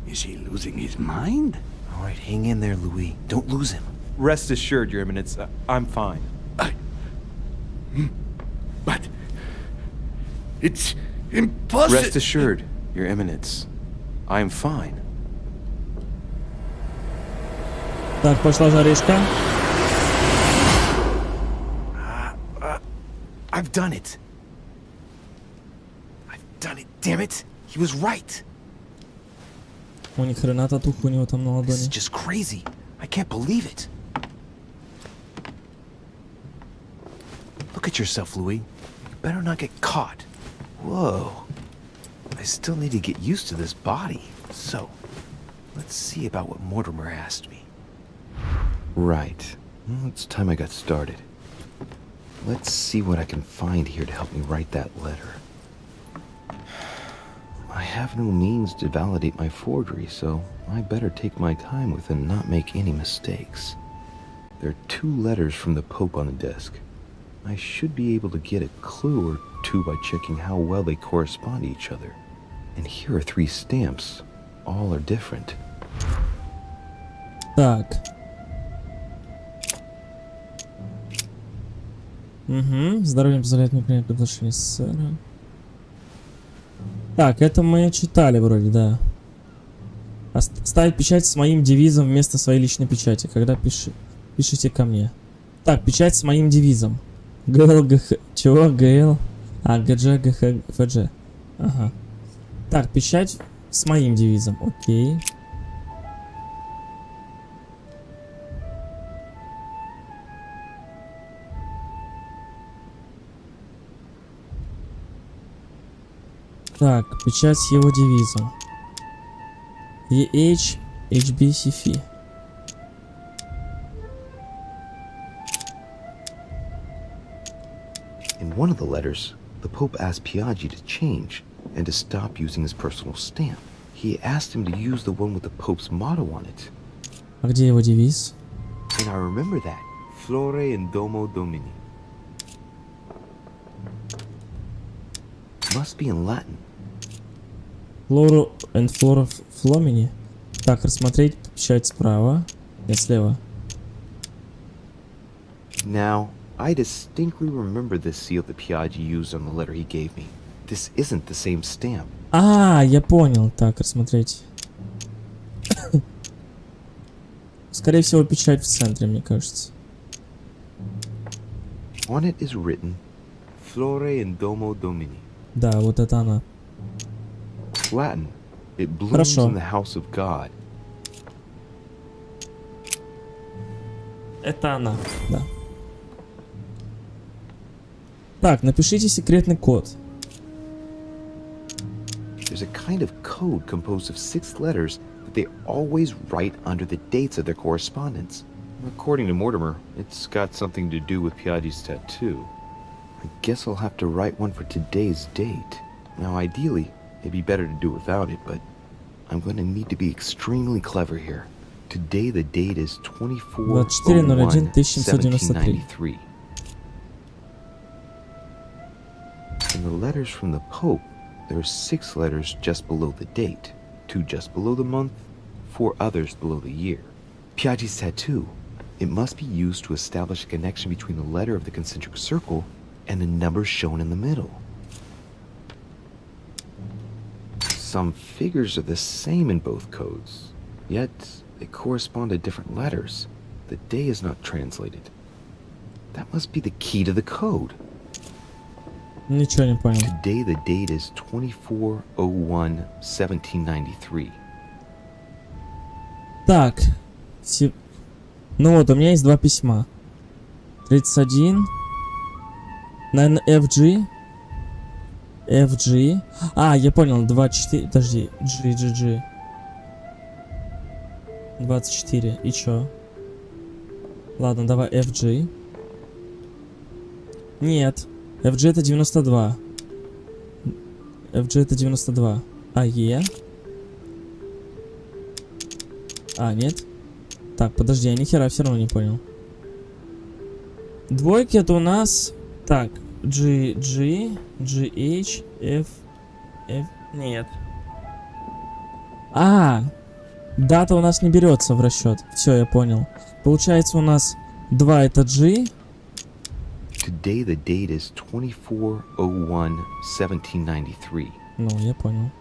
Is he losing his mind? All right, hang in there, Louis. Don't lose him. Rest assured, Your Eminence, I'm fine. But... it's impossible. Rest assured, Your Eminence, I'm fine. Так, пошла жаришка. I've done it. Damn it. He was right. У них хрена татуха у него там на This is ладони. just crazy. I can't believe it. Look at yourself, Louis. You better not get caught. Whoa. I still need to get used to this body. So, let's see about what Mortimer asked me. Right. Well, it's time I got started. Let's see what I can find here to help me write that letter. I have no means to validate my forgery, so I better take my time with it and not make any mistakes. There are 2 letters from the Pope on the desk. I should be able to get a clue or 2 by checking how well they correspond to each other. And here are 3 stamps. All are different. Так. Здоровье позволяет мне принять приглашение сэра. Так, это мы читали вроде, да. Ставить печать с моим девизом вместо своей личной печати, когда пишите ко мне. Так, печать с моим девизом. ГЛГХ... Чего? ГЛ? А, ГДЖ, ГХ, ФДЖ. Ага. Так, печать с моим девизом. Окей. Так, печать с его девизом. EH HBCF. In one of the letters, the Pope asked Piaggi to change and to stop using his personal stamp. He asked him to use the one with the Pope's motto on it. А где его девиз? And I remember that. Flore in Domo Domini. Must be in Latin. Flora and Flora Flomini. Так, рассмотреть печать справа. Нет, слева. Now, I distinctly remember this seal that Piaggi used on the letter he gave me. This isn't the same stamp. А, я понял. Так, рассмотреть. Скорее всего, печать в центре, мне кажется. On it is written, Flore in Domo Domini. Да, вот это она. Latin. It blooms in the house of God. Это она, да. Так, напишите секретный код. There's a kind of code composed of 6 letters that they always write under the dates of their correspondence. According to Mortimer, it's got something to do with Piaggi's tattoo. I guess I'll have to write one for today's date. Now, ideally, it'd be better to do without it, but I'm going to need to be extremely clever here. Today the date is 24/01/1793. In the letters from the Pope, there are 6 letters just below the date, 2 just below the month, 4 others below the year. Piaggi's tattoo. It must be used to establish a connection between the letter of the concentric circle and the numbers shown in the middle. Some figures are the same in both codes, yet they correspond to different letters. The day is not translated. That must be the key to the code. Ничего не понял. Today the date is 24/01/1793. Так. Ну вот, у меня есть 2 письма. 31. Наверное, FG. FG. А, я понял, 24. Подожди. G. 24. И чё? Ладно, давай FG. Нет. FG это 92. FG это 92. А E? А, нет? Так, подожди, я нихера все равно не понял. Двойки это у нас... Так, G, GH, F... Нет. А, дата у нас не берется в расчет. Все, я понял. Получается у нас 2 это G. Today the date is 24/01/1793. Ну, я понял.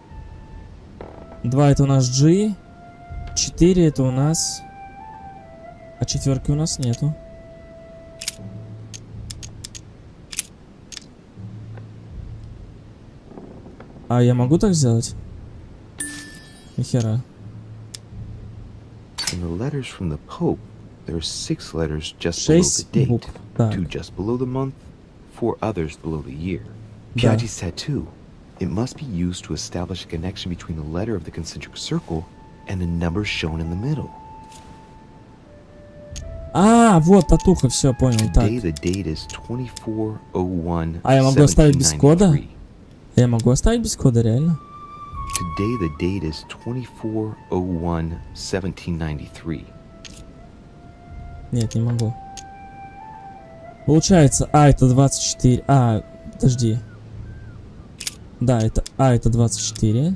2 это у нас G. 4 это у нас... А 4 у нас нету. А я могу так сделать? Нихера. In the letters from the Pope, there are 6 letters just below the date, 2 just below the month, 4 others below the year. Piaggi's tattoo. It must be used to establish a connection between the letter of the concentric circle and the numbers shown in the middle. А, вот татуха, все, понял. Так. The date is 24/01/1793. А я могу оставить без кода? Я могу оставить без кода, реально? Today the date is 24/01/1793. Нет, не могу. Получается, это 24. Подожди. Да, это это 24.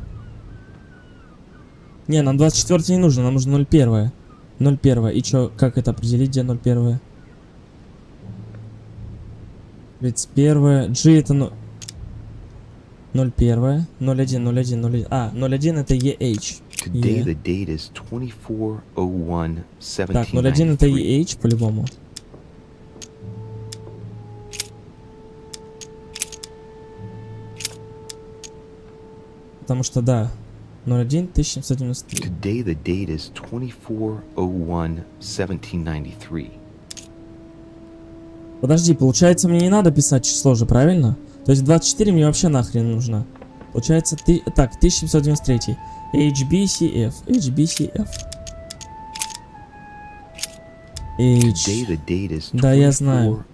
Не, нам 24 не нужно, нам нужно 01. 01. И чё, как это определить, где 01? 31. G это 01. 01. 01 это EH. Today the date is 24/01/1793. Так, 01 это EH по-любому. Потому что, да, 01 1793. Today the date is 24/01/1793. Подожди, получается, мне не надо писать число же, правильно? То есть 24 мне вообще нахрен нужно. Получается, так, 1793. HBCF. Today the date is 24/01/1793. Да, я знаю.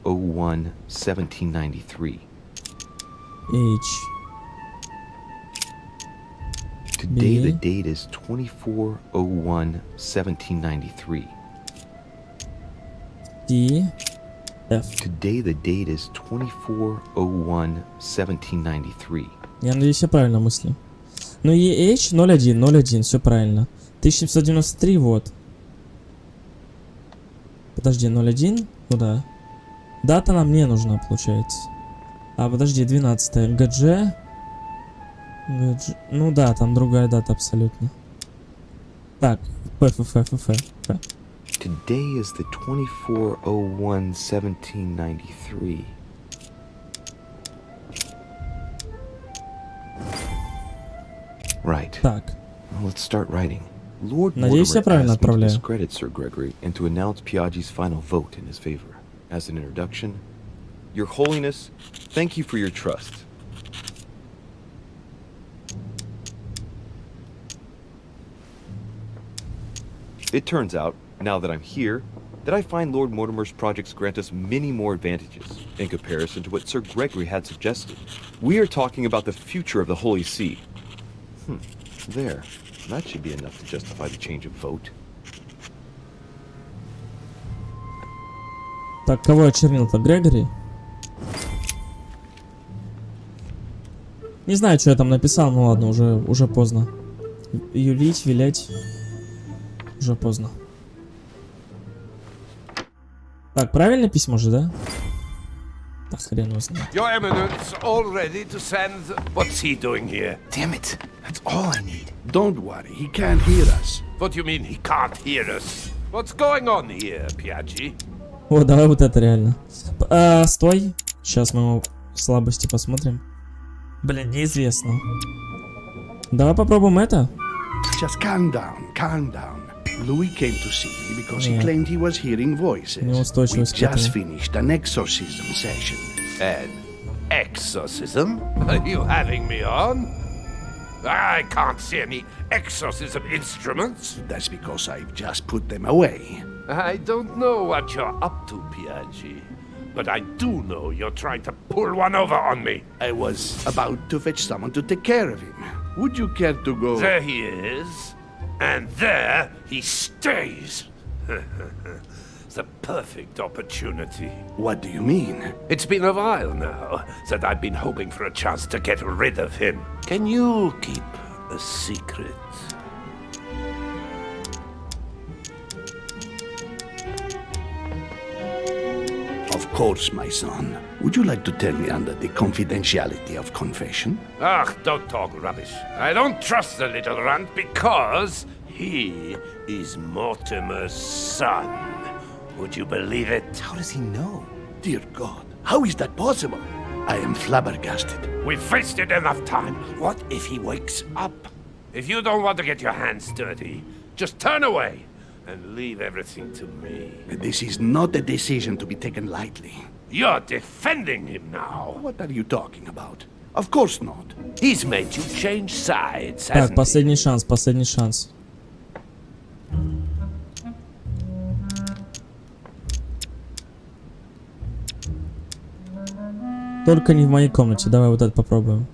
Today the date is 24/01/1793. F. Today the date is 24/01/1793. Я надеюсь, я правильно мыслю. Ну, EH 01, все правильно. 1793, вот. Подожди, 01? Ну да. Дата нам не нужна, получается. Подожди, 12. ГДЖ. Ну да, там другая дата абсолютно. Так, ФФ. Today is the 24/01/1793. Right. Так. Well, let's start writing. Lord Надеюсь, я Mortimer правильно asked me to отправляю. discredit Sir Gregory and to announce Piaggi's final vote in his favor. As an introduction, Your Holiness, thank you for your trust. It turns out, now that I'm here, that I find Lord Mortimer's projects grant us many more advantages in comparison to what Sir Gregory had suggested. We are talking about the future of the Holy See. There. That should be enough to justify the change of vote. Так, кого очернил-то? Грегори? Не знаю, что я там написал, ну ладно, уже поздно. Юлить, вилять. Уже поздно. Так, правильное письмо же, да? Так, хрен его знает. Your Eminence, all ready to send... What's he doing here? Damn it. That's all I need. Don't worry, he can't hear us. What do you mean he can't hear us? What's going on here, Piaggi? О, давай вот это реально. Стой. Сейчас мы его слабости посмотрим. Блин, неизвестно. Давай попробуем это. Just calm down. Louis came to see me because he claimed he was hearing voices. We just finished an exorcism session. An exorcism? Are you having me on? I can't see any exorcism instruments. That's because I've just put them away. I don't know what you're up to, Piaggi, but I do know you're trying to pull one over on me. I was about to fetch someone to take care of him. Would you care to go? There he is. And there he stays. The perfect opportunity. What do you mean? It's been a while now that I've been hoping for a chance to get rid of him. Can you keep a secret? Of course, my son. Would you like to tell me under the confidentiality of confession? Ah, don't talk rubbish. I don't trust the little runt because he is Mortimer's son. Would you believe it? How does he know? Dear God, how is that possible? I am flabbergasted. We've wasted enough time. What if he wakes up? If you don't want to get your hands dirty, just turn away and leave everything to me. This is not a decision to be taken lightly. You're defending him now. What are you talking about? Of course not. He's made you change sides, Так, hasn't последний шанс, последний шанс. Только не в моей комнате. Давай вот это попробуем.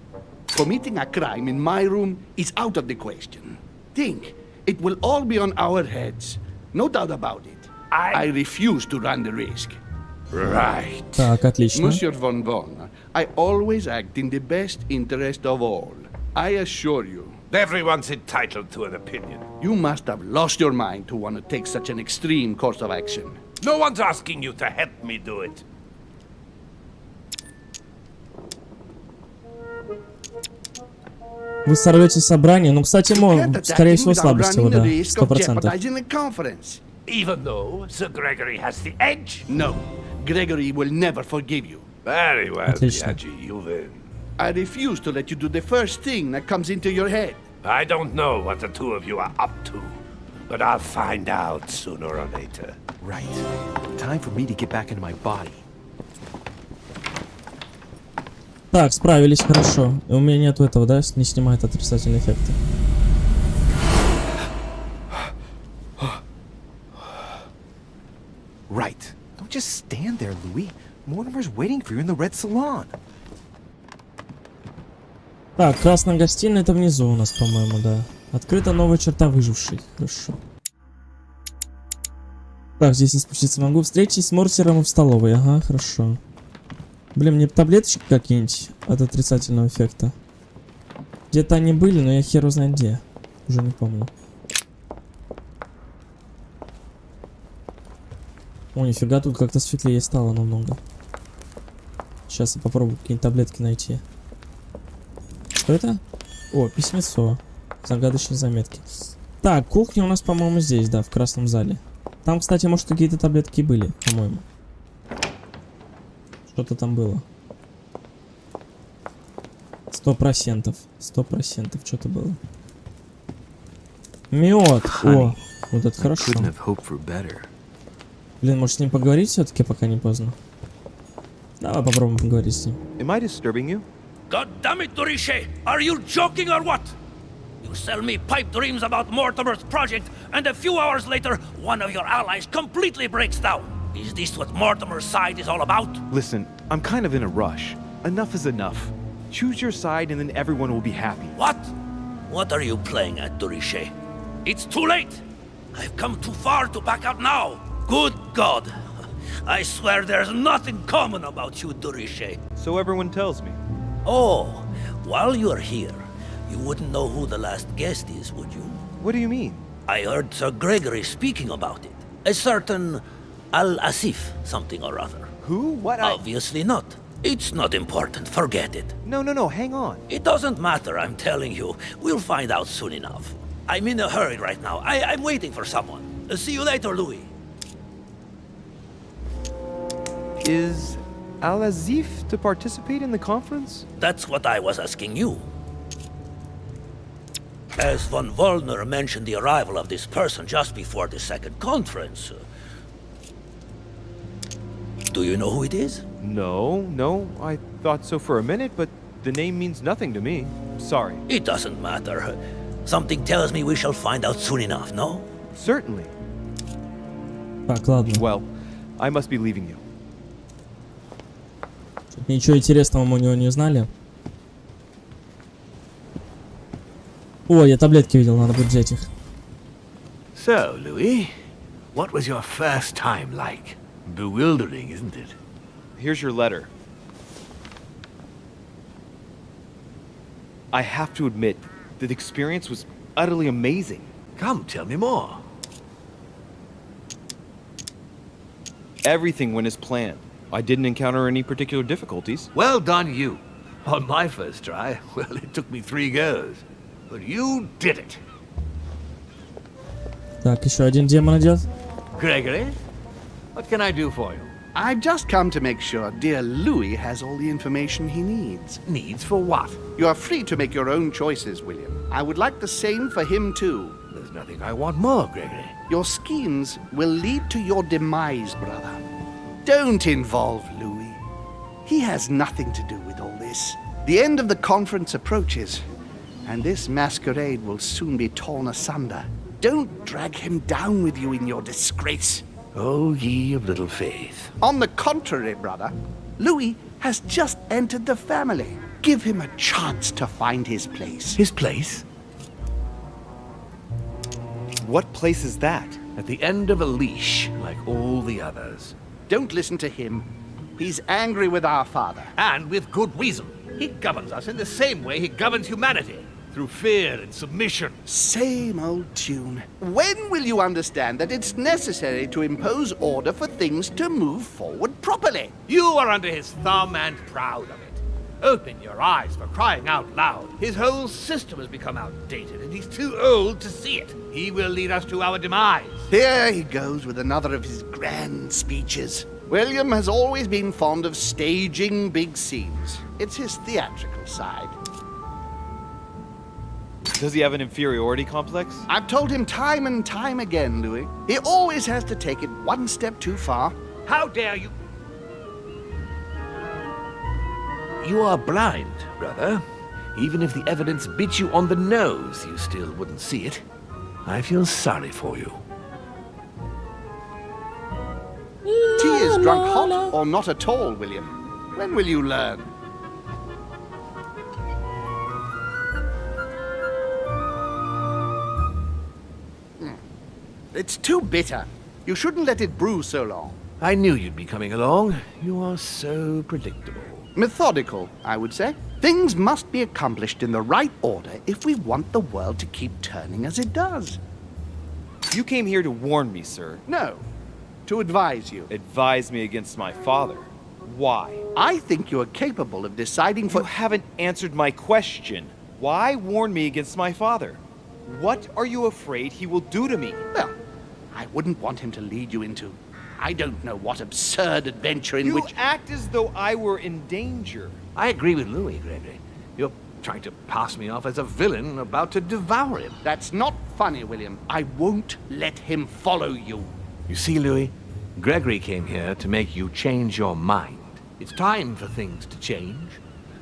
Committing a crime in my room is out of the question. Think, it will all be on our heads. No doubt about it. I refuse to run the risk. Right. Так, отлично. Monsieur von Von, I always act in the best interest of all. I assure you. Everyone's entitled to an opinion. You must have lost your mind to want to take such an extreme course of action. No one's asking you to help me do it. Вы сорвете собрание. Ну, кстати, скорее всего, слабость его, да. 100%. Even though Sir Gregory has the edge? No. Gregory will never forgive you. Very well, Piaggi, you win. I refuse to let you do the first thing that comes into your head. I don't know what the two of you are up to, but I'll find out sooner or later. Right. Time for me to get back into my body. Так, справились хорошо. И у меня нету этого, да? Не снимает отрицательные эффекты. Right. Don't just stand there, Louis. Mortimer's waiting for you in the red salon. Так, красная гостиная это внизу у нас, по-моему, да. Открыта новая черта выжившей. Хорошо. Так, здесь я спуститься могу. Встретитесь с Мортимером в столовой. Ага, хорошо. Блин, мне таблеточки какие-нибудь от отрицательного эффекта. Где-то они были, но я хер узнает где. Уже не помню. О, нифига, тут как-то светлее стало намного. Сейчас я попробую какие-нибудь таблетки найти. Что это? О, письмецо. Загадочные заметки. Так, кухня у нас, по-моему, здесь, да, в красном зале. Там, кстати, может, какие-то таблетки были, по-моему. Что-то там было. 100%. 100% что-то было. Мед. О, вот это хорошо. Couldn't have hoped for better. Блин, может с ним поговорить все-таки, пока не поздно? Давай попробуем поговорить с ним. Am I disturbing you? God damn it, Dorishe! Are you joking or what? You sell me pipe dreams about Mortimer's project, and a few hours later, one of your allies completely breaks down. Is this what Mortimer's side is all about? Listen, I'm kind of in a rush. Enough is enough. Choose your side and then everyone will be happy. What? What are you playing at, Dorishe? It's too late! I've come too far to back out now! Good God! I swear there's nothing common about you, Dorishe. So everyone tells me. Oh, while you're here, you wouldn't know who the last guest is, would you? What do you mean? I heard Sir Gregory speaking about it. A certain Al-Asif something or other. Who? What? Obviously not. It's not important, forget it. No, hang on. It doesn't matter, I'm telling you. We'll find out soon enough. I'm in a hurry right now. I'm waiting for someone. See you later, Louis. Is Al-Azif to participate in the conference? That's what I was asking you. As von Wollner mentioned the arrival of this person just before the second conference. Do you know who it is? No, I thought so for a minute, but the name means nothing to me. Sorry. It doesn't matter. Something tells me we shall find out soon enough, no? Certainly. Так, ладно. Well, I must be leaving you. Ничего интересного мы у него не узнали. О, я таблетки видел, надо будет взять их. So, Louis, what was your first time like? Bewildering, isn't it? Here's your letter. I have to admit, the experience was utterly amazing. Come, tell me more. Everything went as planned. I didn't encounter any particular difficulties. Well done, you. On my first try, well, it took me 3 goes. But you did it. Так, еще один демон идет. Gregory, what can I do for you? I've just come to make sure dear Louis has all the information he needs. Needs for what? You are free to make your own choices, William. I would like the same for him too. There's nothing I want more, Gregory. Your schemes will lead to your demise, brother. Don't involve Louis. He has nothing to do with all this. The end of the conference approaches, and this masquerade will soon be torn asunder. Don't drag him down with you in your disgrace. Oh, ye of little faith. On the contrary, brother, Louis has just entered the family. Give him a chance to find his place. His place? What place is that? At the end of a leash, like all the others. Don't listen to him. He's angry with our father. And with good reason. He governs us in the same way he governs humanity. Through fear and submission. Same old tune. When will you understand that it's necessary to impose order for things to move forward properly? You are under his thumb and proud of it. Open your eyes, for crying out loud. His whole system has become outdated, and he's too old to see it. He will lead us to our demise. Here he goes with another of his grand speeches. William has always been fond of staging big scenes. It's his theatrical side. Does he have an inferiority complex? I've told him time and time again, Louis. He always has to take it one step too far. How dare you? You are blind, brother. Even if the evidence bit you on the nose, you still wouldn't see it. I feel sorry for you. Tea is drunk hot or not at all, William. When will you learn? It's too bitter. You shouldn't let it brew so long. I knew you'd be coming along. You are so predictable. Methodical, I would say. Things must be accomplished in the right order if we want the world to keep turning as it does. You came here to warn me, sir. No, to advise you. Advise me against my father. Why? I think you are capable of deciding for— You haven't answered my question. Why warn me against my father? What are you afraid he will do to me? Well, I wouldn't want him to lead you into I don't know what absurd adventure in which— You act as though I were in danger. I agree with Louis, Gregory. You're trying to pass me off as a villain about to devour him. That's not funny, William. I won't let him follow you. You see, Louis, Gregory came here to make you change your mind. It's time for things to change.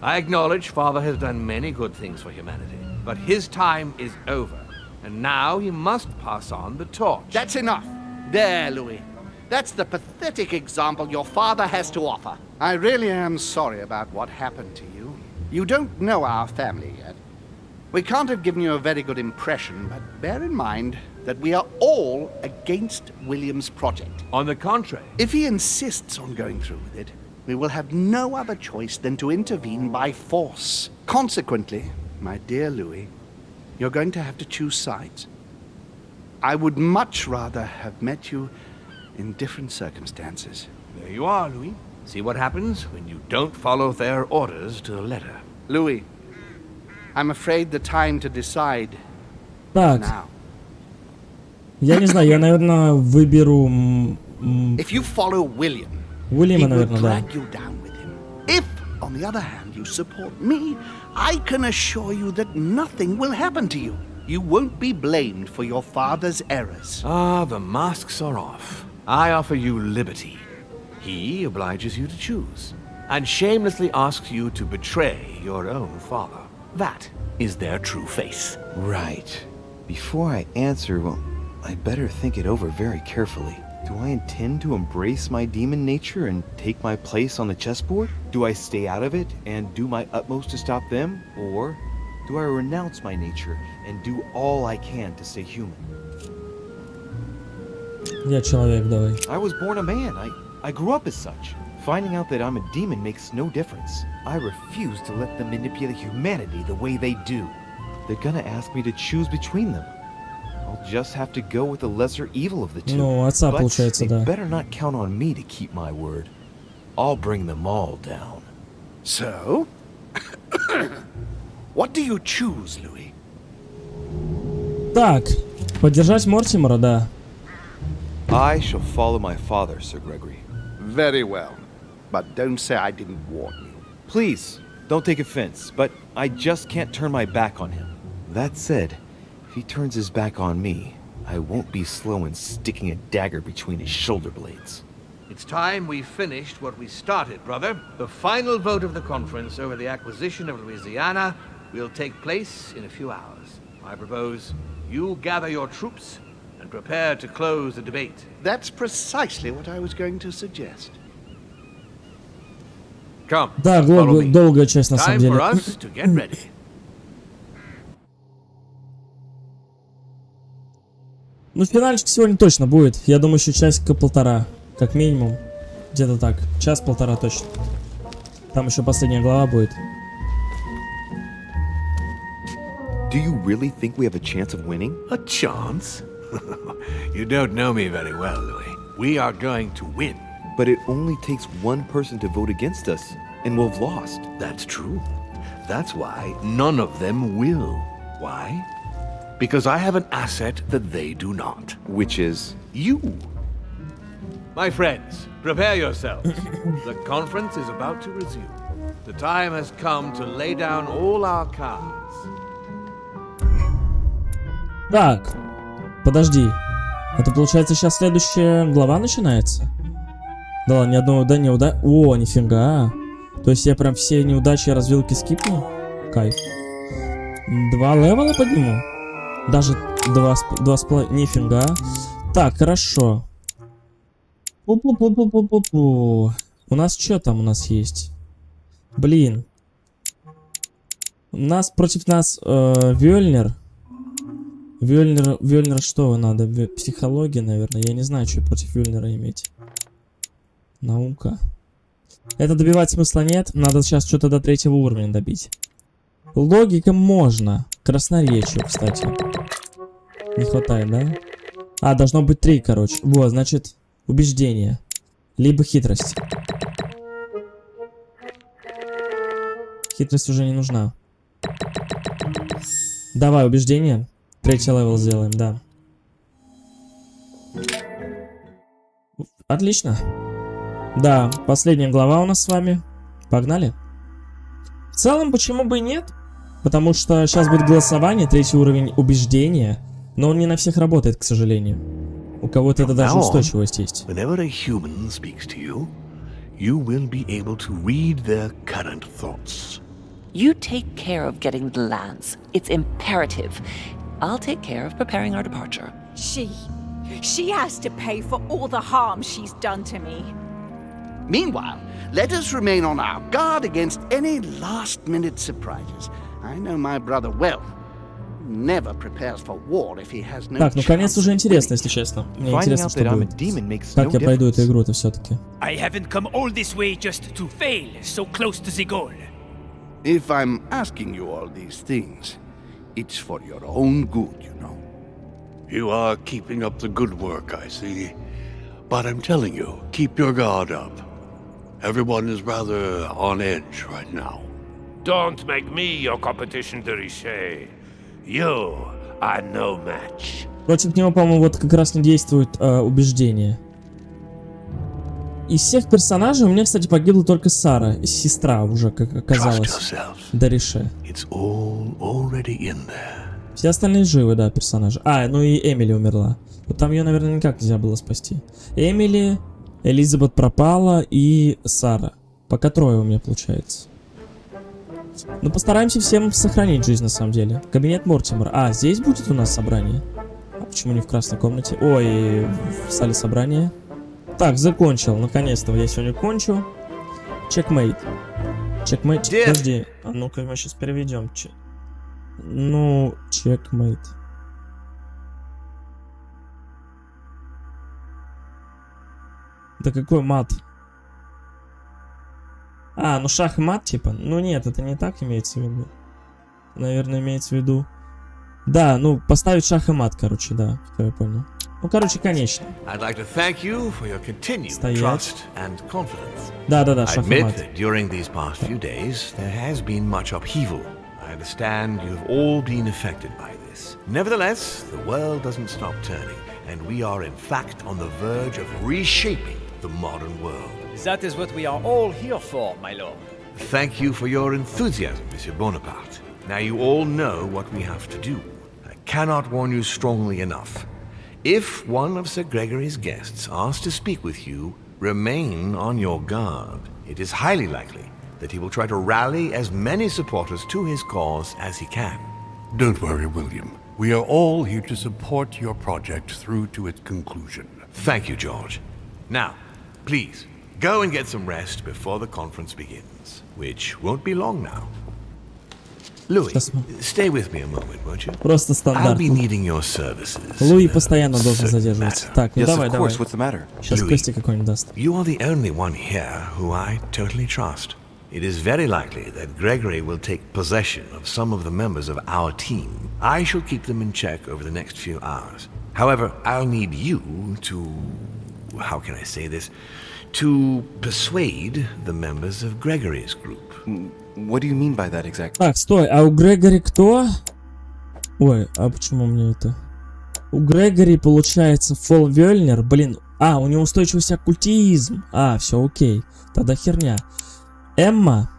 I acknowledge Father has done many good things for humanity, but his time is over, and now he must pass on the torch. That's enough. There, Louis. That's the pathetic example your father has to offer. I really am sorry about what happened to you. You don't know our family yet. We can't have given you a very good impression, but bear in mind that we are all against William's project. On the contrary. If he insists on going through with it, we will have no other choice than to intervene by force. Consequently, my dear Louis, you're going to have to choose sides. I would much rather have met you in different circumstances. There you are, Louis. See what happens when you don't follow their orders to the letter. Louis, I'm afraid the time to decide Так. now. Я не знаю, я, наверное, выберу... If you follow William, Уильяма, he will наверное, да. drag you down with him. If, on the other hand, you support me, I can assure you that nothing will happen to you. You won't be blamed for your father's errors. Ah, the masks are off. I offer you liberty. He obliges you to choose, and shamelessly asks you to betray your own father. That is their true face. Right. Before I answer, well, I'd better think it over very carefully. Do I intend to embrace my demon nature and take my place on the chessboard? Do I stay out of it and do my utmost to stop them? Or do I renounce my nature and do all I can to stay human? Я человек, давай. I was born a man. I grew up as such. Finding out that I'm a demon makes no difference. I refuse to let them manipulate humanity the way they do. They're gonna ask me to choose between them. I'll just have to go with the lesser evil of the two. Ну, отца, But получается, they да. better not count on me to keep my word. I'll bring them all down. So? What do you choose, Louis? Так, поддержать Мортимера, да. I shall follow my father, Sir Gregory. Very well. But don't say I didn't warn you. Please, don't take offense, but I just can't turn my back on him. That said, if he turns his back on me, I won't be slow in sticking a dagger between his shoulder blades. It's time we finished what we started, brother. The final vote of the conference over the acquisition of Louisiana will take place in a few hours. I propose you gather your troops and prepare to close the debate. That's precisely what I was going to suggest. Come, Да, долгая часть на самом time for деле. us to get ready. Ну, финальчик сегодня точно будет. Я думаю, еще часика-полтора. Как минимум. Где-то так. Час-полтора точно. Там еще последняя глава будет. Do you really think we have a chance of winning? A chance? You don't know me very well, Louis. We are going to win. But it only takes one person to vote against us, and we'll have lost. That's true. That's why none of them will. Why? Because I have an asset that they do not. Which is? You. My friends, prepare yourselves. The conference is about to resume. The time has come to lay down all our cards. Так, подожди. Это получается сейчас следующая глава начинается? Да ладно, ни одного неудачи. О, нифига. То есть я прям все неудачи и развилки скипну? Кайф. 2 левела подниму? Даже 2,5. Нифига. Так, хорошо. Пу-пу-пу-пу-пу-пу-пу. У нас что там у нас есть? Блин. У нас против нас Вёльнер. Вёльнер что надо? Психология, наверное. Я не знаю, что против Вёльнера иметь. Наука. Это добивать смысла нет. Надо сейчас что-то до 3-го уровня добить. Логика можно. Красноречие, кстати. Не хватает, да? А, должно быть 3, короче. Вот, значит, убеждение. Либо хитрость. Хитрость уже не нужна. Давай, убеждение. 3-й левел сделаем, да. Отлично. Да, последняя глава у нас с вами. Погнали. В целом, почему бы и нет? Потому что сейчас будет голосование, 3-й уровень убеждения, но он не на всех работает, к сожалению. У кого-то это даже устойчивость есть. You take care of getting the lands. It's imperative. I'll take care of preparing our departure. She has to pay for all the harm she's done to me. Meanwhile, let us remain on our guard against any last-minute surprises. I know my brother well. Never prepares for war if he has no. Так, ну конец уже интересно, если честно. Мне интересно, что будет. Как я пройду эту игру-то все-таки? I haven't come all this way just to fail, so close to the goal. If I'm asking you all these things, it's for your own good, you know. You are keeping up the good work, I see. But I'm telling you, keep your guard up. Everyone is rather on edge right now. Don't make me your competition, Riche. You are no match. Против него, по-моему, вот как раз не действует убеждение. Из всех персонажей у меня, кстати, погибла только Сара, сестра уже, как оказалось. Дарише. Все остальные живы, да, персонажи. А, ну и Эмили умерла. Вот там ее, наверное, никак нельзя было спасти. Эмили, Элизабет пропала и Сара. Пока 3 у меня получается. Ну, постараемся всем сохранить жизнь, на самом деле. Кабинет Мортимера. А, здесь будет у нас собрание? А почему не в красной комнате? Ой, в зале собрания. Так, закончил. Наконец-то я сегодня кончу. Чекмейт. Чекмейт. Подожди. А ну-ка, мы сейчас переведем. Ну, чекмейт. Да какой мат? А, ну шах и мат, типа? Ну нет, это не так имеется в виду. Наверное, имеется в виду... Да, ну, поставить шах и мат, короче, да. Я понял. Ну, короче, конечно. Стоять. Да-да-да, шах и мат. I understand you've all been affected by this. Nevertheless, the world doesn't stop turning, and we are in fact on the verge of reshaping the modern world. That is what we are all here for, my lord. Thank you for your enthusiasm, Monsieur Bonaparte. Now you all know what we have to do. I cannot warn you strongly enough. If one of Sir Gregory's guests asks to speak with you, remain on your guard. It is highly likely that he will try to rally as many supporters to his cause as he can. Don't worry, William. We are all here to support your project through to its conclusion. Thank you, George. Now, please, go and get some rest before the conference begins, which won't be long now. Louis, stay with me a moment, won't you? Просто стандартно. I'll be needing your services. Луи постоянно должен задерживаться. Так, ну давай. What's the matter? Сейчас кости какой-нибудь даст. You are the only one here who I totally trust. It is very likely that Gregory will take possession of some of the members of our team. I shall keep them in check over the next few hours. However, I'll need you to... how can I say this? To persuade the members of Gregory's group. What do you mean by that exactly? Так, стой, а у Грегори кто? Ой, а почему мне это? У Грегори получается Фол Вельнер, блин. А, у него устойчивость оккультизм. А, все окей. Тогда херня. Эмма,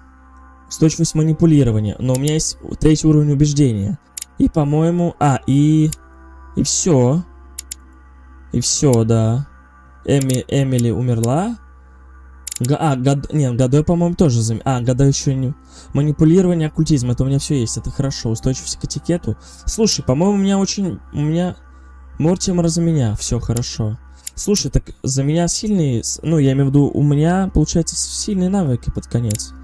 устойчивость манипулирования. Но у меня есть 3-й уровень убеждения. И, по-моему... А, и все. И все, да. Эмили умерла. Нет, Гадой, по-моему, тоже... Гадой еще не... Манипулирование, оккультизм. Это у меня все есть. Это хорошо. Устойчивость к этикету. Слушай, по-моему, у меня... Мортимер за меня. Все хорошо. Слушай, так за меня сильные... Ну, я имею в виду, у меня, получается, сильные навыки под конец.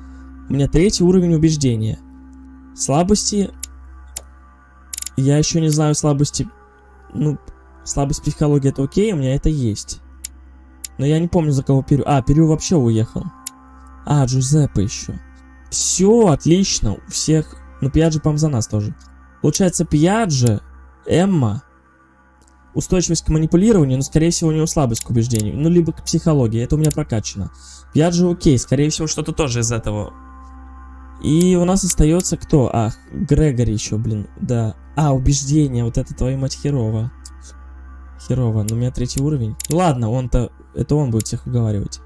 У меня 3-й уровень убеждения. Слабости... Я еще не знаю слабости... Ну, слабость психологии это окей, у меня это есть. Но я не помню, за кого Перю... А, Перю вообще уехал. А, Джузеппе еще. Все, отлично. У всех... Ну, Пьяджи, по-моему, за нас тоже. Получается, Пьяджи, Эмма... Устойчивость к манипулированию, но, скорее всего, у него слабость к убеждению. Ну, либо к психологии. Это у меня прокачано. Пьяджи окей. Скорее всего, что-то тоже из этого. И у нас остается кто? Ах, Грегори еще, блин. Да. А, убеждение. Вот это твою мать херово. Херово. Но у меня 3-й уровень. Ладно, он-то... Это он будет всех уговаривать.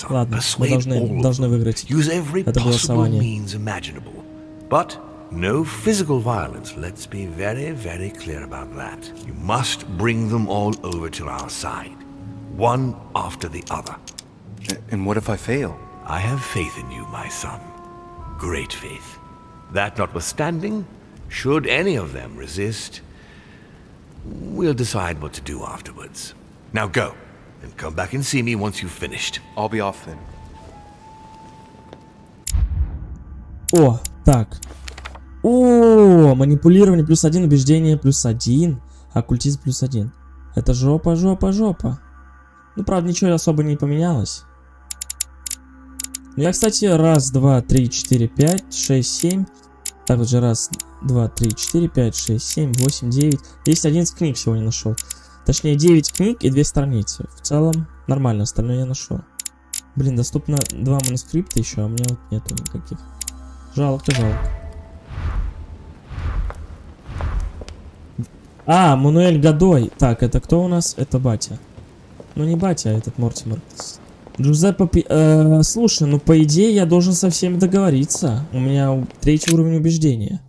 Ладно, мы должны выиграть это голосование. But no physical violence. Let's be very, very clear about that. You must bring them all over to our side, one after the other. And what if I fail? I have faith in you, my son. Great faith. That notwithstanding, should any of them resist, we'll decide what to do afterwards. Now go, and come back and see me once you've finished. I'll be off then. О, так. О, манипулирование +1, убеждение +1, оккультизм +1. Это жопа, жопа, жопа. Ну, правда, ничего особо не поменялось. Ну, я, кстати, 1, 2, 3, 4, 5, 6, 7. Так вот же 1, 2, 3, 4, 5, 6, 7, 8, 9. 10, 11 книг сегодня нашел. Точнее, 9 книг и 2 страницы. В целом, нормально, остальное я нашел. Блин, доступно 2 манускрипта еще, а у меня вот нету никаких. Жалко, жалко. А, Мануэль Годой. Так, это кто у нас? Это батя. Ну, не батя, а этот Мортимер. Джузеппе... слушай, ну, по идее, я должен со всеми договориться. У меня 3-й уровень убеждения.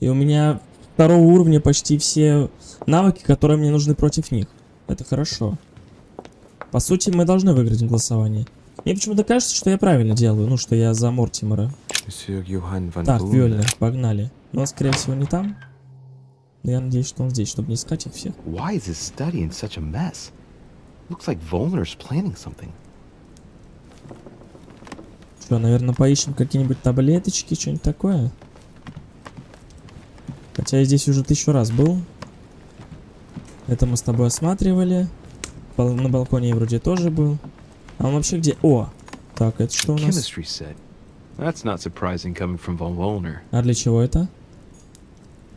И у меня 2-го уровня почти все навыки, которые мне нужны против них. Это хорошо. По сути, мы должны выиграть голосование. Мне почему-то кажется, что я правильно делаю. Ну, что я за Мортимера. Так, Вёльнер, погнали. Но он, скорее всего, не там. Но я надеюсь, что он здесь, чтобы не искать их всех. Why is his study in such a mess? Looks like Volner's planning something. Что, наверное, поищем какие-нибудь таблеточки, что-нибудь такое? Хотя я здесь уже 1000 раз был. Это мы с тобой осматривали. На балконе я вроде тоже был. А он вообще где? О! Так, это что у нас? А для чего это?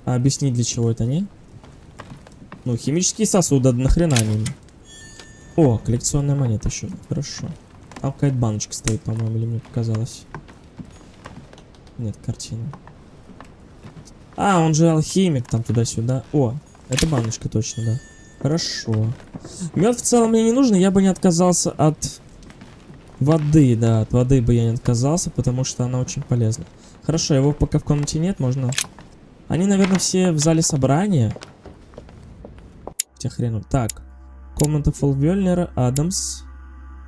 А объяснить, для чего это, не? Ну, химические сосуды, нахрена они? О, коллекционная монета еще. Хорошо. Там какая-то баночка стоит, по-моему, или мне показалось. Нет, картина. А, он же алхимик, там туда-сюда. О, это баночка точно, да. Хорошо. Мед в целом мне не нужно, я бы не отказался от воды, да, от воды бы я не отказался, потому что она очень полезна. Хорошо, его пока в комнате нет, можно... Они, наверное, все в зале собрания. Хотя хрену. Так, комната Фолвёльнера, Адамс,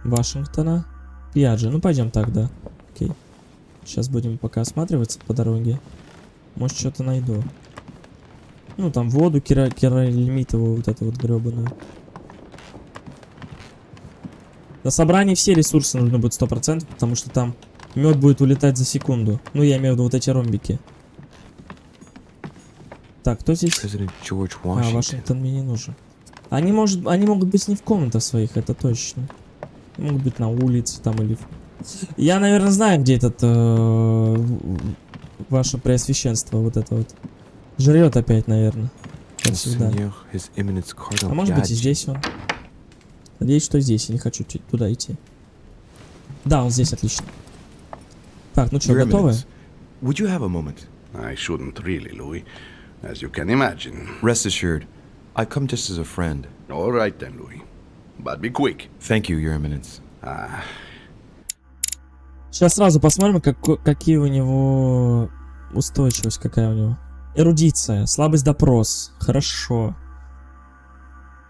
Вашингтона, Пьяджи. Ну, пойдем так, да. Окей. Сейчас будем пока осматриваться по дороге. Может, что-то найду. Ну, там воду керамитовую, вот эту вот гребаную. На собрании все ресурсы нужны будут 100%, потому что там мед будет улетать за секунду. Ну, я имею в виду вот эти ромбики. Так, кто здесь? Джордж А, Вашингтон. Вашингтон мне не нужен. Они могут быть не в комнатах своих, это точно. Могут быть на улице там или... Я, наверное, знаю, где этот... ваше преосвященство, вот это вот. Жрет опять, наверное. Как всегда. А может быть и здесь он. Надеюсь, что здесь. Я не хочу туда идти. Да, он здесь, отлично. Так, ну что, готовы? Would you have a moment? I shouldn't really, Louis. As you can imagine. Rest assured, I come just as a friend. All right then, Louis. But be quick. Thank you, Your Eminence. Сейчас сразу посмотрим, какие у него... Устойчивость какая у него. Эрудиция, слабость допрос. Хорошо.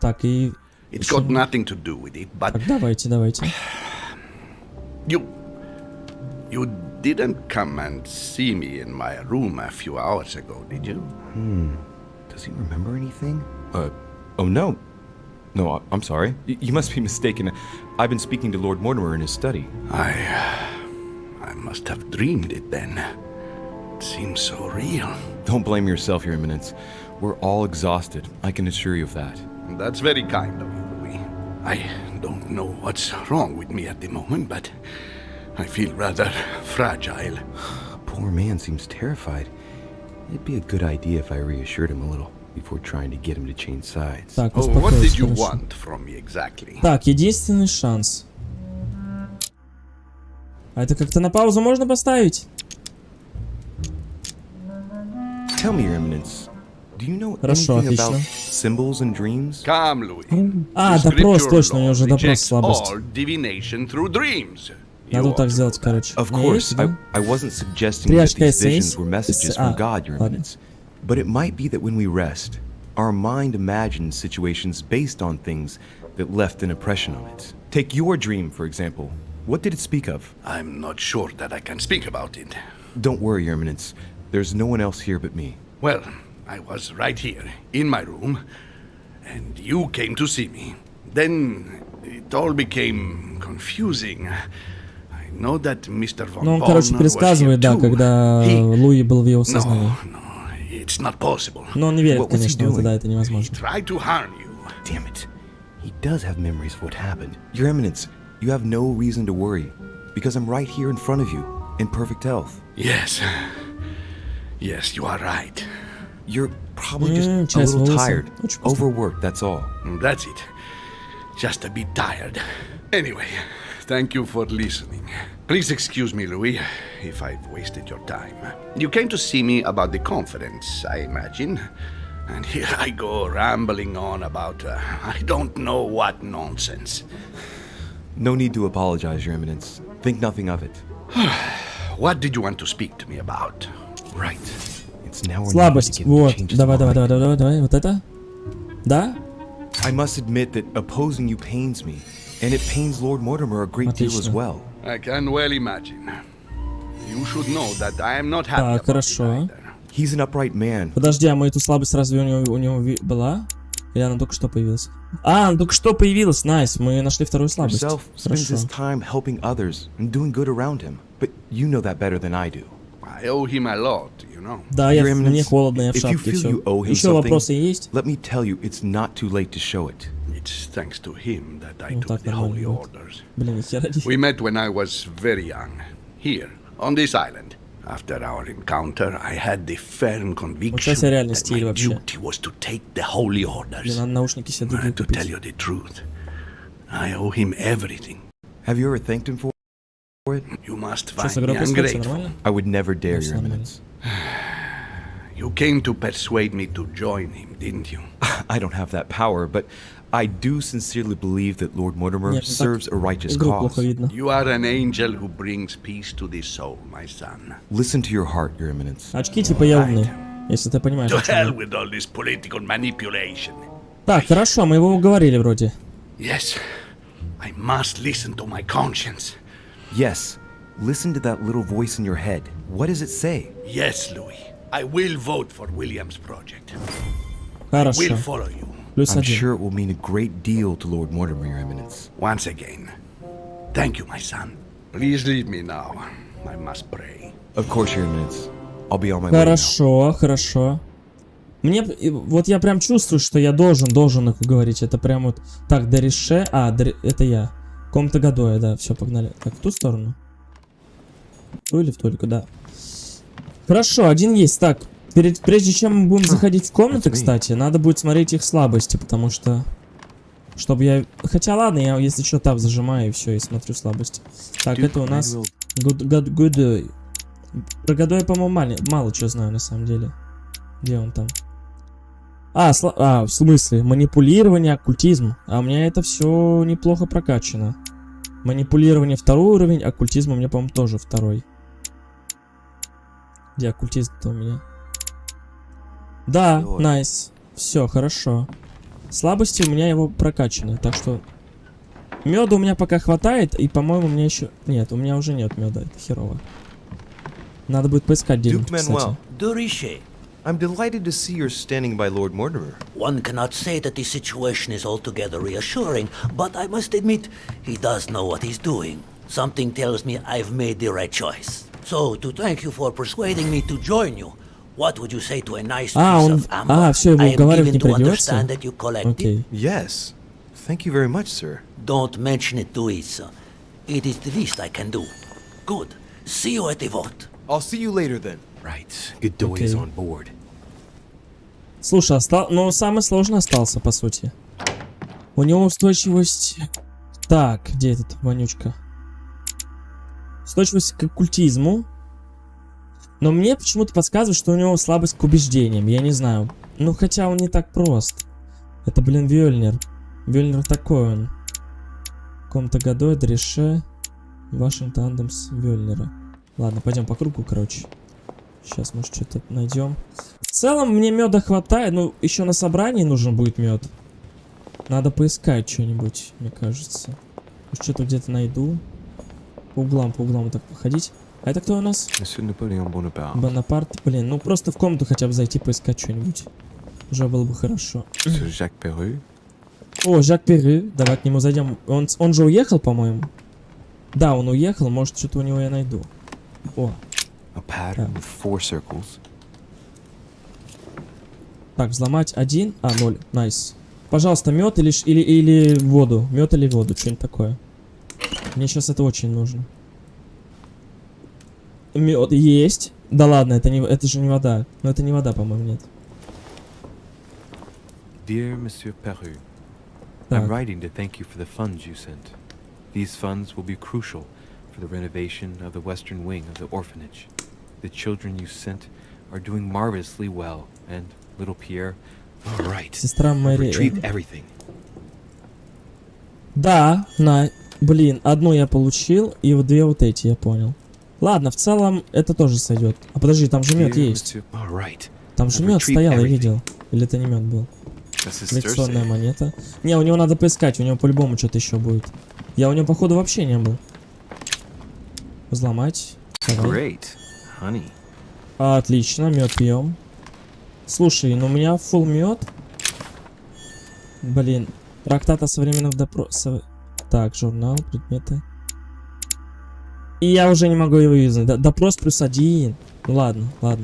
Так, и... It's got nothing to do with it, but... Так, давайте. You didn't come and see me in my room a few hours ago, did you? Does he remember anything? Oh no. No, I'm sorry. You must be mistaken. I've been speaking to Lord Mortimer in his study. I must have dreamed it then. It seems so real. Don't blame yourself, Your Eminence. We're all exhausted. I can assure you of that. That's very kind of you, Louis. I don't know what's wrong with me at the moment, but I feel rather fragile. Poor man seems terrified. It'd be a good idea if I reassured him a little before trying to get him to change sides. Так, what did you want from me exactly? Так, единственный шанс. А это как-то на паузу можно поставить? Tell me, Your Eminence, do you know Хорошо, anything отлично. about symbols and dreams? Come, Louis. А, допрос, точно, у него уже допрос слабость. All divination through dreams. Надо так сделать, короче. Of course, I wasn't suggesting that these visions were messages from God, Your Eminence. But it might be that when we rest, our mind imagines situations based on things that left an impression on it. Take your dream, for example. What did it speak of? I'm not sure that I can speak about it. Don't worry, Your Eminence. There's no one else here but me. Well, I was right here, in my room, and you came to see me. Then it all became confusing. I know that Mr. Von Ну, он, короче, пересказывает, да, когда Луи был в его сознании. It's not possible. Но он не верит, конечно, в это, да, это невозможно. Try to harm you. Damn it. He does have memories of what happened. Your Eminence, you have no reason to worry, because I'm right here in front of you, in perfect health. Yes. Yes, you are right. You're probably just a little tired. Overworked, that's all. That's it. Just a bit tired. Anyway, thank you for listening. Please excuse me, Louis, if I've wasted your time. You came to see me about the conference, I imagine. And here I go rambling on about I don't know what nonsense. No need to apologize, Your Eminence. Think nothing of it. What did you want to speak to me about? Right. It's now or Слабость. Вот. Давай, вот это. Да? I must admit that opposing you pains me, and it pains Lord Mortimer a great deal as well. I can well imagine. You should know that I am not happy about it either. He's an upright man. Подожди, а мы эту слабость разве у него была? Или она только что появилась? А, она только что появилась, найс. Мы нашли вторую слабость. Spends his time helping others and doing good around him. But you know that better than I do. I owe him a lot, you know. Да, мне холодно, я в шапке, все. Еще вопросы есть? Let me tell you, it's not too late to show it. It's thanks to him that I took the holy orders. We met when I was very young, here, on this island. After our encounter, I had the firm conviction that my duty was to take the holy orders. And to tell you the truth, I owe him everything. Have you ever thanked him for it? You must find me ungrateful. I would never dare, Your Eminence. You came to persuade me to join him, didn't you? I don't have that power, but I do sincerely believe that Lord Mortimer serves a righteous cause. You are an angel who brings peace to the soul, my son. Listen to your heart, Your Eminence. Очки типа я умный, если ты понимаешь. To hell with all this political manipulation. Так, хорошо, мы его уговорили вроде. Yes, I must listen to my conscience. Yes, listen to that little voice in your head. What does it say? Yes, Louis, I will vote for William's project. Хорошо. I will follow you. I'm sure it will mean a great deal to Lord Mortimer, Your Eminence. Once again, thank you, my son. Please leave me now. I must pray. Of course, Your Eminence. I'll be on my way now. Хорошо, хорошо. Мне, вот я прям чувствую, что я должен их уговорить. Это прям вот... Так, Дореше... это я. В каком-то году я, да, все, погнали. Так, в ту сторону. В ту или в только, да. Хорошо, один есть. Так, прежде чем мы будем заходить в комнаты, кстати, надо будет смотреть их слабости, потому что... Чтобы я... Хотя ладно, я, если что, таб зажимаю и все, и смотрю слабости. Так, это у нас... Годой. Про Годой я, по-моему, мало чего знаю, на самом деле. Где он там? В смысле, манипулирование, оккультизм. А у меня это все неплохо прокачано. Манипулирование второй уровень, оккультизм у меня, по-моему, тоже второй. Где оккультизм-то у меня? Да, найс. Все, хорошо. Слабости у меня его прокачаны, так что... Меда у меня пока хватает, и, по-моему, у меня еще... Нет, у меня уже нет меда, это херово. Надо будет поискать где-нибудь, кстати. I'm delighted to see you're standing by Lord Mortimer. One cannot say that the situation is altogether reassuring, but I must admit, he does know what he's doing. Something tells me I've made the right choice. So, to thank you for persuading me to join you, what would you say to a nice piece of amber все, I его am уговаривать не given to придется? understand that you collected? Okay. Yes. Thank you very much, sir. Don't mention it to Issa. It is the least I can do. Good. See you at the vote. I'll see you later then. Right. Godoy is on board. Слушай, ну, самый сложный остался, по сути. У него устойчивость... Так, где этот вонючка? Устойчивость к оккультизму. Но мне почему-то подсказывает, что у него слабость к убеждениям. Я не знаю. Ну, хотя он не так прост. Это, блин, Вёльнир. Вёльнир такой он. В каком-то году Дореше. Вашингтон, Адамс, Вёльнера. Ладно, пойдем по кругу, короче. Сейчас, может, что-то найдем. В целом, мне меда хватает. Ну, еще на собрании нужен будет мед. Надо поискать что-нибудь, мне кажется. Что-то где-то найду. По углам вот так походить. А это кто у нас? Наполеон Бонапарт. Бонапарт, блин. Ну, просто в комнату хотя бы зайти, поискать что-нибудь. Уже было бы хорошо. Жак Перрю. О, Жак Перрю. Давай к нему зайдем. Он же уехал, по-моему. Да, он уехал. Может, что-то у него я найду. О. Так, взломать 1. А, 0. Найс. Пожалуйста, мед или воду. Мед или воду. Что-нибудь такое. Мне сейчас это очень нужно. Мед есть. Да ладно, это же не вода. Но это не вода, по-моему, нет. Dear Monsieur Perru, I'm writing to thank you for the funds you sent. These funds will be crucial for the renovation of the western wing of the orphanage. The children you sent are doing marvelously well, and little Pierre. All right. Сестра Мэри. Retrieved everything. Да, блин, одну я получил, и вот две вот эти я понял. Ладно, в целом это тоже сойдет. А подожди, там же мед есть. Там же мед стоял, я видел. Или это не мед был? Коллекционная монета. Не, у него надо поискать, у него по-любому что-то еще будет. Я у него, походу, вообще не был. Взломать. Отлично, мед пьем. Слушай, ну у меня фулл мед. Блин, трактат о современных допросах. Так, журнал, предметы. И я уже не могу его юзать. Допрос +1. Ну ладно. В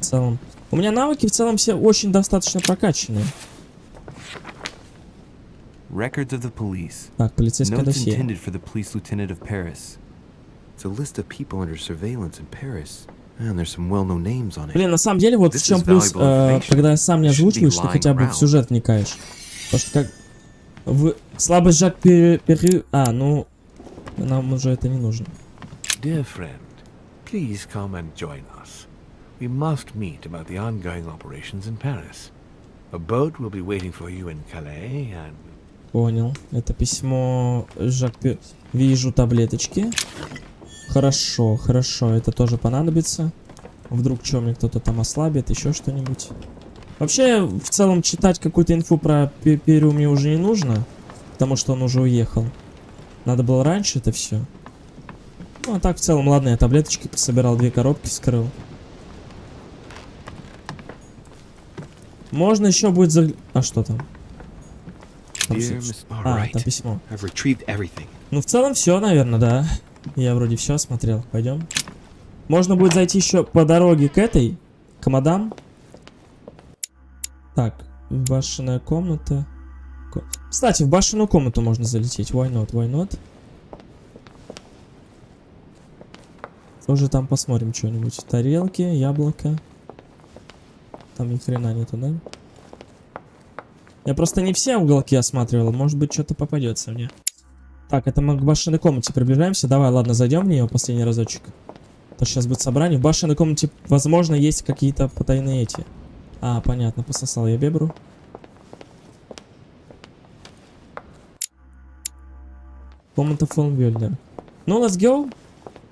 целом. У меня навыки в целом все очень достаточно прокачанные. Так, полицейское досье. Блин, на самом деле, вот в чем плюс, когда сам не озвучиваешь, ты хотя бы в сюжет вникаешь. Потому что как... Слабость Жак Перрю... А, ну... Нам уже это не нужно. Dear friend, please come and join us. We must meet about the ongoing operations in Paris. A boat will be waiting for you in Calais and... Понял. Это письмо Жак Перрю. Вижу таблеточки. Хорошо. Это тоже понадобится. Вдруг что, мне кто-то там ослабит, еще что-нибудь. Вообще, в целом, читать какую-то инфу про Перрю мне уже не нужно. Потому что он уже уехал. Надо было раньше это все. Ну, а так, в целом, ладно, я таблеточки пособирал, 2 коробки вскрыл. Можно еще будет А что там? Там там письмо. Ну, в целом, все, наверное, да. Я вроде все осмотрел. Пойдем. Можно будет зайти еще по дороге к этой. К мадам. Так, башенная комната. Кстати, в башенную комнату можно залететь. Why not? Тоже там посмотрим что-нибудь. Тарелки, яблоко. Там ни хрена нету, да? Я просто не все уголки осматривал. Может быть, что-то попадется мне. Так, это мы к башенной комнате приближаемся. Давай, ладно, зайдем в нее последний разочек. То сейчас будет собрание. В башенной комнате, возможно, есть какие-то потайные эти. А, понятно, пососал я бебру. Комната Фолнвельдера. Ну, let's go.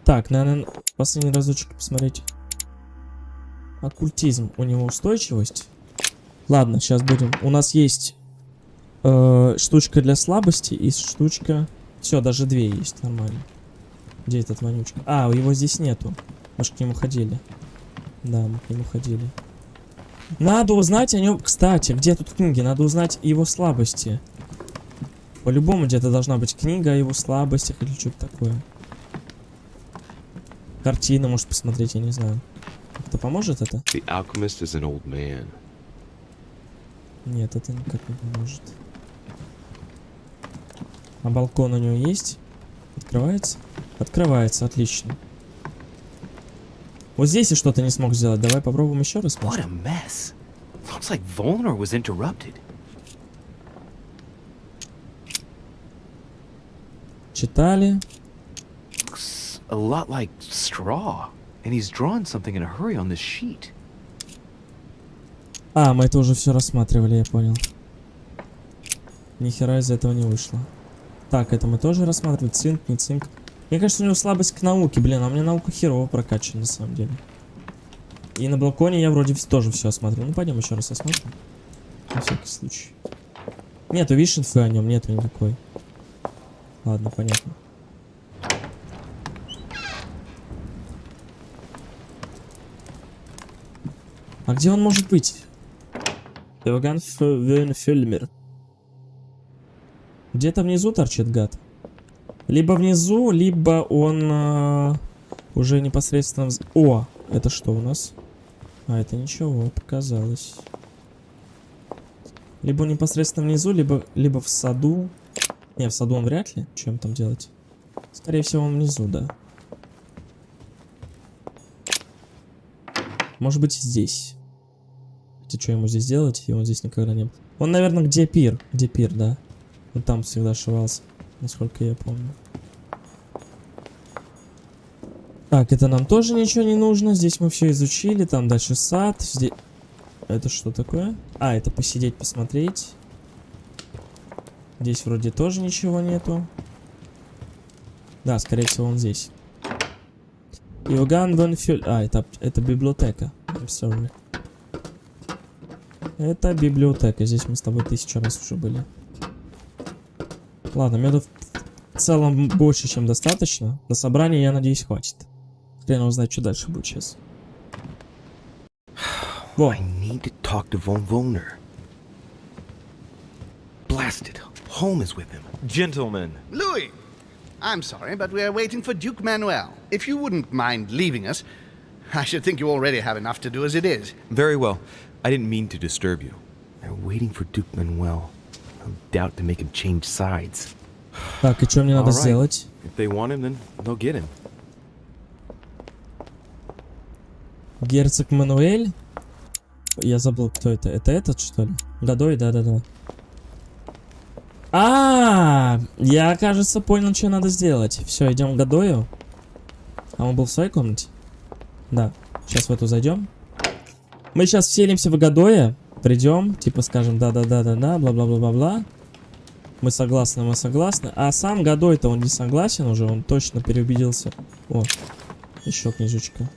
Так, наверное, последний разочек посмотреть. Оккультизм. У него устойчивость. Ладно, сейчас будем. У нас есть штучка для слабости и штучка... Все, даже 2 есть, нормально. Где этот вонючка? А, его здесь нету. Мы же к нему ходили. Да, мы к нему ходили. Надо узнать о нем... Кстати, где тут книги? Надо узнать его слабости. По-любому где-то должна быть книга о его слабостях или что-то такое. Картина, может, посмотреть, я не знаю. Как-то поможет это? Нет, это никак не поможет. А балкон у него есть? Открывается? Открывается, отлично. Вот здесь я что-то не смог сделать. Давай попробуем еще раз. Читали. A lot like straw, and he's drawn something in a hurry on this sheet. А, мы это уже все рассматривали, я понял. Ни хера из этого не вышло. Так, это мы тоже рассматриваем. Цинк, не цинк. Мне кажется, у него слабость к науке, блин, а у меня наука херово прокачана на самом деле. И на балконе я вроде тоже все осмотрел. Ну пойдем еще раз осмотрим. На всякий случай. Нету, видишь, инфы о нем, нету никакой. Ладно, понятно. А где он может быть? Где-то внизу торчит гад. Либо внизу, либо он уже непосредственно... О, это что у нас? А, это ничего, показалось. Либо он непосредственно внизу, либо в саду. Не, в саду он вряд ли. Чем там делать? Скорее всего, он внизу, да. Может быть, здесь. Хотя, что ему здесь делать? И он здесь никогда не был. Он, наверное, где пир? Где пир, да? Он там всегда ошивался, насколько я помню. Так, это нам тоже ничего не нужно. Здесь мы все изучили. Там дальше сад. Здесь... Это что такое? А, это посидеть, посмотреть. Здесь вроде тоже ничего нету. Да, скорее всего, он здесь. Иоганн вон Фюль... А, это библиотека. I'm sorry. Это библиотека. Здесь мы с тобой 1000 раз уже были. Ладно, медов в целом больше, чем достаточно. На собрании, я надеюсь, хватит. Хрен его знает, что дальше будет сейчас. Во. I need to talk to Von Wollner. Blast it. Holm is with him. Gentlemen. Louis! I'm sorry, but we are waiting for Duke Manuel. If you wouldn't mind leaving us, I should think you already have enough to do as it is. Very well. I didn't mean to disturb you. They're waiting for Duke Manuel. No doubt to make him change sides. Так, и что мне надо сделать? If they want him, then they'll get him. Герцог Мануэль? Я забыл, кто это. Это этот, что ли? Годой, да-да-да. Я, кажется, понял, что надо сделать. Все, идем к Годою. А он был в своей комнате? Да. Сейчас в эту зайдем. Мы сейчас вселимся в Годоя. Придем, типа скажем да-да-да-да-да, бла-бла-бла-бла-бла. Мы согласны. А сам Годой-то он не согласен уже, он точно переубедился. О, еще книжечка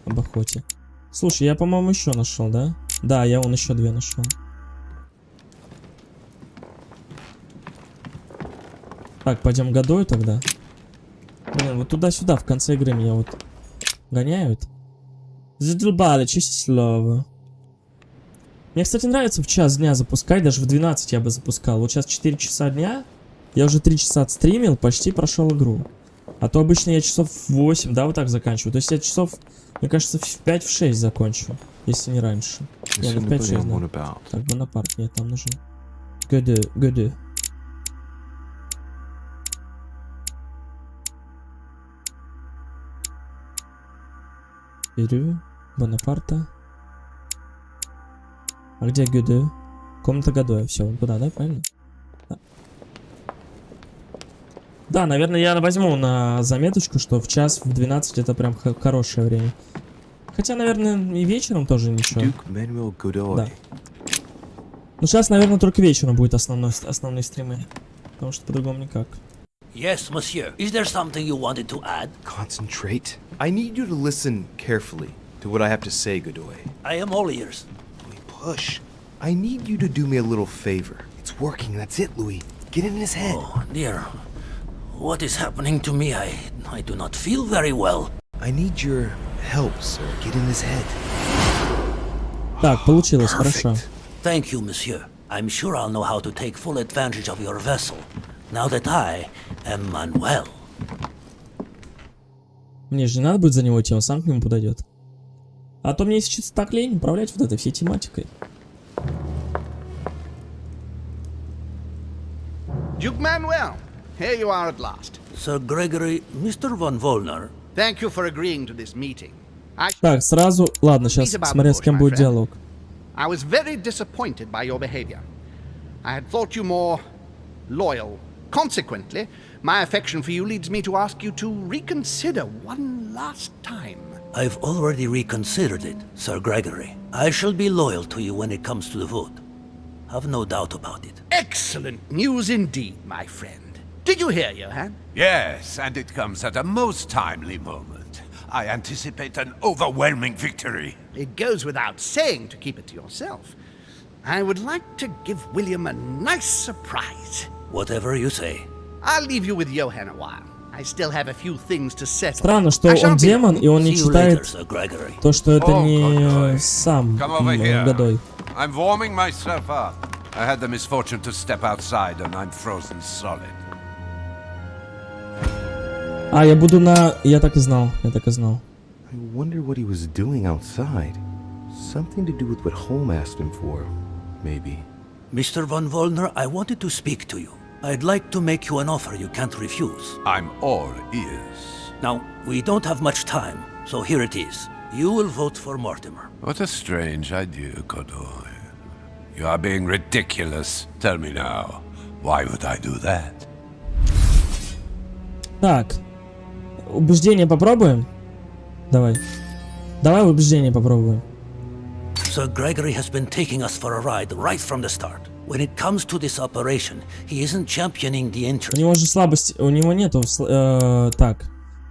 об охоте. Слушай, я, по-моему, еще нашел, да? Да, я вон еще 2 нашел. Так, пойдем к Годою тогда. Блин, вот туда-сюда в конце игры меня вот гоняют. Задолбали, честное слово. Мне, кстати, нравится в час дня запускать, даже в 12 я бы запускал. Вот сейчас 4 часа дня, я уже 3 часа отстримил, почти прошел игру. А то обычно я часов в 8, да, вот так заканчиваю. То есть я часов, мне кажется, в 5-6 закончу, если не раньше. Я в 5-6, да. Так, Бонапарт, нет, там нужен. Годе. Беру Бонапарта. А где Годе? Комната Годоя. Все, вон туда, да, правильно? Да. Да, наверное, я возьму на заметочку, что в час, в 12 это прям хорошее время. Хотя, наверное, и вечером тоже ничего. Да. Ну, сейчас, наверное, только вечером будет основные стримы. Потому что по-другому никак. Yes, monsieur. Is there something you wanted to add? Concentrate. I need you to listen carefully to what I have to say, Godoy. I am all ears. Push. I need you to do me a little favor. It's working, that's it, Louis. Get in his head. Oh, dear. What is happening to me? I do not feel very well. I need your help, sir. Get in his head. Так, получилось, хорошо. Thank you, monsieur. I'm sure I'll know how to take full advantage of your vessel. Now that I am Manuel. Мне же не надо будет за него идти, он сам к нему подойдет. А то мне, если честно, так лень управлять вот этой всей тематикой. Duke Manuel, here you are at last. Sir Gregory, Mr. Von Wollner. Thank you for agreeing to this meeting. Так, сразу... Ладно, сейчас смотря с кем будет диалог. I was very disappointed by your behavior. I had thought you more loyal. Consequently, my affection for you leads me to ask you to reconsider one last time. I've already reconsidered it, Sir Gregory. I shall be loyal to you when it comes to the vote. Have no doubt about it. Excellent news indeed, my friend. Did you hear, Johann? Yes, and it comes at a most timely moment. I anticipate an overwhelming victory. It goes without saying to keep it to yourself. I would like to give William a nice surprise. Whatever you say. I'll leave you with Johann a while. I still have a few things to settle. Странно, что он демон, и он не читает то, что это не сам Годой. I'm warming myself up. I had the misfortune to step outside and I'm frozen solid. А, я буду на... Я так и знал, I wonder what he was doing outside. Something to do with what Holm asked him for, maybe. Mr. von Wollner, I wanted to speak to you. I'd like to make you an offer you can't refuse. I'm all ears. Now, we don't have much time, so here it is. You will vote for Mortimer. What a strange idea, Godoy. You are being ridiculous. Tell me now, why would I do that? Так. Убеждение попробуем? Давай. Давай убеждение попробуем. Sir Gregory has been taking us for a ride right from the start. When it comes to this operation, he isn't championing the interest. У него же слабость, у него нету, так.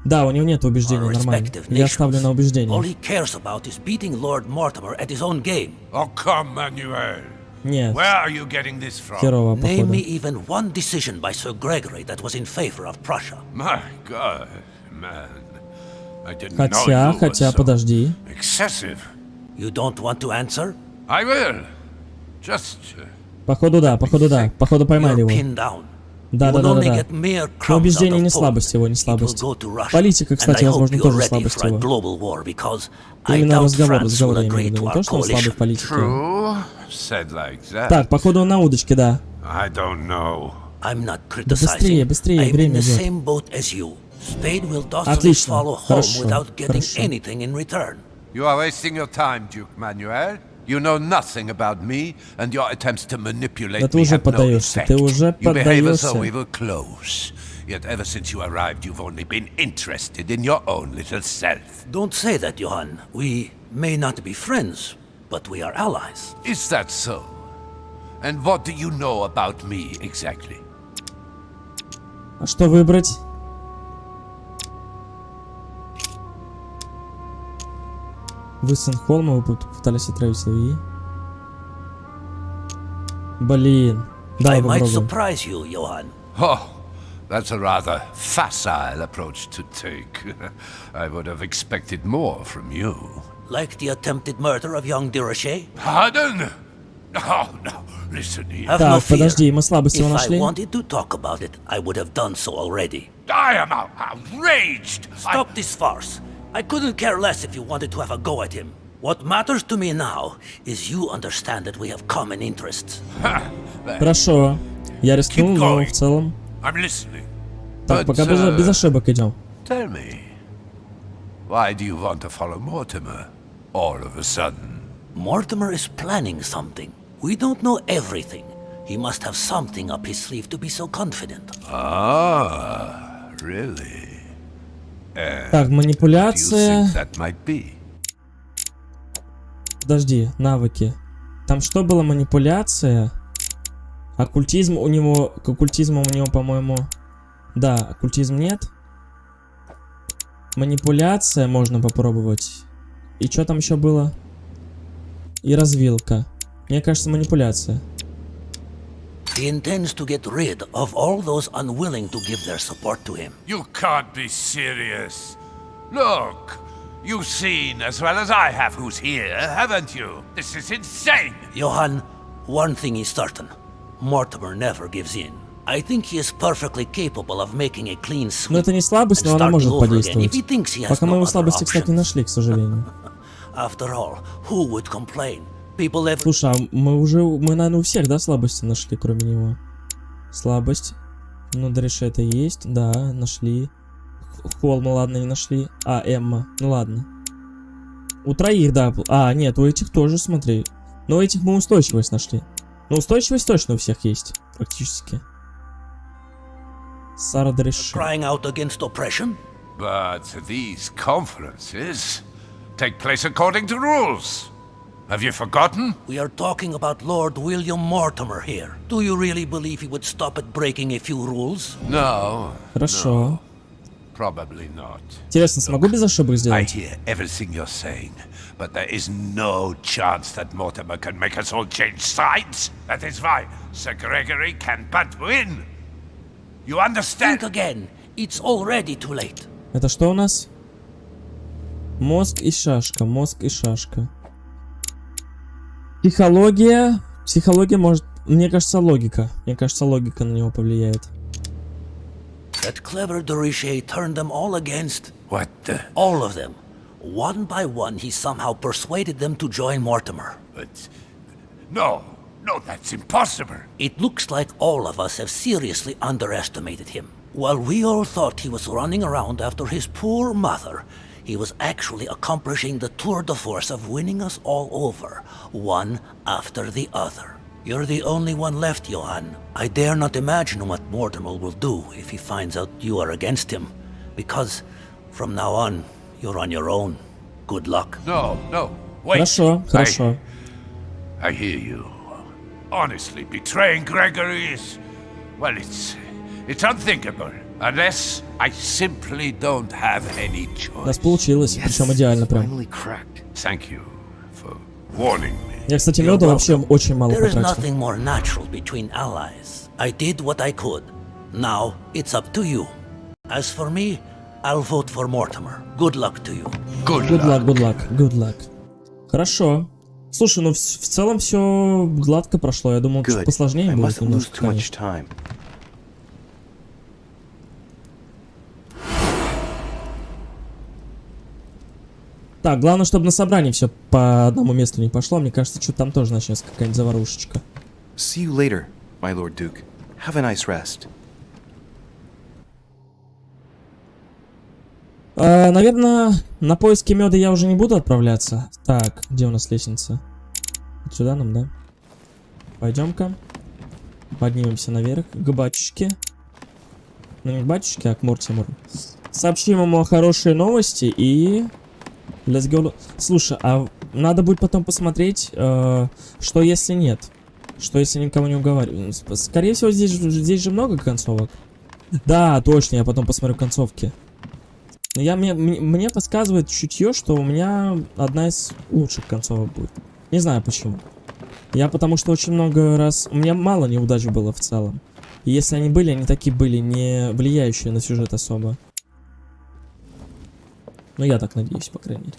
Да, у него нет убеждения, нормально. Я ставлю на убеждение. All he cares about is beating Lord Mortimer at his own game. Oh, come, Manuel. Нет. Where are you getting this from? Херово, походу. Name me even one decision by Sir Gregory that was in favor of Prussia. My God, man. I didn't know you were Хотя, подожди. Excessive. You don't want to answer? I will. Just... Походу да. Походу поймали его. Да. Но убеждение не слабость его, не слабость. Политика, кстати, возможно, тоже слабость его. Именно разговор я имею в виду. Не то, что он слабый в политике. Так, походу он на удочке, да. Быстрее, время идет. Отлично, хорошо. You are wasting your time, Duke Manuel. You know nothing about me, and your attempts to manipulate me have no effect. You behave as though we were close. Yet ever since you arrived, you've only been interested in your own little self. Don't say that, Johann. We may not be friends, but we are allies. Is that so? And what do you know about me exactly? А что выбрать? Вы сын Холма, вы пытались отравить Луи. Блин. Давай попробуем. Oh, that's a rather facile approach to take. I would have expected more from you. Like the attempted murder of young Durocher? Pardon? Oh, no. Listen here. Так, подожди, мы слабость его нашли. If I wanted to talk about it, I would have done so already. I am outraged. Stop this farce. I couldn't care less if you wanted to have a go at him. What matters to me now is you understand that we have common interests. Хорошо. Я рискнул, но в целом... Так, пока без ошибок идем. Tell me, why do you want to follow Mortimer all of a sudden? Mortimer is planning something. We don't know everything. He must have something up his sleeve to be so confident. Ah, really? Так, манипуляция. Подожди, навыки. Там что было? Манипуляция? Оккультизм у него... К оккультизму у него, по-моему... Да, оккультизм нет. Манипуляция можно попробовать. И что там еще было? И развилка. Мне кажется, манипуляция. He intends to get rid of all those unwilling to give their support to him. You can't be serious. Look, you've seen as well as I have who's here, haven't you? This is insane! Johann, one thing is certain. Mortimer never gives in. I think he is perfectly capable of making a clean sweep. Но это не слабость, но она может подействовать. Пока мы его слабости, кстати, не нашли, к сожалению. After all, who would complain? Слушай, а мы, наверное, у всех, да, слабости нашли, кроме него? Слабость. Ну, дальше это есть, да, нашли. Холма, ладно, не нашли. А, Эмма, ну ладно. У троих, да. А, нет, у этих тоже, смотри. Но у этих мы устойчивость нашли. Но устойчивость точно у всех есть, практически. Сара Дреши. But these conferences take place according to rules. Have you forgotten? We are talking about Lord William Mortimer here. Do you really believe he would stop at breaking a few rules? No. Хорошо. Probably not. Интересно, смогу без ошибок I сделать? hear everything you're saying, but there is no chance that Mortimer can make us all change sides. That is why Sir Gregory can but win. You understand? Think again. It's already too late. Это что у нас? Мозг и шашка, мозг и шашка. Психология. Психология может... Мне кажется, логика. Мне кажется, логика на него повлияет. That clever Dorishe turned them all against... What the... All of them. One by one, he somehow persuaded them to join Mortimer. But... No, that's impossible. It looks like all of us have seriously underestimated him. While we all thought he was running around after his poor mother, he was actually accomplishing the tour de force of winning us all over, one after the other. You're the only one left, Johann. I dare not imagine what Mortimer will do if he finds out you are against him, because from now on, you're on your own. Good luck. No, wait. Хорошо. I hear you. Honestly, betraying Gregory is... Well, it's unthinkable. Unless I simply don't have any choice. У нас получилось, причем идеально прям. Thank you for warning me. Я, кстати, меда вообще очень мало There is потратил. nothing more natural between allies. I did what I could. Now, it's up to you. As for me, I'll vote for Mortimer. Good luck to you. Good luck. Хорошо. Слушай, ну в целом все гладко прошло. Я думал, чуть посложнее будет немножко, конечно. Так, главное, чтобы на собрании все по одному месту не пошло. Мне кажется, что там тоже начнется какая-нибудь заварушечка. See you later, my Lord Duke. Have a nice rest. Наверное, на поиски меда я уже не буду отправляться. Так, где у нас лестница? Вот сюда нам, да? Пойдем-ка. Поднимемся наверх к батюшке. Ну, не к батюшке, а к Мортимеру. Сообщим ему хорошие новости и... Let's go. Слушай, а надо будет потом посмотреть, что если нет. Что если никого не уговариваю. Скорее всего, здесь же много концовок. Да, точно, я потом посмотрю концовки. Мне подсказывает чутье, что у меня одна из лучших концовок будет. Не знаю почему. Потому что очень много раз... У меня мало неудач было в целом. И если они были, они такие были, не влияющие на сюжет особо. Ну, я так надеюсь, по крайней мере.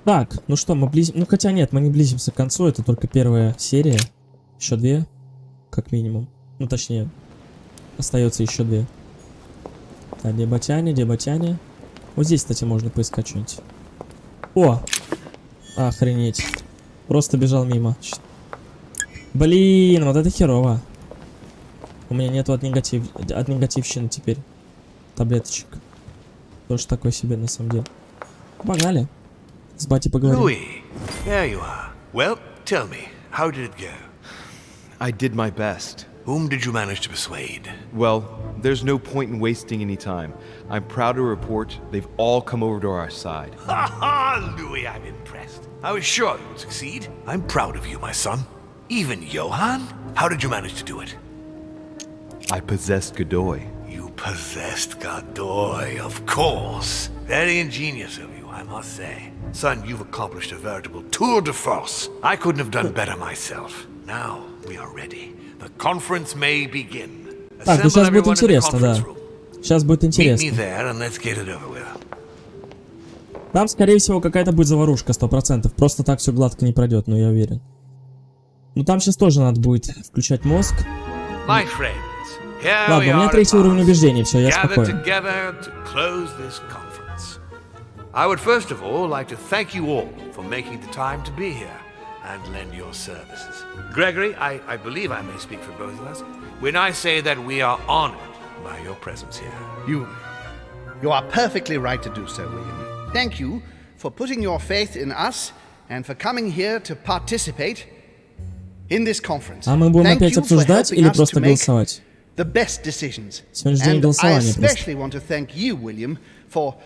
Так, ну что, мы близим... Ну, хотя нет, мы не близимся к концу. Это только первая серия. Еще две, как минимум. Ну, точнее, остается еще две. Так, где ботяне? Вот здесь, кстати, можно поискать что-нибудь. О! Охренеть. Просто бежал мимо. Блин, вот это херово. У меня нету от негативщины теперь таблеточек. Тоже такой себе, на самом деле. Погнали. С батей поговорим. Louis, there you are. Well, tell me, how did it go? I did my best. Whom did you manage to persuade? Well, there's no point in wasting any time. I'm proud to report they've all come over to our side. Ha ha, Louis, I'm impressed. I was sure you would succeed. I'm proud of you, my son. Even Johann? How did you manage to do it? I possessed Godoy. You possessed Godoy, of course. Very ingenious of you, I must say. Son, you've accomplished a veritable tour de force. I couldn't have done better myself. Now we are ready. The conference may begin. Так, ну сейчас будет интересно, да. Сейчас будет интересно. Там, скорее всего, какая-то будет заварушка, 100%. Просто так все гладко не пройдет, но я уверен. Ну там сейчас тоже надо будет включать мозг. Ладно, у меня третий уровень убеждений, все, я спокоен. I would first of all like to thank you all for making the time to be here and lend your services. Gregory, I believe I may speak for both of us when I say that we are honored by your presence here. You are perfectly right to do so, William. Thank you for putting your faith in us and for coming here to participate in this conference. А мы будем опять обсуждать или просто голосовать? The best decisions. Сегодня день голосования I especially want to thank you, William, for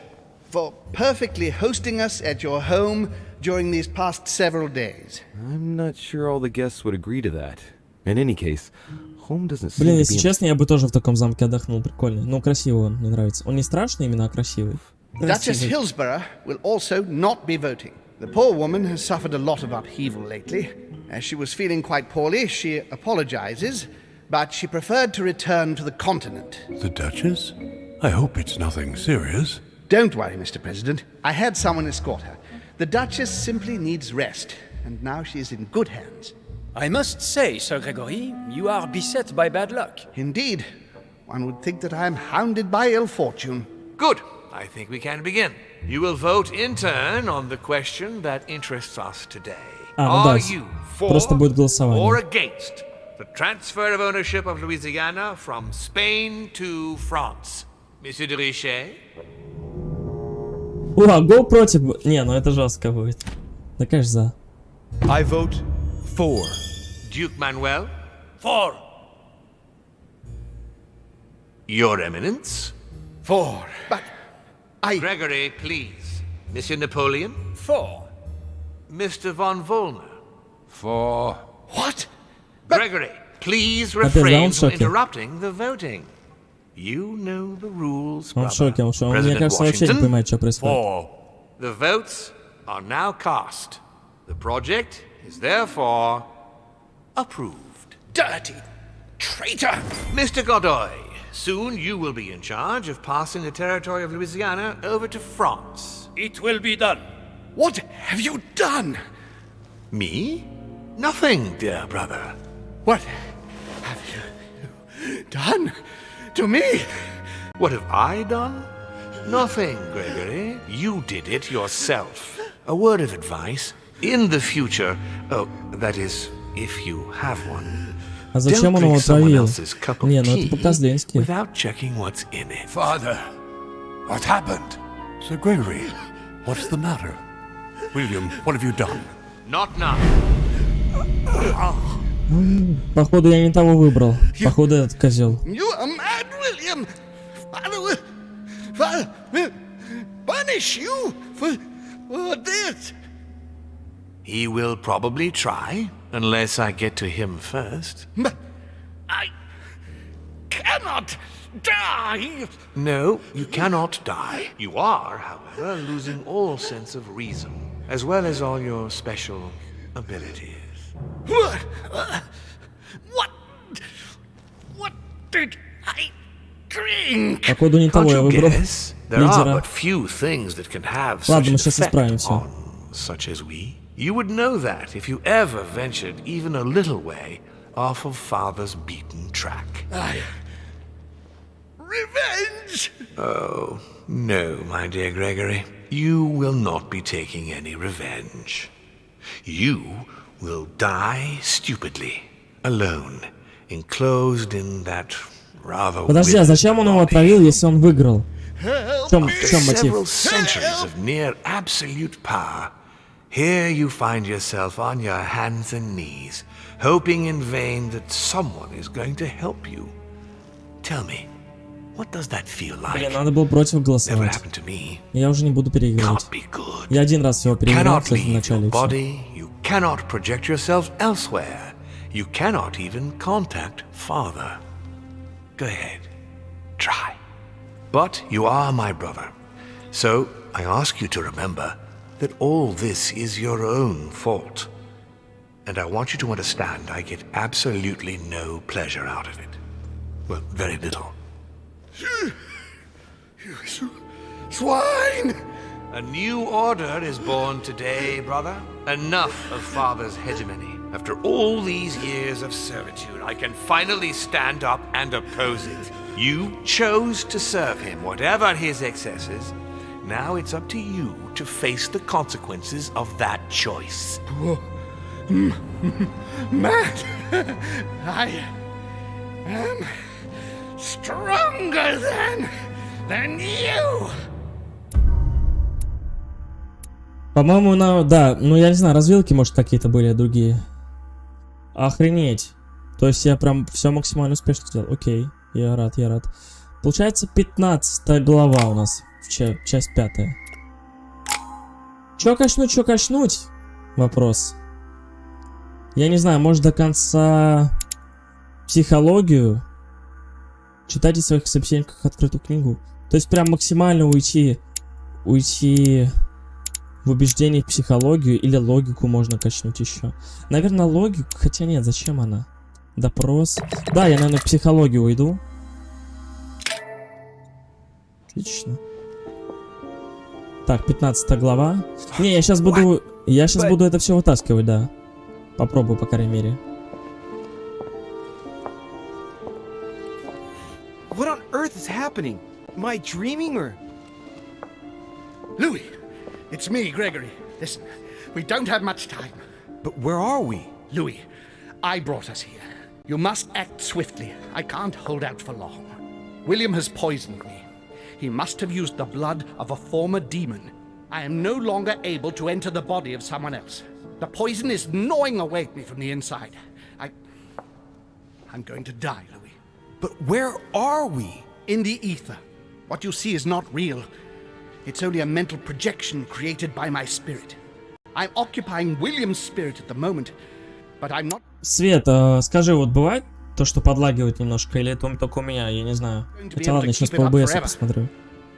for perfectly hosting us at your home during these past several days. I'm not sure all the guests would agree to that. In any case, home doesn't seem Блин, to если be... честно, я бы тоже в таком замке отдохнул, прикольный. Ну, красивый он, мне нравится. Он не страшный, именно, а красивый. Duchess Hillsborough will also not be voting. The poor woman has suffered a lot of upheaval lately. As she was feeling quite poorly, she apologizes, but she preferred to return to the continent. The Duchess? I hope it's nothing serious. Don't worry, Mr. President. I had someone escort her. The Duchess simply needs rest, and now she is in good hands. I must say, Sir Gregory, you are beset by bad luck. Indeed. One would think that I am hounded by ill fortune. Good. I think we can begin. You will vote in turn on the question that interests us today. Are you for or against the transfer of ownership of Louisiana from Spain to France? Monsieur de Richet? Го против... Не, ну это жестко будет. Да, конечно, за. I vote for. Duke Manuel? For. Your Eminence? For. But I... Gregory, please. Monsieur Napoleon? For. Mr. von Vollner? For. What? Gregory, please refrain from interrupting the voting. You know the rules, brother. President Washington? For. The votes are now cast. The project is therefore approved. Dirty traitor! Mr. Godoy, soon you will be in charge of passing the territory of Louisiana over to France. It will be done. What have you done? Me? Nothing, dear brother. What have you done to me? What have I done? Nothing, Gregory. You did it yourself. A word of advice. In the future, that is, if you have one, don't drink someone else's cup of tea without checking what's in it. Father, what happened? Sir Gregory, what's the matter? William, what have you done? Not now. Походу, я не того выбрал. Походу, этот козел. You are mad, William. Father will punish you for this. He will probably try, unless I get to him first. But I cannot die. No, you cannot die. You are, however, losing all sense of reason, as well as all your special abilities. What did I drink? Походу, не того я выбрал. There are but few things that can have such an effect on such as we. You would know that if you ever ventured even a little way off of Father's beaten track. Revenge! Oh, no, my dear Gregory. You will not be taking any revenge. You will die stupidly, alone, enclosed in that rather... Подожди, а зачем он его отравил, если он выиграл? В чем мотив? Several centuries of near absolute power. Here you find yourself on your hands and knees, hoping in vain that someone is going to help you. Tell me, what does that feel like? Блин, надо было против голосовать. Я уже не буду переигрывать. Я один раз всего переиграл, кстати, в начале. You cannot project yourself elsewhere. You cannot even contact Father. Go ahead, try. But you are my brother, so I ask you to remember that all this is your own fault. And I want you to understand I get absolutely no pleasure out of it. Well, very little. You swine! A new order is born today, brother. Enough of Father's hegemony. After all these years of servitude, I can finally stand up and oppose it. You chose to serve him, whatever his excesses. Now it's up to you to face the consequences of that choice. Matt, I am stronger than you. По-моему, да, ну я не знаю, развилки, может, какие-то были другие. Охренеть. То есть я прям все максимально успешно сделал. Окей, я рад. Получается 15 глава у нас, часть 5. Чё качнуть? Вопрос. Я не знаю, может до конца психологию. Читайте в своих собеседниках открытую книгу. То есть прям максимально уйти в убеждение в психологию или логику можно качнуть еще. Наверное, логику, хотя нет, зачем она? Допрос. Да, я, наверное, в психологию уйду. Отлично. Так, 15 глава. Не, я сейчас буду это все вытаскивать, да. Попробую, по крайней мере. What on earth is happening? Am I dreaming or... Louis, it's me, Gregory. Listen, we don't have much time. But where are we? Louis, I brought us here. You must act swiftly. I can't hold out for long. William has poisoned me. He must have used the blood of a former demon. I am no longer able to enter the body of someone else. The poison is gnawing away at me from the inside. I'm going to die, Louis. But where are we? In the ether. What you see is not real. It's only a mental projection created by my spirit. I'm occupying William's spirit at the moment, but I'm not... Свет, скажи, вот бывает то, что подлагивает немножко, или это только у меня, я не знаю. Хотя ладно, сейчас по ОБС посмотрю.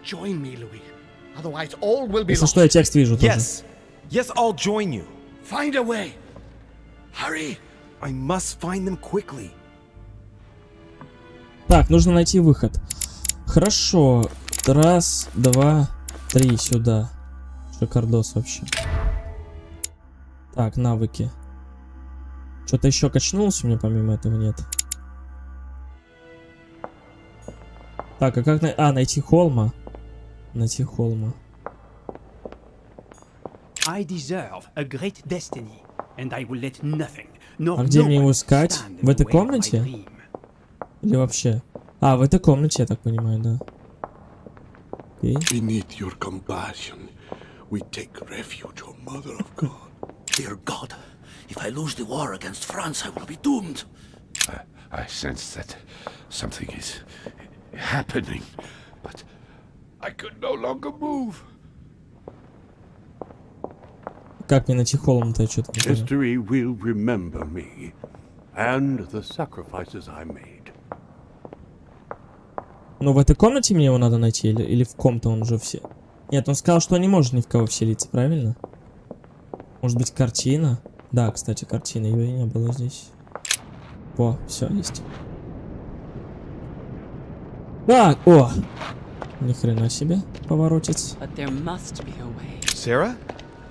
Join me, Louis. Otherwise all will be Если lost. что, я текст вижу тоже. Yes, I'll join you. Find a way. Hurry. I must find them quickly. Так, нужно найти выход. Хорошо. Раз, два, три, сюда. Шикардос вообще. Так, навыки. Что-то еще качнулось у меня помимо этого нет. Так, а как найти холма? Найти холма. I deserve a great destiny, and I will let nothing, nor А где no мне его one искать? stand В этой in the way of my комнате? dream. Или вообще? А, в этой комнате, я так понимаю, да. Окей. Beneath your compassion, we take refuge, O Mother of God. Dear God, if I lose the war against France, I will be doomed. I sense that something is happening, but I could no longer move. Как мне найти холм-то, что-то не понял. History will remember me and the sacrifices I made. Ну, в этой комнате мне его надо найти, или в ком-то он уже все... Нет, он сказал, что он не может ни в кого вселиться, правильно? Может быть, картина? Да, кстати, картина, ее и не было здесь. О, все, есть. Так, о! Ни хрена себе, поворотец. Sarah?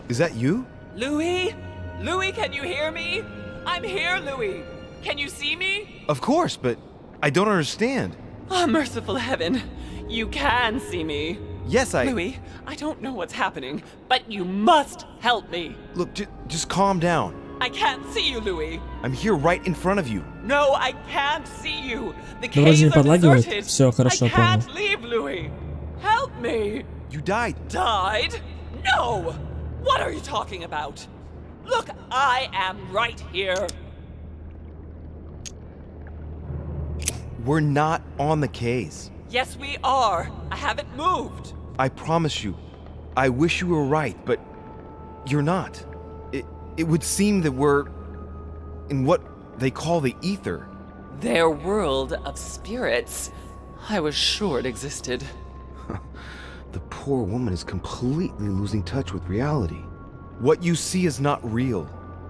Is that you? Louis? Louis, can you hear me? I'm here, Louis. Can you see me? Of course, but I don't understand. Oh, merciful heaven. You can see me. Yes, Louis, I don't know what's happening, but you must help me. Look, just calm down. I can't see you, Louis. I'm here right in front of you. No, I can't see you. The Да вроде не caves are подлагивает. deserted. Все, хорошо, I can't понял. leave, Louis. Help me. You died. Died? No! What are you talking about? Look, I am right here. We're not on the case. Yes, we are. I haven't moved. I promise you. I wish you were right, but you're not. It would seem that we're in what they call the ether. Their world of spirits. I was sure it existed. The poor woman is completely losing touch with reality. What you see is not real.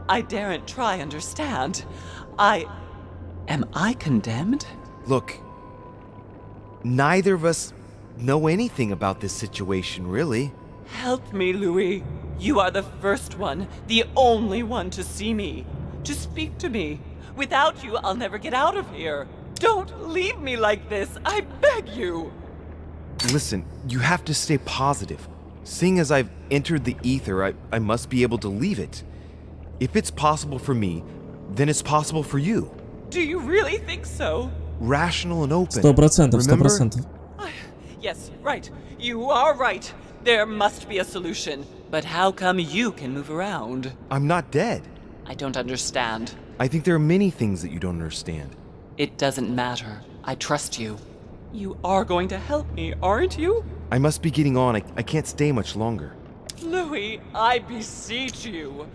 I daren't try understand. Am I condemned? Look, neither of us know anything about this situation, really. Help me, Louis. You are the first one, the only one to see me, to speak to me. Without you, I'll never get out of here. Don't leave me like this, I beg you. Listen, you have to stay positive. Seeing as I've entered the ether, I must be able to leave it. If it's possible for me, then it's possible for you. Do you really think so? Rational and open. 100%, Remember? 100%. Yes, right. You are right. There must be a solution. But how come you can move around? I'm not dead. I don't understand. I think there are many things that you don't understand. It doesn't matter. I trust you. You are going to help me, aren't you? I must be getting on. I can't stay much longer. Louis, I beseech you.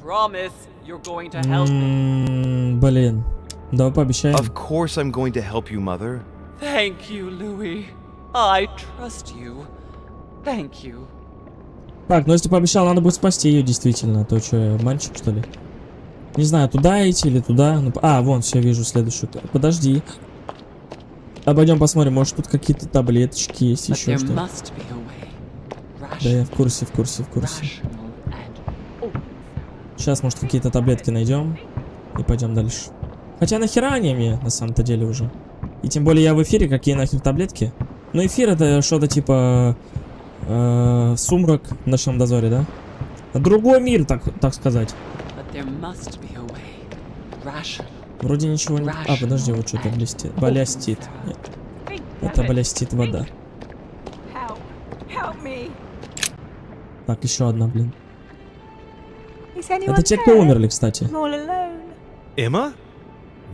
Promise you're going to help me. Блин. Давай пообещаем. Of course I'm going to help you, Mother. Thank you, Louis. I trust you. Thank you. Так, ну если пообещал, надо будет спасти ее действительно. А то что, мальчик, что ли? Не знаю, туда идти или туда. Ну, вон, все, вижу следующую. Подожди. Обойдем, посмотрим, может тут какие-то таблеточки есть, еще что-то. Да, я в курсе. Сейчас, может, какие-то таблетки найдем. И пойдем дальше. Хотя нахера они мне, на самом-то деле, уже. И тем более я в эфире, какие нахер таблетки. Ну, эфир это что-то типа... сумрак в ночном дозоре, да? Другой мир, так сказать. Вроде ничего не... подожди, вот что-то блестит. Нет. Это блестит вода. Так, еще одна, блин. Это те, кто умерли, кстати. Emma?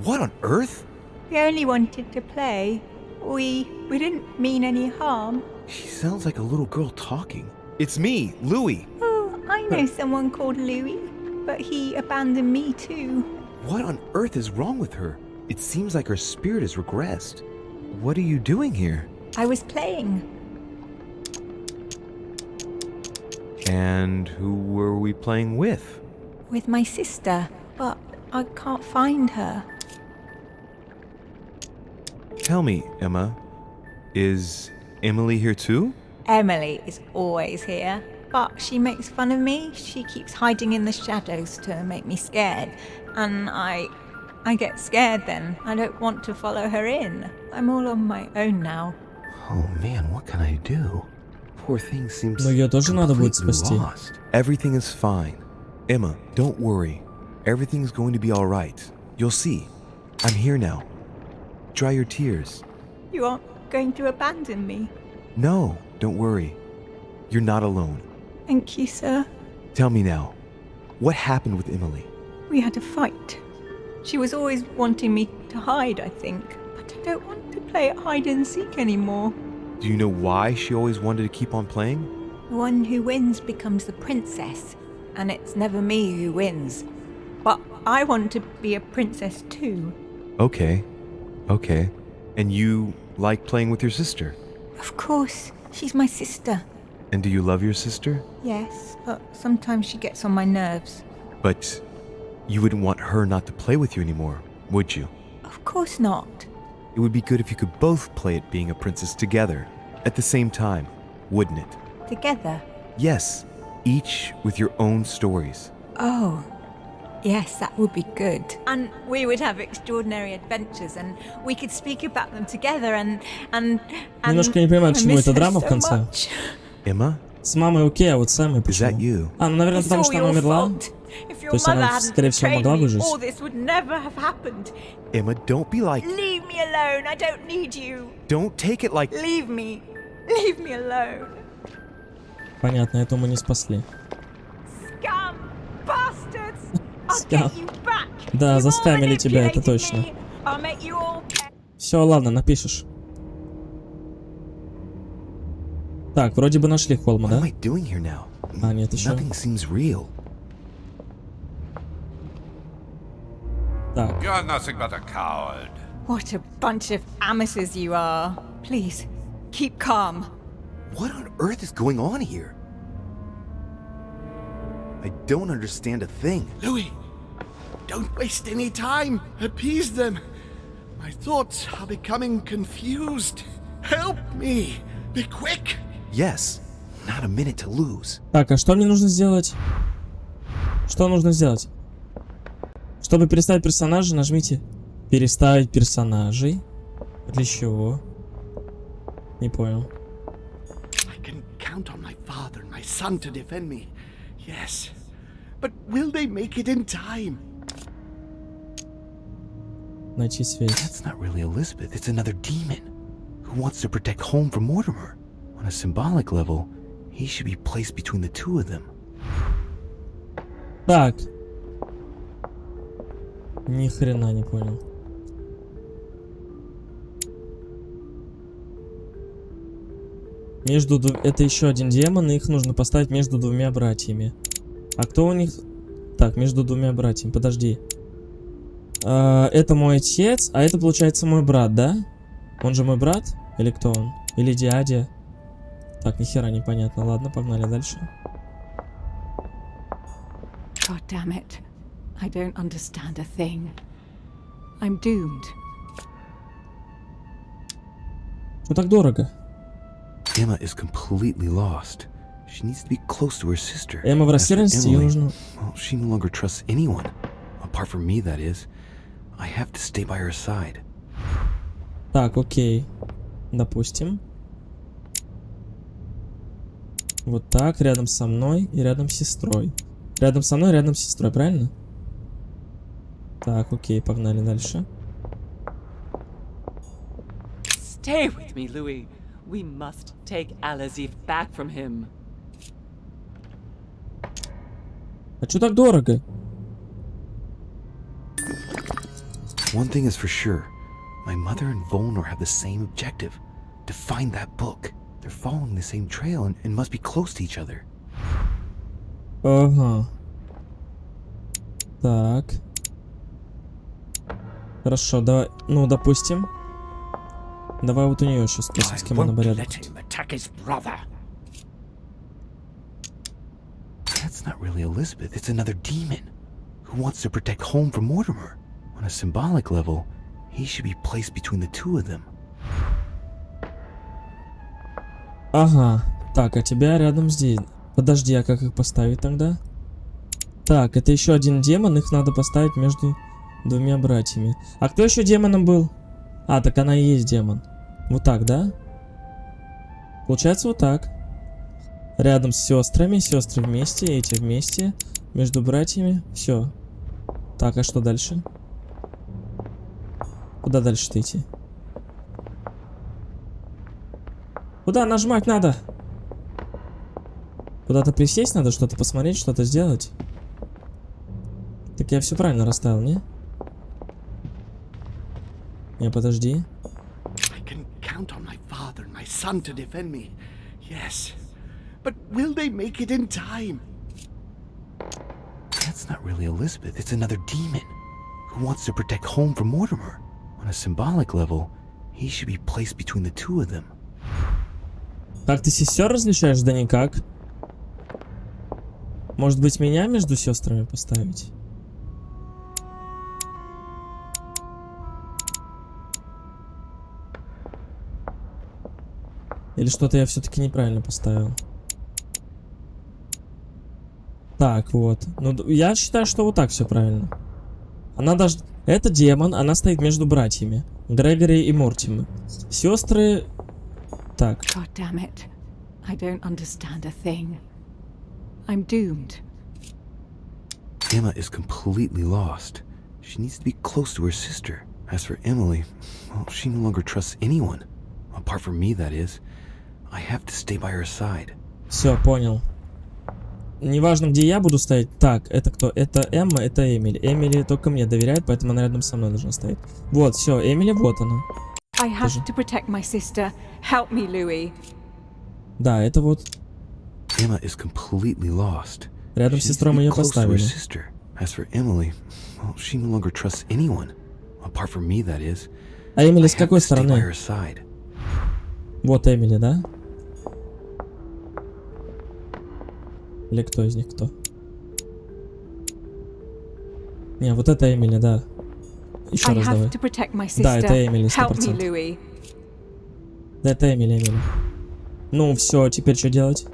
What on earth? We only wanted to play. We didn't mean any harm. She sounds like a little girl talking. It's me, Louis. Oh, I know someone called Louis, but he abandoned me too. What on earth is wrong with her? It seems like her spirit has regressed. What are you doing here? I was playing. And who were we playing with? With my sister, but I can't find her. Tell me, Emma, is Emily here too? Emily is always here, but she makes fun of me. She keeps hiding in the shadows to make me scared, and I get scared then. I don't want to follow her in. I'm all on my own now. Oh man, what can I do? Poor thing seems completely lost. Everything is fine. Emma, don't worry. Everything's going to be all right. You'll see. I'm here now. Dry your tears. You aren't going to abandon me? No, don't worry. You're not alone. Thank you, sir. Tell me now, what happened with Emily? We had a fight. She was always wanting me to hide, I think. But I don't want to play at hide and seek anymore. Do you know why she always wanted to keep on playing? The one who wins becomes the princess, and it's never me who wins. But I want to be a princess too. Okay. And you like playing with your sister? Of course. She's my sister. And do you love your sister? Yes, but sometimes she gets on my nerves. But you wouldn't want her not to play with you anymore, would you? Of course not. It would be good if you could both play at being a princess together, at the same time, wouldn't it? Together? Yes, each with your own stories. Oh, yes, that would be good. And we would have extraordinary adventures, and we could speak about them together, and Немножко не понимаю, к чему эта драма в конце. Emma? С мамой окей, а вот с Эммой почему? Ну, наверное, потому что она умерла. То есть она, скорее всего, могла выжить. Emma, don't be like... Leave me alone, I don't need you. Don't take it like... Leave me alone. Понятно, эту мы не спасли. Scum, bastards. Скам. Да, заскамили тебя, это точно. Все, ладно, напишешь. Так, вроде бы нашли Холма, да? А, нет, еще. Так. You're nothing but a coward. What a bunch of amateurs you are. Please, keep calm. What on earth is going on here? I don't understand a thing. Louis, don't waste any time. Appease them. My thoughts are becoming confused. Help me. Be quick. Yes, not a minute to lose. Так, а что мне нужно сделать? Что нужно сделать? Чтобы переставить персонажа, нажмите «Переставить персонажей». Для чего? Не понял. I can count on my father and my son to defend me. Yes, but will they make it in time? Найти связь. That's not really Elizabeth, it's another demon who wants to protect home from Mortimer. On a symbolic level, he should be placed between the two of them. Так. Ни хрена не понял. Это еще один демон, и их нужно поставить между двумя братьями. А кто у них... Так, между двумя братьями, подожди. Это мой отец, а это, получается, мой брат, да? Он же мой брат? Или кто он? Или дядя? Так, нихера непонятно. Ладно, погнали дальше. God damn it. I don't understand a thing. I'm doomed. Ну так дорого. Emma is completely lost. She needs to be close to her sister. Эмма в растерянности, ей нужно... Well, she no longer trusts anyone. Apart from me, that is. I have to stay by her side. Так, окей. Допустим. Вот так, рядом со мной и рядом с сестрой. Рядом со мной, рядом с сестрой, правильно? Так, окей, погнали дальше. Stay with me, Louis. We must take Al-Azif back from him. А чё так дорого? One thing is for sure. My mother and Volnor have the same objective. To find that book. They're following the same trail and must be close to each other. Ага. Так. Хорошо, давай. Ну, допустим. Давай вот у нее еще спросим, с кем она порядок. That's not really Elizabeth. It's another demon who wants to protect home from Mortimer. On a symbolic level, he should be placed between the two of them. Ага. Так, а тебя рядом здесь. Подожди, а как их поставить тогда? Так, это еще один демон, их надо поставить между двумя братьями. А кто еще демоном был? А, так она и есть демон. Вот так, да? Получается вот так. Рядом с сестрами, сестры вместе, эти вместе, между братьями, все. Так, а что дальше? Куда дальше-то идти? Куда нажимать надо? Куда-то присесть надо, что-то посмотреть, что-то сделать. Так я все правильно расставил, не? Не, подожди. Count on my father and my son to defend me. Yes. But will they make it in time? That's not really Elizabeth. It's another demon who wants to protect home from Mortimer. On a symbolic level, he should be placed between the two of them. Как ты сестер различаешь? Да никак. Может быть, меня между сестрами поставить? Или что-то я все-таки неправильно поставил? Так, вот. Ну, я считаю, что вот так все правильно. Она даже... Это демон, она стоит между братьями. Грегори и Мортимер. Сестры... Так. God damn it. I don't understand a thing. I'm doomed. Emma is completely lost. She needs to be close to her sister. As for Emily, well, she no longer trusts anyone. Apart from me, that is. I have to stay by her side. Все, понял. Неважно, где я буду стоять. Так, это кто? Это Эмма, это Эмили. Эмили только мне доверяет, поэтому она рядом со мной должна стоять. Вот, все, Эмили, вот она. I have to protect my sister. Help me, Louis. Да, это вот. Emma is completely lost. Рядом с сестрой мы ее поставили. As for Emily, well, she no longer trusts anyone. Apart from me, that is. А Эмили с какой стороны? Вот Эмили, да? Или кто из них кто? Не, вот это Эмили, да. Еще раз давай. Да, это Эмили, 100%. Да, это Эмили. Ну, все, теперь что делать?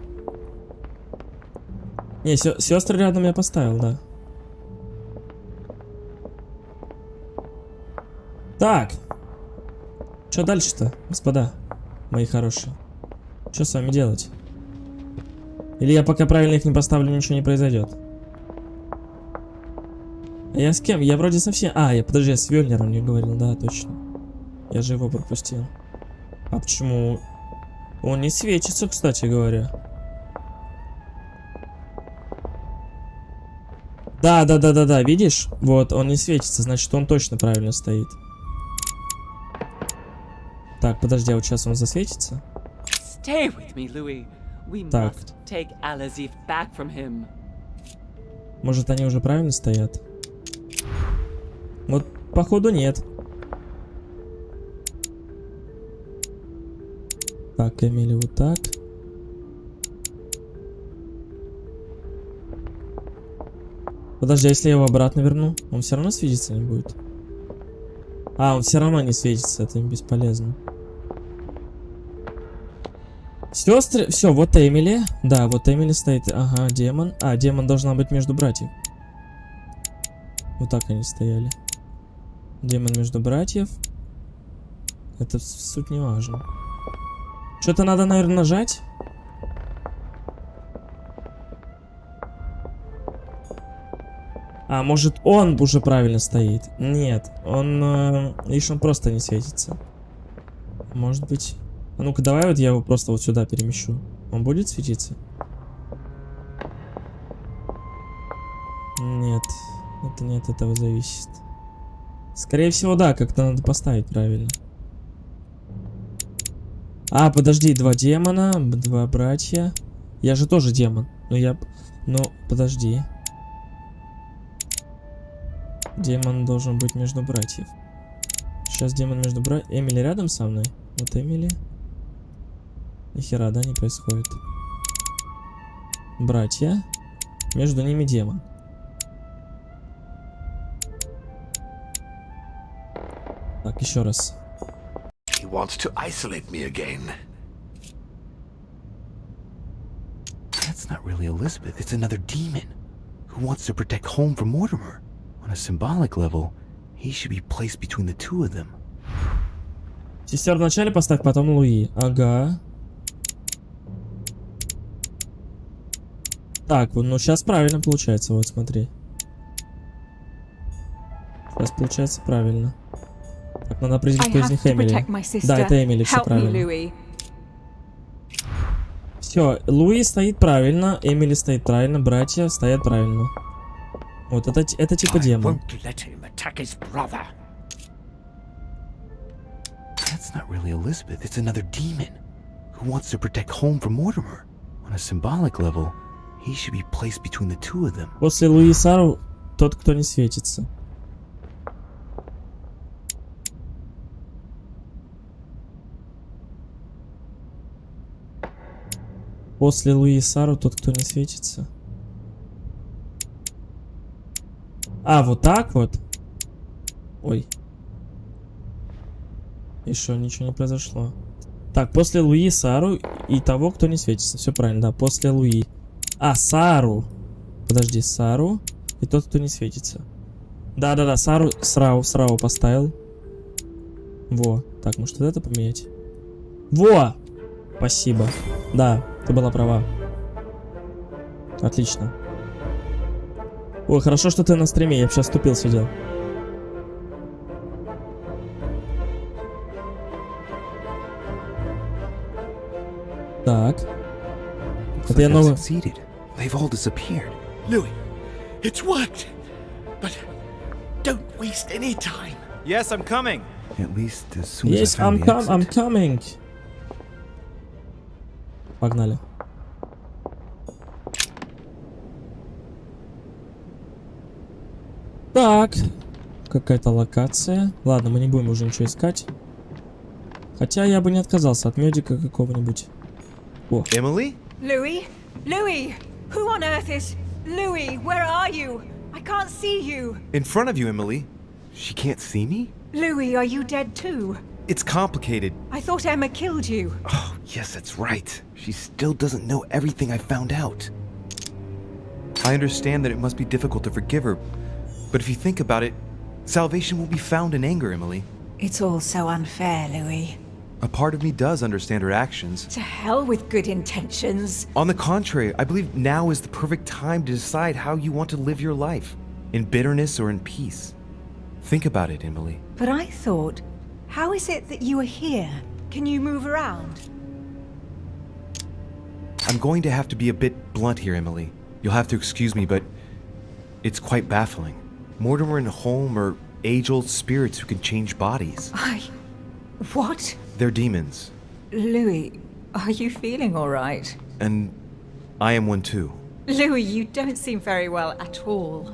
Не, сестры рядом я поставил, да. Так. Что дальше-то, господа? Мои хорошие. Что с вами делать? Или я пока правильно их не поставлю, ничего не произойдет? А я с кем? Я вроде совсем... подожди, я с Вёльнером не говорил, да, точно. Я же его пропустил. А почему? Он не светится, кстати говоря. Да, видишь? Вот, он не светится, значит, он точно правильно стоит. Так, подожди, а вот сейчас он засветится? Stay with me, Louis. We must take Al-Azif back from him. Может, они уже правильно стоят? Вот, походу, нет. Так, Эмили, вот так. Подожди, а если я его обратно верну? Он все равно светиться не будет? А, он все равно не светится, это бесполезно. Сестры, все, вот Эмили. Да, вот Эмили стоит. Ага, демон. А, демон должна быть между братьев. Вот так они стояли. Демон между братьев. Это суть не важно. Что-то надо, наверное, нажать. А, может, он уже правильно стоит? Нет, он... Видишь, он просто не светится. Может быть... А ну-ка, давай вот я его просто вот сюда перемещу. Он будет светиться? Нет, это не от этого зависит. Скорее всего, да, как-то надо поставить правильно. А, подожди, 2 демона, 2 братья. Я же тоже демон. Но я... Ну, подожди. Демон должен быть между братьев. Сейчас демон между братьев. Эмили рядом со мной? Вот Эмили. Нихера, да, не происходит. Братья. Между ними демон. Так, еще раз. He wants to isolate me again. That's not really Elizabeth, it's another demon who wants to protect home from Mortimer. On a symbolic level, he should be placed between the two of them. Сестер вначале поставь, потом Луи. Ага. Так, ну сейчас правильно получается, вот смотри. Сейчас получается правильно. Так, надо определить, кто из них Эмили. Да, это Эмили, все правильно. Все, Луи стоит правильно, Эмили стоит правильно, братья стоят правильно. Вот это типа демон. That's not really Elizabeth, it's another demon who wants to protect home from Mortimer. On a symbolic level, he should be placed between the two of them. После Луи и Сару тот, кто не светится. После Луи и Сару тот, кто не светится. А, вот так вот. Ой. И что, ничего не произошло. Так, после Луи, Сару и того, кто не светится. Все правильно, да, после Луи. А, Сару. Подожди, Сару и тот, кто не светится. Да-да-да, Сару срау поставил. Во. Так, может вот это поменять? Во! Спасибо. Да, ты была права. Отлично. Ой, хорошо, что ты на стриме, я бы сейчас тупил сидел. Так. Это я новый. They've all disappeared. Louis, it's worked. But don't waste any time. Yes, I'm coming. At least as soon as Yes, I found the exit. I'm coming. Погнали. Так. Какая-то локация. Ладно, мы не будем уже ничего искать. Хотя я бы не отказался от медика какого-нибудь. О. Emily? Louis? Louis! Who on earth is... Louis, where are you? I can't see you. In front of you, Emily. She can't see me? Louis, are you dead too? It's complicated. I thought Emma killed you. Oh, yes, that's right. She still doesn't know everything I found out. I understand that it must be difficult to forgive her, but if you think about it, salvation will be found in anger, Emily. It's all so unfair, Louis. A part of me does understand her actions. To hell with good intentions. On the contrary, I believe now is the perfect time to decide how you want to live your life, in bitterness or in peace. Think about it, Emily. But I thought, how is it that you are here? Can you move around? I'm going to have to be a bit blunt here, Emily. You'll have to excuse me, but it's quite baffling. Mortimer and Holm are age-old spirits who can change bodies. What? They're demons. Louis, Are you feeling all right? And I am one too. Louis, you don't seem very well at all.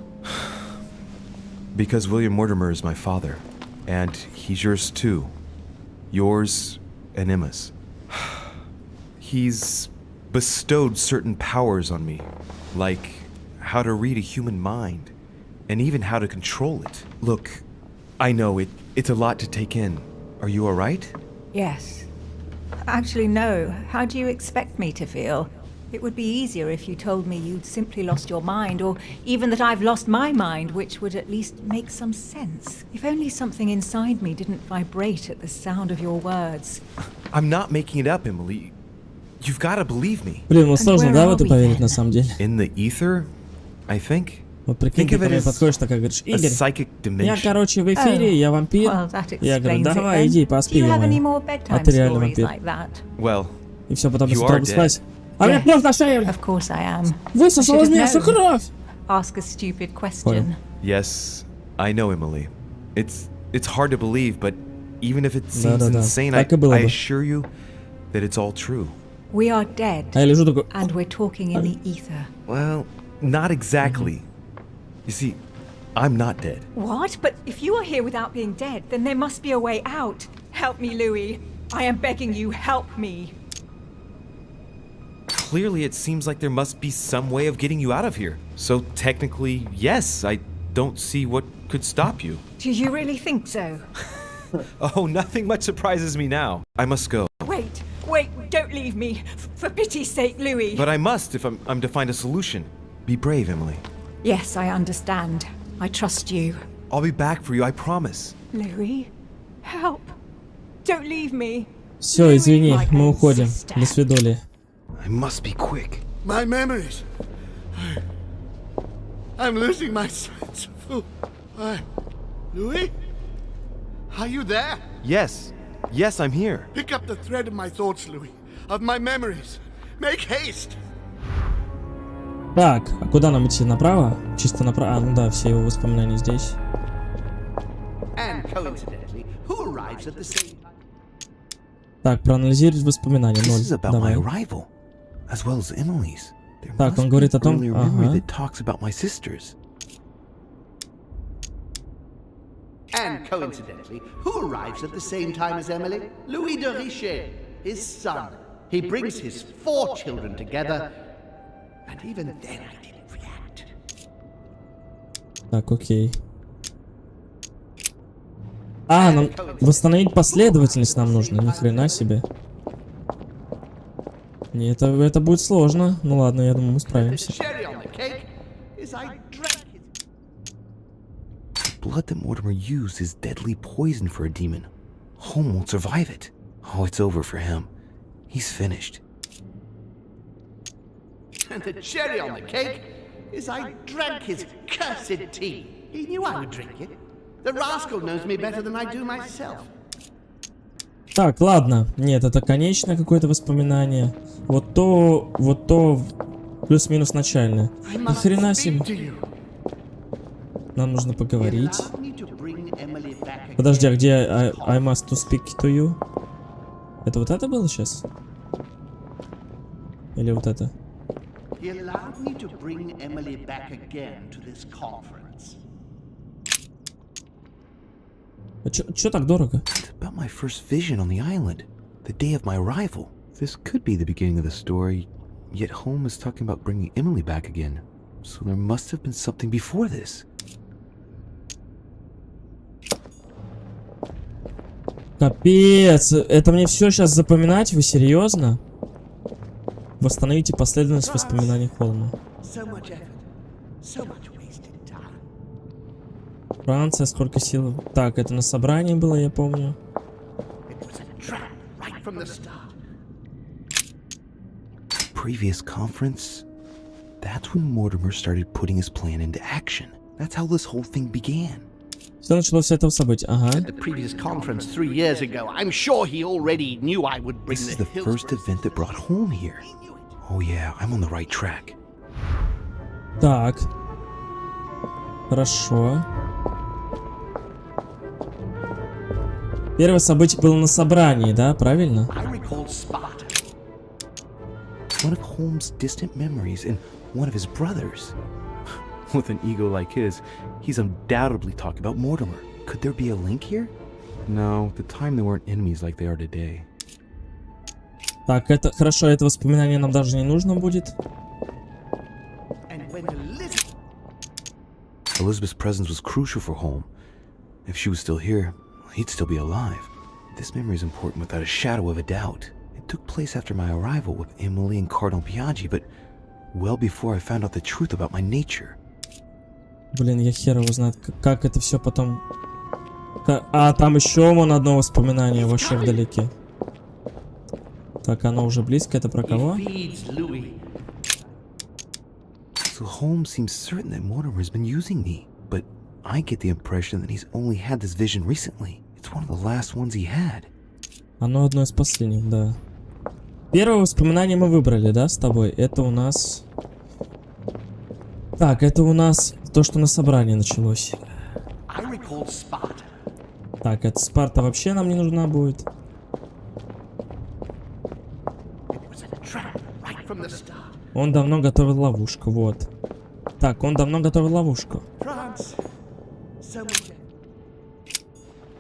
Because William Mortimer is my father, and he's yours too. Yours and Emma's. He's bestowed certain powers on me, like how to read a human mind, and even how to control it. Look, I know it's a lot to take in. Are you alright? Yes. Actually, no. How do you expect me to feel? It would be easier if you told me you'd simply lost your mind, or even that I've lost my mind, which would at least make some sense. If only something inside me didn't vibrate at the sound of your words. I'm not making it up, Emily. You've got to believe me. Блин, ну сложно, да, в это поверить на самом деле? In the ether, I think. Вот прикинь, ты ко мне подходишь, такая говоришь: Игорь, я, короче, в эфире, я вампир. Я говорю: давай, иди, поспи, ё-моё. А ты реально вампир. И все, потом с утра спать. А мне кровь на шее! Высосал из меня всю кровь! Понял. Yes, I know, Emily. It's hard to believe, but even if it seems insane, I assure you that it's all true. We are dead, and we're talking in the ether. Well, not exactly. You see, I'm not dead. What? But if you are here without being dead, then there must be a way out. Help me, Louis. I am begging you, help me. Clearly, it seems like there must be some way of getting you out of here. So technically, yes, I don't see what could stop you. Do you really think so? Oh, nothing much surprises me now. I must go. Wait, don't leave me. For pity's sake, Louis. But I must if I'm to find a solution. Be brave, Emily. Yes, I understand. I trust you. I'll be back for you, I promise. Louis, help. Don't leave me. Все, извини, мы уходим. До свидания. I must be quick. My memories. I'm losing my sense of Louis? Are you there? Yes, I'm here. Pick up the thread of my thoughts, Louis. Of my memories. Make haste. Так, а куда нам идти? Направо? Чисто направо? А, ну да, все его воспоминания здесь. Так, проанализировать воспоминания. 0. Давай. Так, он говорит о том... Ага. And coincidentally, who arrives at the same time as Emily? Louis de Richet, his son. He brings his 4 children together, and even then I didn't react. Так, окей. А, нам восстановить последовательность нам нужно, ни хрена себе. Не, это будет сложно. Ну ладно, я думаю, мы справимся. Blood that Mortimer used is deadly poison for a demon. Home won't survive it. Oh, it's over for him. He's finished. And the cherry on the cake is I drank his cursed tea. He knew I would drink it. The rascal knows me better than I do myself. Так, ладно. Нет, это конечное какое-то воспоминание. Вот то плюс-минус начальное. Ни хрена себе. Нам нужно поговорить. Подожди, а где I must to speak to you? Это вот это было сейчас? Или вот это? А чё так дорого? About my first vision on the island, the day of my arrival. This could be the beginning of the story, yet Holmes is talking about bringing Emily back again. So there must have been something before this. Капец, это мне все сейчас запоминать? Вы серьезно? Восстановите последовательность воспоминаний Холма. Франция, сколько сил? Так, это на собрании было, я помню. Previous conference? That's when Mortimer started putting his plan into action. That's how this whole thing began. Все началось с этого события. Ага. At the previous conference 3 years ago, I'm sure he already knew I would bring This is the first event that brought home here. Oh yeah, I'm on the right track. Так. Хорошо. Первое событие было на собрании, да? Правильно? one of Holmes' distant memories and one of his brothers. With an ego like his, he's undoubtedly talking about Mortimer. Could there be a link here? No, at the time they weren't enemies like they are today. Так, это хорошо, это воспоминание нам даже не нужно будет. Elizabeth's presence was crucial for Holmes. If she was still here, he'd still be alive. This memory is important without a shadow of a doubt. It took place after my arrival with Emily and Cardinal Biaggi, but well before I found out the truth about my nature. Блин, я хер его знает, как это все потом... А, там еще вон одно воспоминание вообще вдалеке. Так, оно уже близко, это про кого? So Holmes seems certain that Mortimer has been using me, but I get the impression that he's only had this vision recently. It's one of the last ones he had. Оно одно из последних, да. Первое воспоминание мы выбрали, да, с тобой? Это у нас... Так, это у нас то, что на собрании началось. Так, это Спарта вообще нам не нужна будет. Он давно готовил ловушку, вот. Так, он давно готовил ловушку.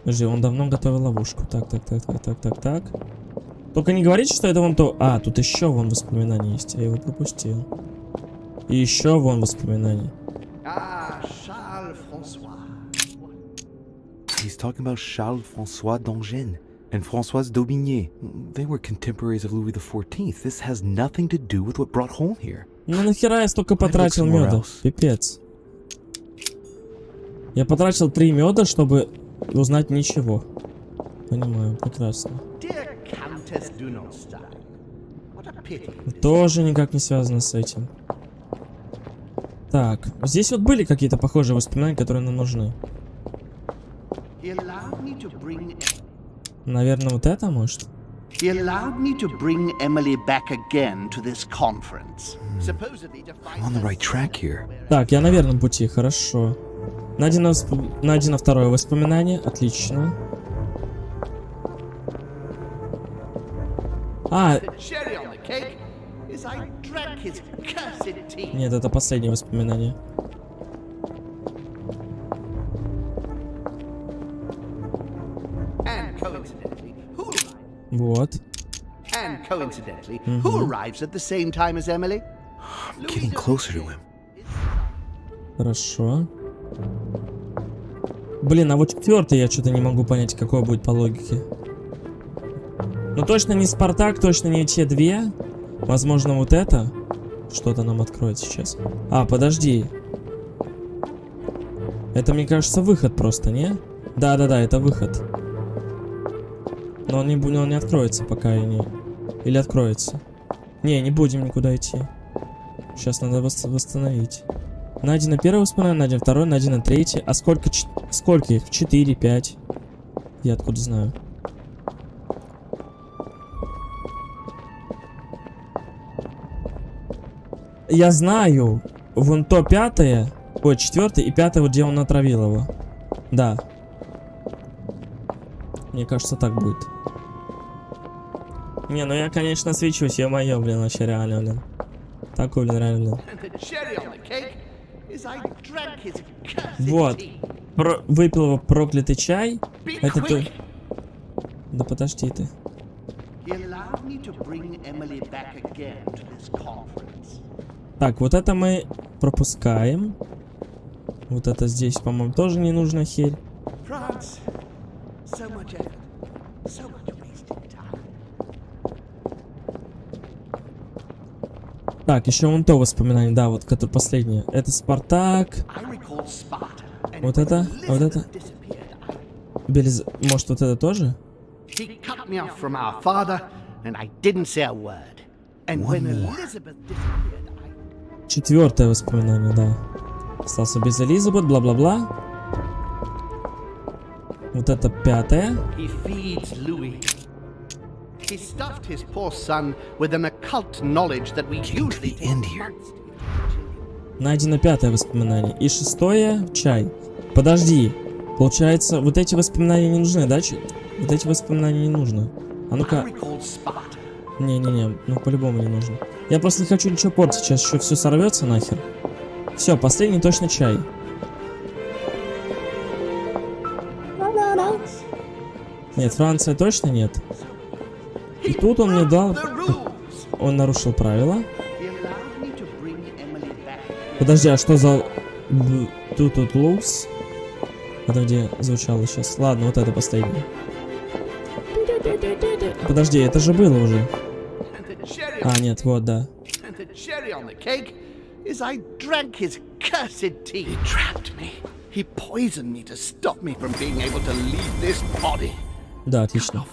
Подожди, он давно готовил ловушку. Так. Только не говорите, что это вон то... А, тут еще вон воспоминания есть, я его пропустил. И еще вон воспоминания. He's talking about Charles-François d'Angennes and Françoise d'Aubigné. They were contemporaries of Louis XIV. This has nothing to do with what brought home here. Ну нахера я столько потратил меда? Пипец. Я потратил 3 меда, чтобы узнать ничего. Понимаю, прекрасно. Тоже никак не связано с этим. Так, здесь вот были какие-то похожие воспоминания, которые нам нужны. Наверное, вот это, может? Так, я на верном пути, хорошо. Найдено второе воспоминание, отлично. А! Нет, это последнее воспоминание. Вот. Хорошо. Блин, а вот 4-й я что-то не могу понять, какой будет по логике. Ну точно не Спартак, точно не те 2. Возможно, вот это что-то нам откроет сейчас. А, подожди. Это, мне кажется, выход просто, не? Да, это выход. Но он не откроется, пока я не... Или откроется. Не будем никуда идти. Сейчас надо восстановить. Найдено первое воспоминание, найдено второе, найдено третье. А сколько их? 4, 5. Я откуда знаю? Я знаю. Вон то 5-е. Ой, 4-й и 5-й, вот где он отравил его. Да. Мне кажется, так будет. Не, ну я, конечно, свечусь, ё-моё, блин, вообще реально, блин. Такой, блин, реально, блин. Вот. Выпил его проклятый чай. Это то... Да подожди ты. Так, вот это мы пропускаем. Вот это здесь, по-моему, тоже не нужно херь. Так, еще вон то воспоминание, да, вот, которое последнее. Это Спартак. Вот это. Может, вот это тоже? Четвертое воспоминание, да. Остался без Элизабет, бла-бла-бла. Вот это 5-е. He stuffed his poor son with an occult knowledge that we usually end here. Найдено 5-е воспоминание. И 6-е чай. Подожди. Получается, вот эти воспоминания не нужны, да? Вот эти воспоминания не нужны. А ну-ка. Не, ну по-любому не нужно. Я просто не хочу ничего портить, сейчас еще все сорвется нахер. Все, последний точно чай. Нет, Франция точно нет. И тут он мне дал... Он нарушил правила. Подожди, а что за... Тут lose? Это где звучало сейчас? Ладно, вот это последнее. Подожди, это же было уже. А, нет, вот, да. Да, отлично.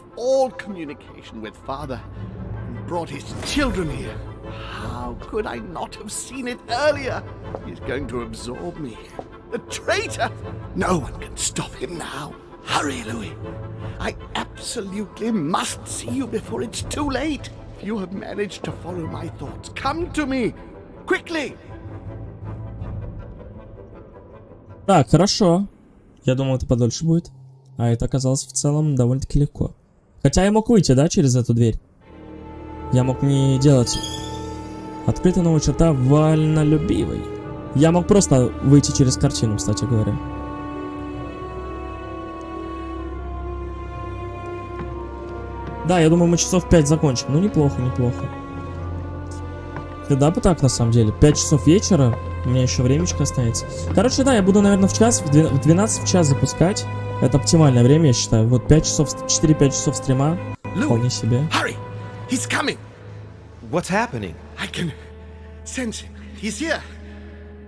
How could I not have seen it earlier? He's going to absorb me. The traitor! No one can stop him now. Hurry, Louis. I absolutely must see you before it's too late. If you have managed to follow my thoughts, come to me. Quickly! Так, хорошо. Я думал, это подольше будет. А это оказалось в целом довольно-таки легко. Хотя я мог выйти, да, через эту дверь? Я мог не делать... Открыта новая черта вольнолюбивой. Я мог просто выйти через картину, кстати говоря. Да, я думаю, мы часов 5 закончим. Ну, неплохо, неплохо. Да бы так, на самом деле. 5 часов вечера. У меня еще времечко останется. Короче, да, я буду, наверное, в час, в 12 в час запускать. Это оптимальное время, я считаю. Вот 5 часов, 4-5 часов стрима. Вполне себе. He's coming. What's happening? I can sense him. He's here.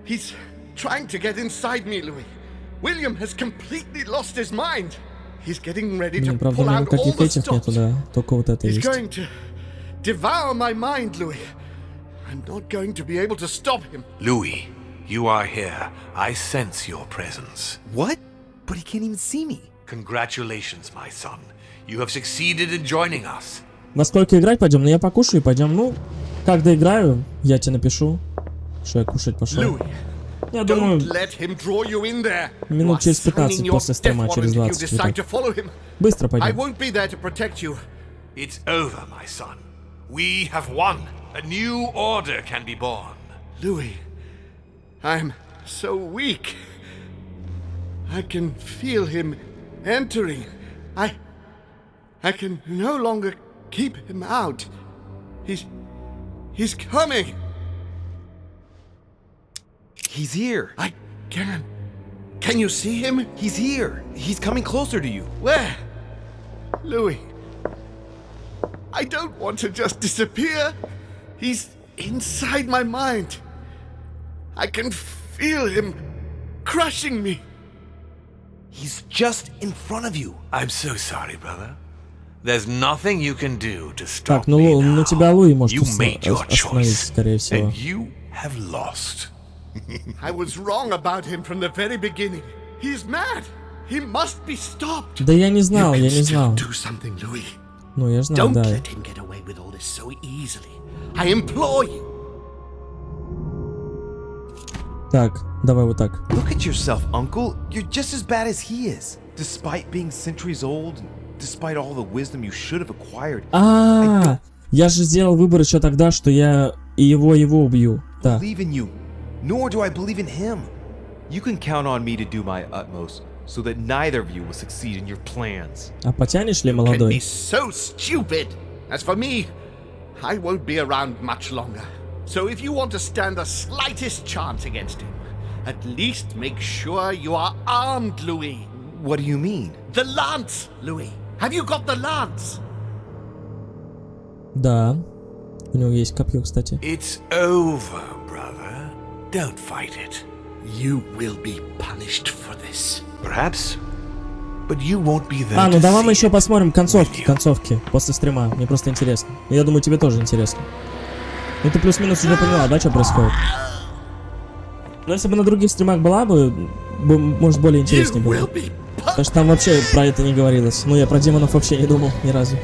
He's trying to get inside me, Louis. William has completely lost his mind. He's getting ready to pull out all the stops. He's going to devour my mind, Louis. I'm not going to be able to stop him. Louis, you are here. I sense your presence. What? But he can't even see me. Congratulations, my son. You have succeeded in joining us. Во сколько играть пойдем? Ну я покушаю и пойдем. Ну, как доиграю, я тебе напишу, что я кушать пошел. Я думаю, минут через 15 после стрима, через 20. Быстро пойдем. It's over, my son. We have won. A new order can be born. Louis, I'm so weak. I can feel him entering. I can no longer keep him out. He's coming. He's here. I can. Can you see him? He's here. He's coming closer to you. Where? Louis. I don't want to just disappear. He's inside my mind. I can feel him crushing me. He's just in front of you. I'm so sorry, brother. There's nothing you can do to stop me now. You made your choice, and you have lost. I was wrong about him from the very beginning. He's mad. He must be stopped. Да я не знал, я не знал. Do something, Louis. Ну я знал, да. Don't let him get away with all this so easily. I implore you. Так, давай вот так. Look at yourself, Uncle. You're just as bad as he is. Despite being centuries old, despite all the wisdom you should have acquired. Я же сделал выбор еще тогда, что я его убью. Да. Believe in you, nor do I believe in him. You can count on me to do my utmost, so that neither of you will succeed in your plans. А потянешь ли, молодой? Be so stupid. As for me, I won't be around much longer. So if you want to stand the slightest chance against him, at least make sure you are armed, Louis. What do you mean? The lance, Louis. Have you got the lance? Да. У него есть копье, кстати. It's over, brother. Don't fight it. You will be punished for this. Perhaps, but you won't be there. Ну давай мы еще посмотрим концовки после стрима. Мне просто интересно. Я думаю, тебе тоже интересно. Ну ты плюс-минус уже поняла, да, что происходит? Но если бы на других стримах была бы, может, более интереснее было. Потому что там вообще про это не говорилось. Ну я про демонов вообще не думал ни разу.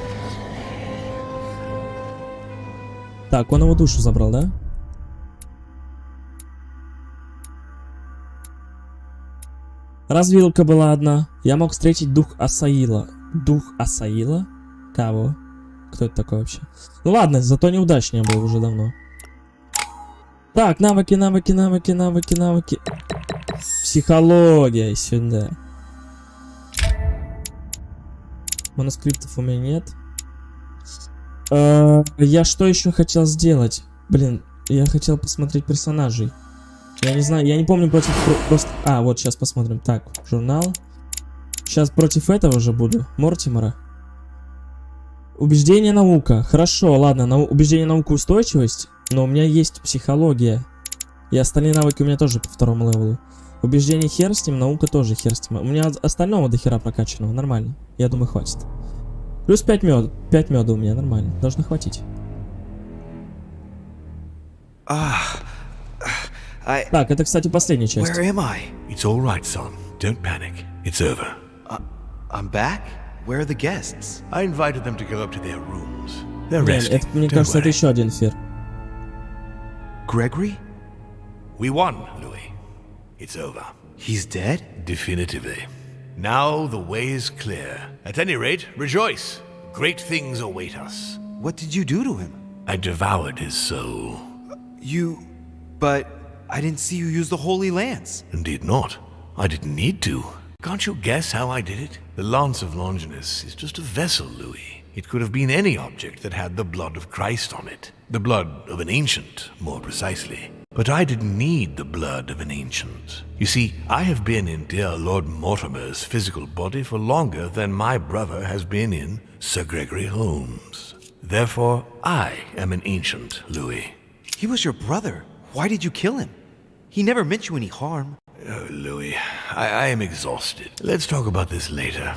Так, он его душу забрал, да? Развилка была одна. Я мог встретить дух Асаила. Дух Асаила? Кого? Кто это такой вообще? Ну ладно, зато неудачнее был уже давно. Так, навыки. Психология сюда. Манускриптов у меня нет. Я что еще хотел сделать? Блин, я хотел посмотреть персонажей. Я не знаю, я не помню против просто... А, вот сейчас посмотрим. Так, журнал. Сейчас против этого же буду. Мортимера. Убеждение, наука. Хорошо, ладно, убеждение, наука, устойчивость. Но у меня есть психология. И остальные навыки у меня тоже по второму левелу. Убеждение хер с ним, наука тоже хер с ним. У меня остального до хера прокачанного. Нормально. Я думаю, хватит. Плюс 5 меда. 5 меда у меня нормально. Должно хватить. Так, это, кстати, последняя часть. Where am I? It's all right, son. Don't panic. It's over. I'm back? Where are the guests? I invited them to go up to their rooms. They're resting. Это, мне кажется, это еще один фер. Gregory? We won, Louis. It's over. He's dead? Definitively. Now the way is clear. At any rate, rejoice. Great things await us. What did you do to him? I devoured his soul. But I didn't see you use the Holy Lance. Indeed not. I didn't need to. Can't you guess how I did it? The Lance of Longinus is just a vessel, Louis. It could have been any object that had the blood of Christ on it. The blood of an ancient, more precisely. But I didn't need the blood of an ancient. You see, I have been in dear Lord Mortimer's physical body for longer than my brother has been in Sir Gregory Holmes. Therefore, I am an ancient, Louis. He was your brother. Why did you kill him? He never meant you any harm. Oh, Louis, I am exhausted. Let's talk about this later.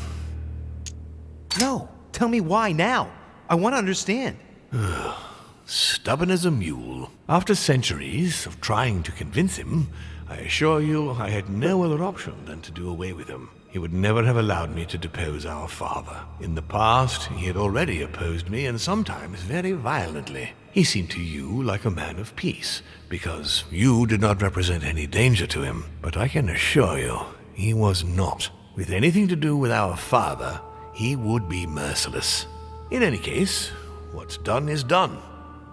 No, tell me why now. I want to understand. Stubborn as a mule. After centuries of trying to convince him, I assure you I had no other option than to do away with him. He would never have allowed me to depose our father. In the past, he had already opposed me, and sometimes very violently. He seemed to you like a man of peace, because you did not represent any danger to him. But I can assure you, he was not. With anything to do with our father, he would be merciless. In any case, what's done is done.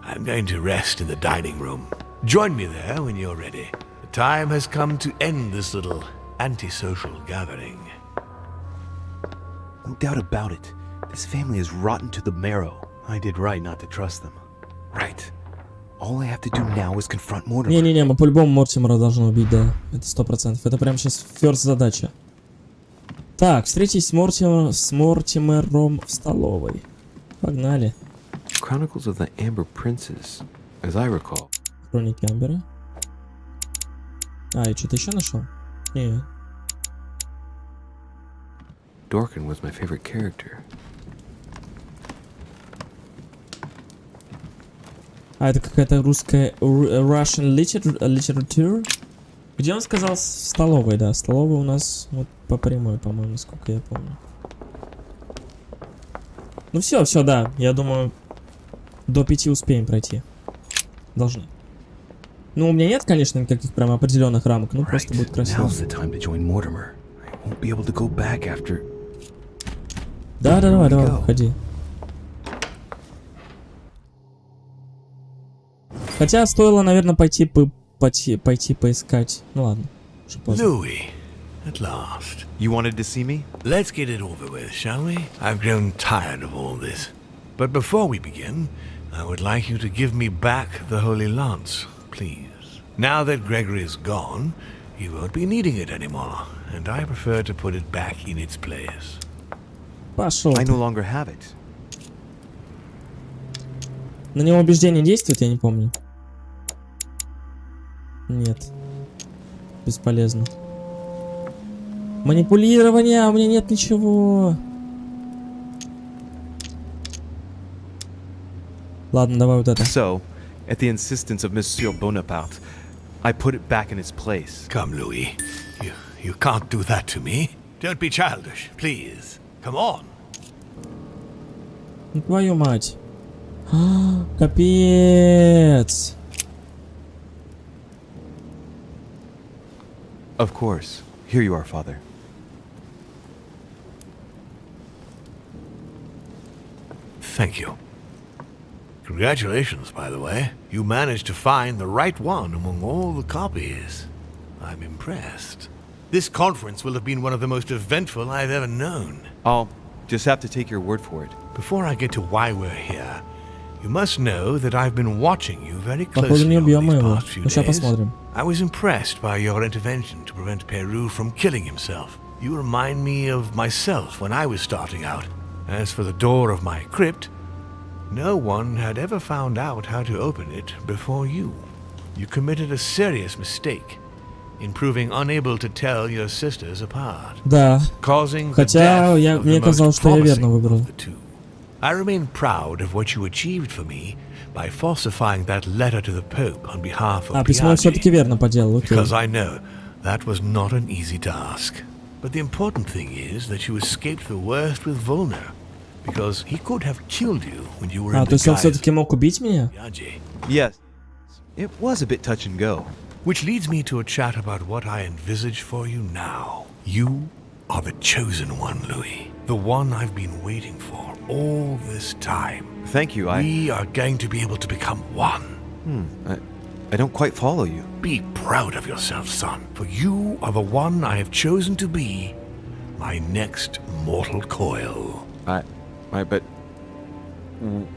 I'm going to rest in the dining room. Join me there when you're ready. The time has come to end this little antisocial gathering. No doubt about it. This family is rotten to the marrow. I did right not to trust them. Right. All I have to do now is confront Mortimer. Не-не-не, мы по-любому Мортимера должны убить, да. Это 100%. Это прямо сейчас ферст задача. Так, встретись с Мортимером в столовой. Погнали. Chronicles of the Amber Princess, as I recall. Хроники Амбера. А, и что-то еще нашел? Нет. Dorkin was my favorite character. А, это какая-то русская... Russian literature? Где он сказал? В столовой, да. Столовая у нас вот по прямой, по-моему, насколько я помню. Ну все, да. Я думаю, до 5 успеем пройти. Должны. Ну, у меня нет, конечно, никаких прям определенных рамок. Ну, просто будет красиво. Да, давай, ходи. Хотя стоило, наверное, пойти поискать. Ну ладно. Louis, at last. You wanted to see me? Let's get it over with, shall we? I've grown tired of all this. But before we begin, I would like you to give me back the Holy Lance, please. Now that Gregory is gone, you won't be needing it anymore, and I prefer to put it back in its place. Пошел. I no longer have it. На него убеждение действует, я не помню. Нет. Бесполезно. Манипулирование, у меня нет ничего. Ладно, давай вот это. So, at the insistence of Monsieur Bonaparte, I put it back in its place. Come, Louis. You can't do that to me. Don't be childish, please. Come on. Ну, твою мать. Капец. Of course. Here you are, Father. Thank you. Congratulations, by the way. You managed to find the right one among all the copies. I'm impressed. This conference will have been one of the most eventful I've ever known. I'll just have to take your word for it. Before I get to why we're here, you must know that I've been watching you very closely over these past few days. I was impressed by your intervention to prevent Peru from killing himself. You remind me of myself when I was starting out. As for the door of my crypt, no one had ever found out how to open it before you. You committed a serious mistake in proving unable to tell your sisters apart. Да. Causing the Хотя death of мне the казалось, most что я верно promising выбрал. of the two. I remain proud of what you achieved for me by falsifying that letter to the Pope on behalf of Письмо я все-таки верно поделал, окей. because I know that was not an easy task. But the important thing is that you escaped the worst with Volner, because he could have killed you when you were in То есть он все-таки мог убить меня? Yes. It was a bit touch and go. Which leads me to a chat about what I envisage for you now. You are the chosen one, Louis. The one I've been waiting for all this time. Thank you, We are going to be able to become one. I don't quite follow you. Be proud of yourself, son, for you are the one I have chosen to be my next mortal coil. But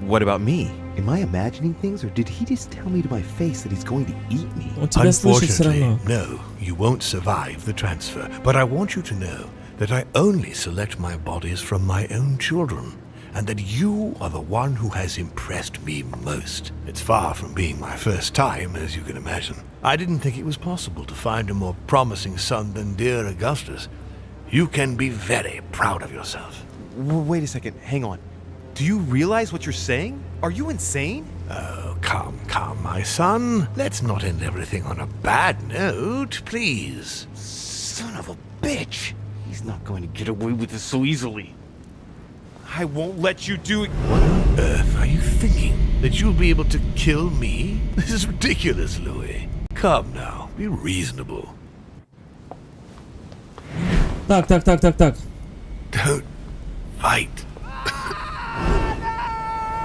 what about me? Am I imagining things, or did he just tell me to my face that he's going to eat me? Unfortunately, no, you won't survive the transfer. But I want you to know that I only select my bodies from my own children, and that you are the one who has impressed me most. It's far from being my first time, as you can imagine. I didn't think it was possible to find a more promising son than dear Augustus. You can be very proud of yourself. Wait a second, hang on. Do you realize what you're saying? Are you insane? Oh, come, my son. Let's not end everything on a bad note, please. Son of a bitch! He's not going to get away with this so easily. I won't let you do it. What on earth are you thinking? That you'll be able to kill me? This is ridiculous, Louis. Come now, be reasonable. Так. Don't fight.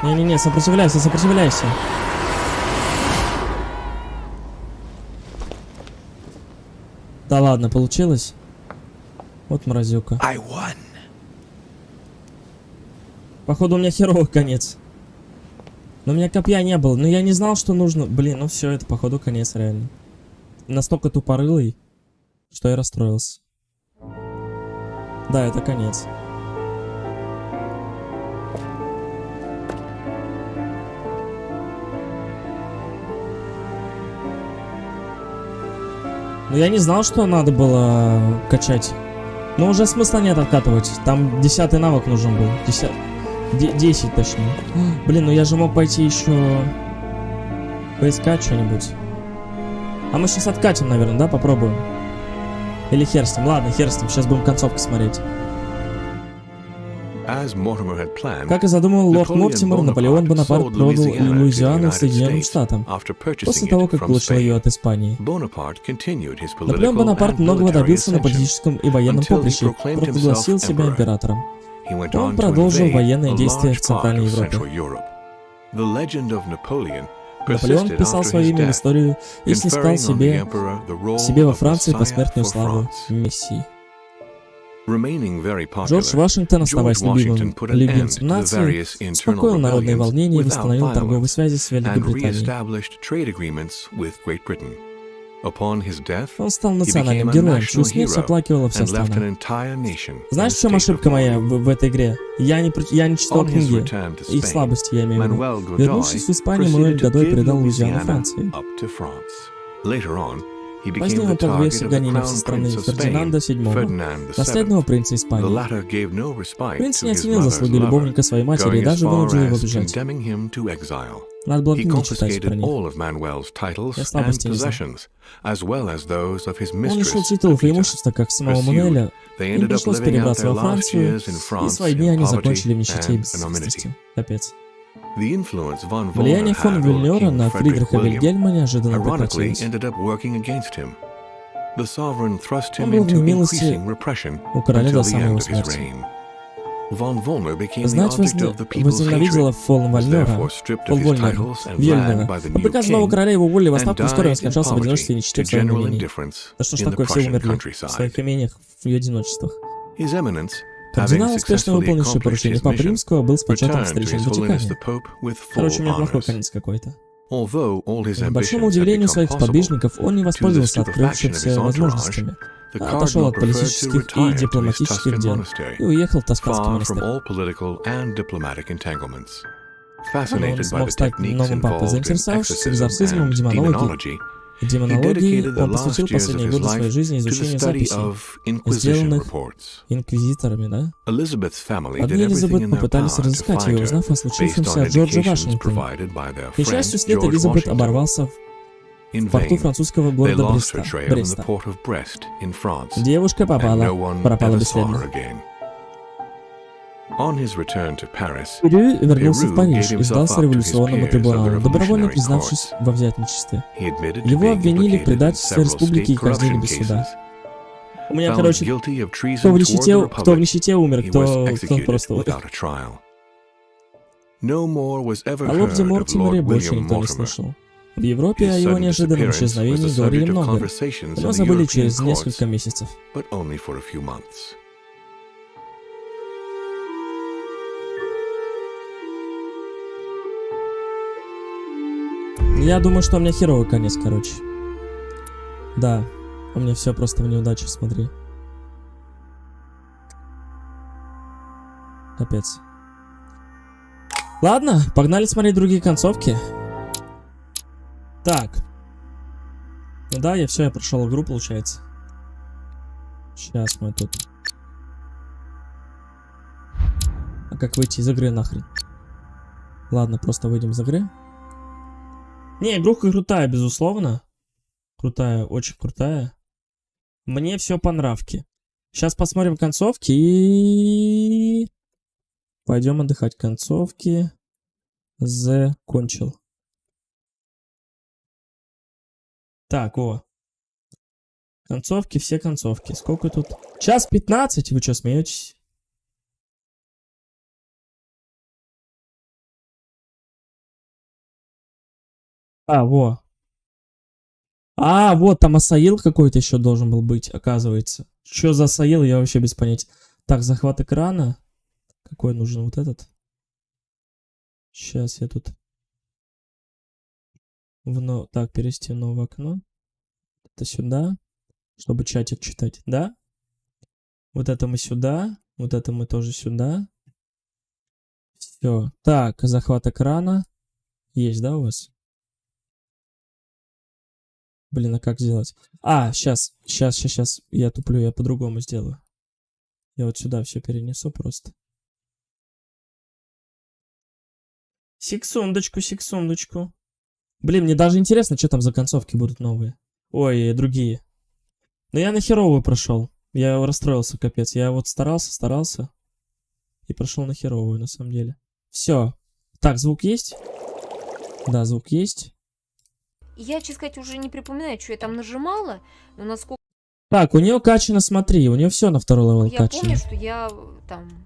Не-не-не, сопротивляйся. Да ладно, получилось? Вот мразюка. I won. Походу у меня херовый конец. Но у меня копья не было. Но я не знал, что нужно. Блин, ну все, это походу конец реально. Настолько тупорылый, что я расстроился. Да, это конец. Но я не знал, что надо было качать. Но уже смысла нет откатывать. Там 10-й навык нужен был. 10 точнее. Блин, ну я же мог пойти еще поискать что-нибудь. А мы сейчас откатим, наверное, да? Попробуем. Или хер с ним. Ладно, хер с ним. Сейчас будем концовку смотреть. Как и задумал лорд Мортимер, Наполеон Бонапарт продал Луизиану Соединенным Штатам после того, как получил ее от Испании. Наполеон Бонапарт многого добился на политическом и военном поприще, провозгласил себя императором. Он продолжил военные действия в Центральной Европе. Наполеон вписал свое имя в историю и снискал себе во Франции посмертную славу мессии. Джордж Вашингтон, оставаясь любимцем нации, успокоил народные волнения и восстановил торговые связи с Великобританией. Он стал национальным героем, чью смерть оплакивала вся страна. Знаешь, в чем ошибка моя в этой игре? Я не читал книги. Их слабости я имею в виду. Вернувшись в Испанию, Мануэль Годой передал Луизиану Франции. Позднее он подвергся гонениям со стороны Фердинанда VII, наследного принца Испании. Принц не оценил заслуги любовника своей матери и даже вынудил его бежать. Надо было книги читать про них. Я слабости не знаю. Он лишил титулов и имущества, как самого Мануэля. Им пришлось перебраться во Францию, и свои дни они закончили в нищете и бесстыдстве. Капец. Влияние фон Вильнера на Фридриха Вильгельма неожиданно прекратилось. Он был в немилости у короля до самой его смерти. Знать возненавидела фон Вольнера, По приказу нового короля его уволили в отставку, и вскоре он скончался в одиночестве и нищете в своем имении. Да что ж такое, все умерли в своих имениях в одиночествах. Кардинал, успешно выполнивший поручение Папы Римского, был с почетом встречен в Ватикане. Короче, у меня плохой конец какой-то. К большому удивлению своих сподвижников, он не воспользовался открывшимися возможностями, а отошел от политических и дипломатических дел и уехал в Тосканский монастырь. Он смог стать новым папой, заинтересовавшись экзорцизмом и демонологией, он посвятил последние годы своей жизни изучению записей, сделанных инквизиторами, да? Одни Элизабет попытались разыскать ее, узнав о случившемся от Джорджа Вашингтона. К несчастью, след Элизабет оборвался в порту французского города Бреста. Девушка пропала бесследно. Рю вернулся в Париж и сдался революционному трибуналу, добровольно признавшись во взятничестве. Его обвинили в предательстве республики и казнили без суда. У меня, короче, кто в нищете умер, кто просто умер. О лорде Мортимере больше никто не слышал. В Европе о его неожиданном исчезновении говорили много, но забыли через несколько месяцев. Я думаю, что у меня херовый конец, короче. Да, у меня все просто в неудаче, смотри. Капец. Ладно, погнали смотреть другие концовки. Так. Ну да, я прошел игру, получается. Сейчас мы тут. А как выйти из игры нахрен? Ладно, просто выйдем из игры. Не, игруха крутая, безусловно. Крутая, очень крутая. Мне все по нравке. Сейчас посмотрим концовки и... Пойдем отдыхать. Концовки. Закончил. Так, концовки, все концовки. Сколько тут? 1:15, вы что, смеетесь? Вот там Асаил какой-то еще должен был быть, оказывается. Что за Асаил, я вообще без понятия. Так, захват экрана. Какой нужен вот этот? Сейчас я тут... Так, перевести в новое окно. Это сюда, чтобы чатик читать, да? Вот это мы сюда, вот это мы тоже сюда. Все. Так, захват экрана. Есть, да, у вас? Блин, а как сделать? Сейчас. Я туплю, я по-другому сделаю. Я вот сюда все перенесу просто. Секундочку. Блин, мне даже интересно, что там за концовки будут новые. Ой, другие. Но я на херовую прошел. Я расстроился, капец. Я вот старался. И прошел на херовую, на самом деле. Все. Так, звук есть? Да, звук есть. Я, честно сказать, уже не припоминаю, что я там нажимала, но насколько... Так, у нее качано, смотри, у нее все на второй левел качано. Я помню, что я там...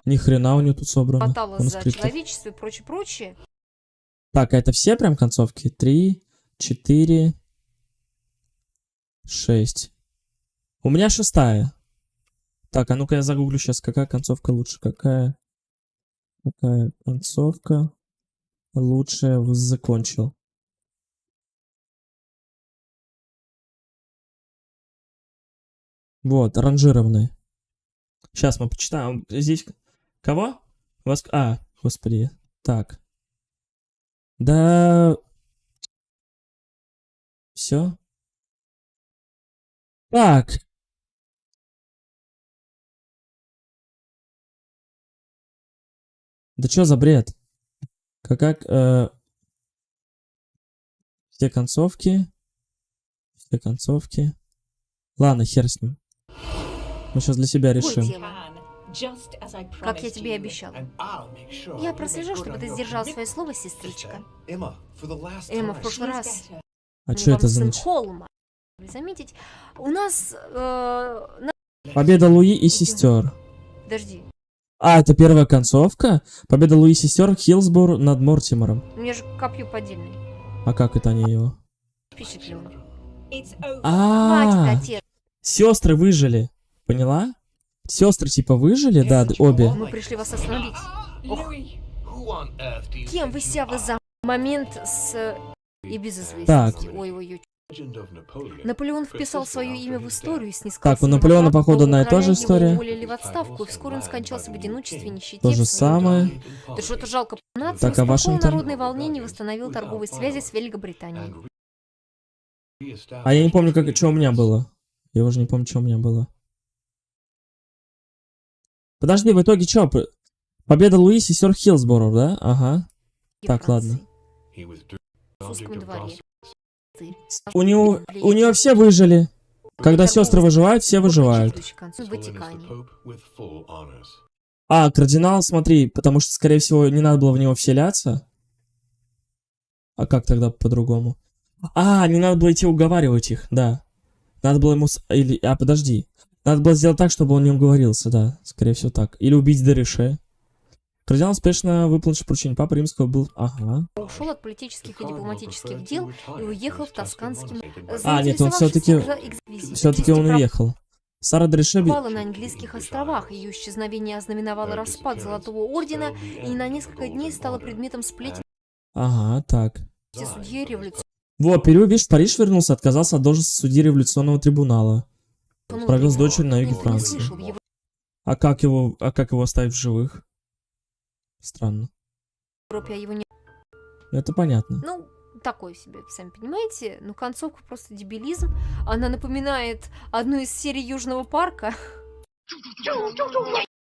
Ни хрена у нее тут собрано. Хваталась за человечество и прочее. Так, а это все прям концовки? 3, 4, 6. У меня 6-я. Так, а ну-ка я загуглю сейчас, какая концовка лучше. Какая концовка лучше закончил. Вот, ранжированные. Сейчас мы почитаем. Здесь... Кого? Господи. Так. Да... Все. Так. Да что за бред? Все концовки. Ладно, хер с ним. Мы сейчас для себя решим. Как я тебе и обещала. Я прослежу, чтобы ты сдержал свое слово, сестричка. Эмма, в прошлый раз... А что это за ночь? Заметить, у нас... Победа Луи и сестер. Подожди. А, это первая концовка? Победа Луи сестер Хиллсборо над Мортимером. У меня же копье поддельное. А как это они его? Впечатлен. А, сестры выжили. Поняла? Сестры типа выжили, да, обе. Мы пришли вас остановить. Ох. Кем вы себя за момент с... И безызвестности. Так. Ой-ой-ой. Наполеон вписал свое имя в историю, снискал. Так, у Наполеона, походу, на та же история. Уволили в отставку, и вскоре он скончался в одиночестве, нищете. То же самое. Да что-то жалко. Нация Так, а Вашингтон? народное волнение восстановил торговые связи с Великобританией. А я не помню, что у меня было. Я уже не помню, что у меня было. Подожди, в итоге что? Победа Луи сестер Хиллсборо, да? Ага. Так, ладно. У нее все выжили. Когда сестры выживают, все выживают. А, кардинал, смотри, потому что, скорее всего, не надо было в него вселяться. А как тогда по-другому? А, не надо было идти уговаривать их, да. Надо было ему... А, подожди. Надо было сделать так, чтобы он не уговорился, да. Скорее всего так. Или убить Дереше. Кардинал успешно выполнил поручение Папы Римского, был... Ага. Ушел от политических и дипломатических дел и уехал в Тосканский... А, нет, он все-таки он уехал. Сара Дереше... Упала на английских островах. Ее исчезновение ознаменовало распад Золотого Ордена и на несколько дней стало предметом сплетен. Ага, так. Судьи революции. Вот, Перю, видишь, в Париж вернулся, отказался от должности судьи революционного трибунала. Провел с дочерью на юге Франции. А как его оставить в живых? Странно. Это понятно. Ну, такой себе, сами понимаете. Ну, концовка просто дебилизм. Она напоминает одну из серий Южного парка.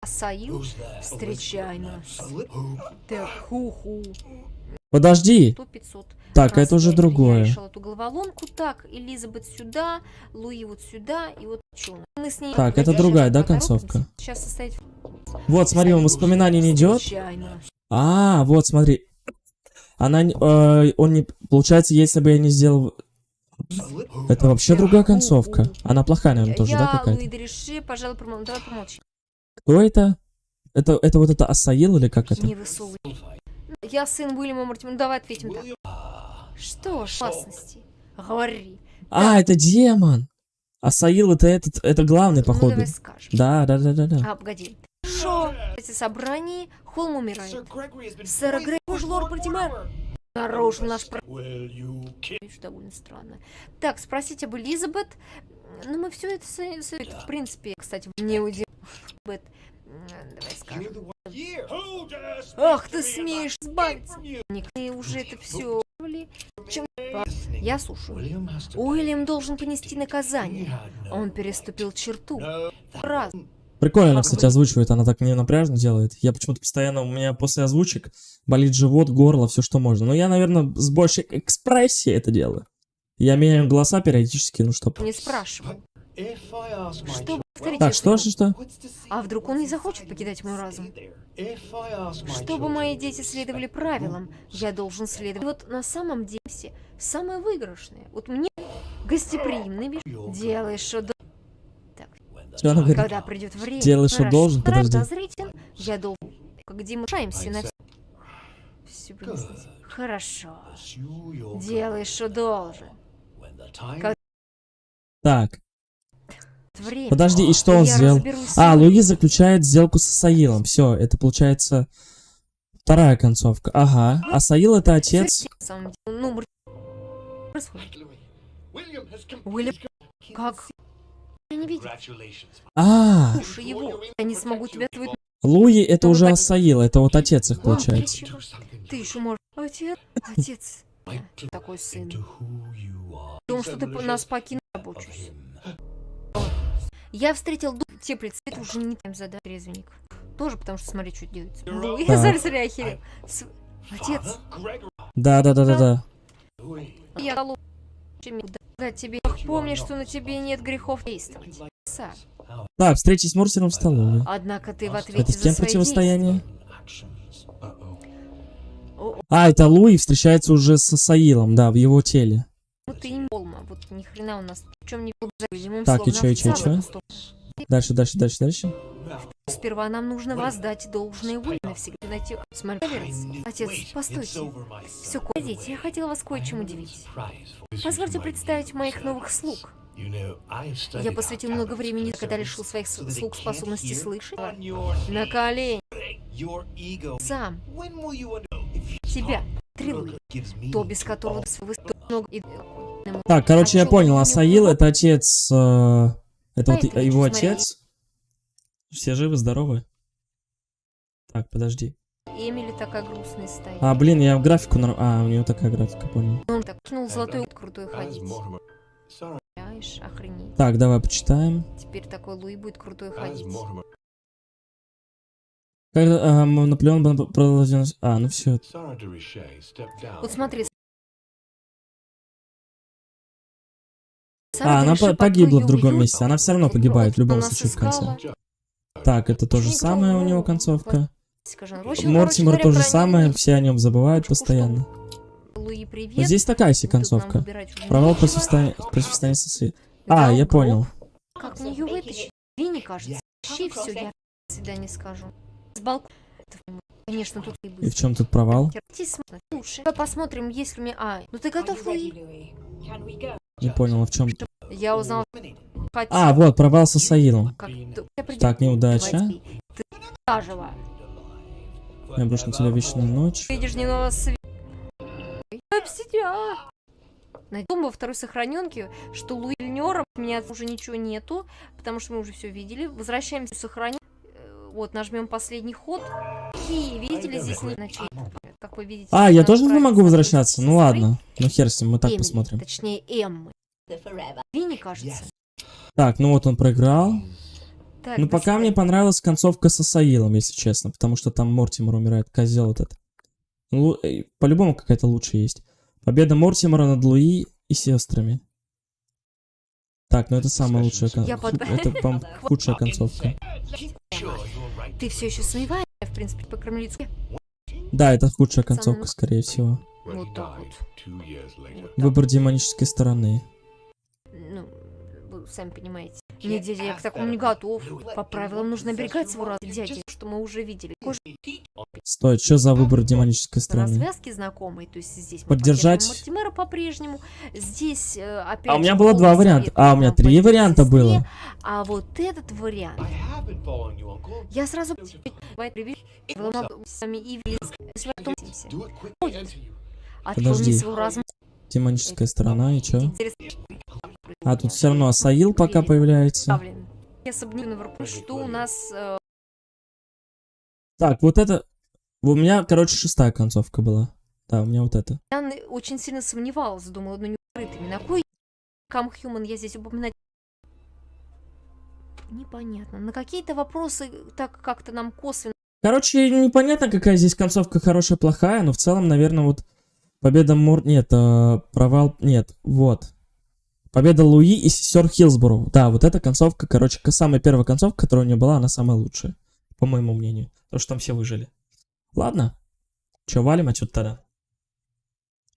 Саил, встречай нас. Так, ху-ху. Подожди. 100-500. Так, это уже другое. Я решила эту головоломку. Так, Элизабет сюда, Луи вот сюда, и вот что. Мы с ней... Так, это другая, да, концовка? Сейчас состоять... Вот, смотри, он воспоминаний не идет. А, вот, смотри. Она, он не... Получается, если бы я не сделал... Это вообще другая концовка. Она плохая, наверное, тоже, да, какая-то? Луи Дереше, пожалуй, давай помолчи. Кто это? Это вот это Асаил или как это? Не высовывай. Я сын Уильяма Мортимера. Давай ответим так. Что ж, опасности? Говори. А, это демон. Асаил это главный, походу. Ну, давай скажем. Да. А, погоди. Шо? Эти собрания, Холм умирает. Сэр Грей, Лорд Мортимер. Нарушил наш довольно странно. Так, спросить об Элизабет. Ну, мы все это, в принципе, кстати, не удивляет. Давай скажем. Ах, ты смеешь избавиться. И уже это все. Я слушаю. Уильям должен понести наказание. Он переступил черту. Раз. Прикольно она, кстати, озвучивает, она так не напряжно делает. Я почему-то постоянно, у меня после озвучек болит живот, горло, все что можно. Но я, наверное, с большей экспрессией это делаю. Я меняю голоса периодически, ну чтоб... Не спрашивай. Что? Так, что? А вдруг он не захочет покидать мой разум? Чтобы мои дети следовали правилам, я должен следовать. Вот на самом деле все самое выигрышное. Вот мне гостеприимный, делаешь, что Что она говорит? Когда придет время. Делай, что должен, подожди. Я должен. Где мы шаемся на Хорошо. Делай, что должен. Так. Подожди, и что он сделал? А, Луи заключает сделку с Асаилом. Все, это получается вторая концовка. Ага. Асаил это отец. Как? Я не видел. А. Я не смогу тебя... Луи это уже Асаил, это вот отец их получается. Ты еще можешь... Отец. Такой сын. Потому что ты нас покинул, рабочусь. Я встретил теплиц. Это уже не там задать трезвенник. Тоже потому что смотри, что делается. Я смотри, охерел. Отец. Да. Я тебе помни, что на тебе нет грехов действовать. Так, встречи с Мортимером в столовой. Однако ты в ответе это с кем за свои противостояние? А, это Луи встречается уже с Асаилом, да, в его теле. Вот и не полма, вот ни хрена у нас. В чем не так, и чё? Дальше. Сперва нам нужно воздать должное Уилли навсегда найти. Отец, постойте. Все, идите, я хотела вас кое-чем удивить. Позвольте представить моих новых слуг. Я посвятил много времени, когда лишил своих слуг способности слышать. На колени. Сам. Тебя. Трилуи. То, без которого много и... Так, короче, я понял. Асаил — это отец... это вот его отец. Все живы, здоровы? Так, подожди. Эмили такая грустная стоит. А, блин, я в графику... у него такая графика, понял. Он так кинул золотой крутой ходить. Охренеть. Так, давай почитаем. Теперь такой Луи будет крутой ходить. Когда Наполеон Бонапарт продолжил... ну все. Вот смотри. Она погибла в другом месте. Она все равно погибает в любом случае в конце. Так, это то же самое у него концовка. Мортимер то же самое, все о нем забывают постоянно. Вот здесь такая себе концовка. Провал противостояния со светом. Я понял. Как мне ее вытащить? Винни, кажется. Вообще все, я до свидания скажу. С балкона. Конечно, тут и будет. И в чем тут провал? Лучше. Посмотрим, есть ли у меня... ну ты готов, Луи? Не понял, а в чем? Я узнал... вот, провал со Саилом. Так, неудача. Я брошу на тебя вечную ночь. Видишь, не нового света. Найдем во второй сохраненке, что Луи Льнера, у меня уже ничего нету, потому что мы уже все видели. Возвращаемся в сохранение. Вот, нажмем последний ход. И видели, здесь не начали. Как вы видите. Я тоже не могу возвращаться. Ну ладно. Ну хер с ним, мы так Эмили, посмотрим. Точнее, Эммы. Винни, кажется. Так, ну вот он проиграл. Так, ну пока мне понравилась концовка с Асаилом, если честно, потому что там Мортимер умирает, козел вот этот. Ну, по-любому какая-то лучше есть. Победа Мортимера над Луи и сестрами. Так, ну это самая лучшая концовка. Это, по-моему, худшая концовка. Ты все еще сомневаешься, в принципе, по кормилицу? Да, это худшая концовка, скорее всего. Вот так вот. Выбор демонической стороны. Ну, вы сами понимаете. Нет, дядя, я к такому не готов. По правилам нужно оберегать свой разум, дядя, что мы уже видели. Стой, что за выбор демонической стороны? Развязки знакомые, то есть здесь поддержать Мортимера по-прежнему, здесь опять. у меня было два варианта. У меня три варианта было. А вот этот вариант. Я сразу подожди. Демоническая сторона и чё? Тут все равно Асаил пока появляется. Что у нас... Так, вот это... У меня, короче, шестая концовка была. Да, у меня вот это. Я очень сильно сомневалась, думала, ну не укрытыми. На кой Come Human я здесь упоминать? Непонятно. На какие-то вопросы так как-то нам косвенно... Короче, непонятно, какая здесь концовка хорошая, плохая, но в целом, наверное, вот... Победа Нет, провал... Нет, вот. Победа Луи и сестер Хилсборо. Да, вот эта концовка, короче, самая первая концовка, которая у нее была, она самая лучшая. По моему мнению. Потому что там все выжили. Ладно. Че, валим отсюда тогда?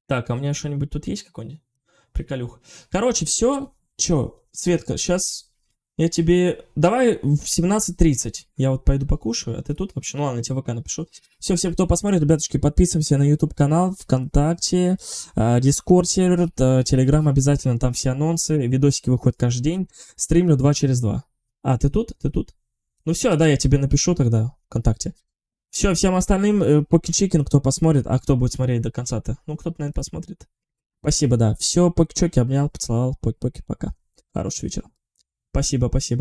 Так, а у меня что-нибудь тут есть какой-нибудь? Приколюх. Короче, все. Че, Светка, сейчас я тебе... Давай в 17:30. Я вот пойду покушаю, а ты тут вообще... Ну ладно, я тебе в ВК напишу. Все, всем, кто посмотрит, ребятушки, подписываемся на YouTube канал, ВКонтакте, Discord сервер, Telegram обязательно, там все анонсы, видосики выходят каждый день. Стримлю 2 через 2. Ты тут? Ты тут? Ну все, да, я тебе напишу тогда ВКонтакте. Все, всем остальным, покичикин, кто посмотрит, а кто будет смотреть до конца-то? Ну, кто-то, наверное, посмотрит. Спасибо, да. Все, покичоки, обнял, поцеловал, поки-поки, пока. Хорошего вечера. Спасибо, спасибо.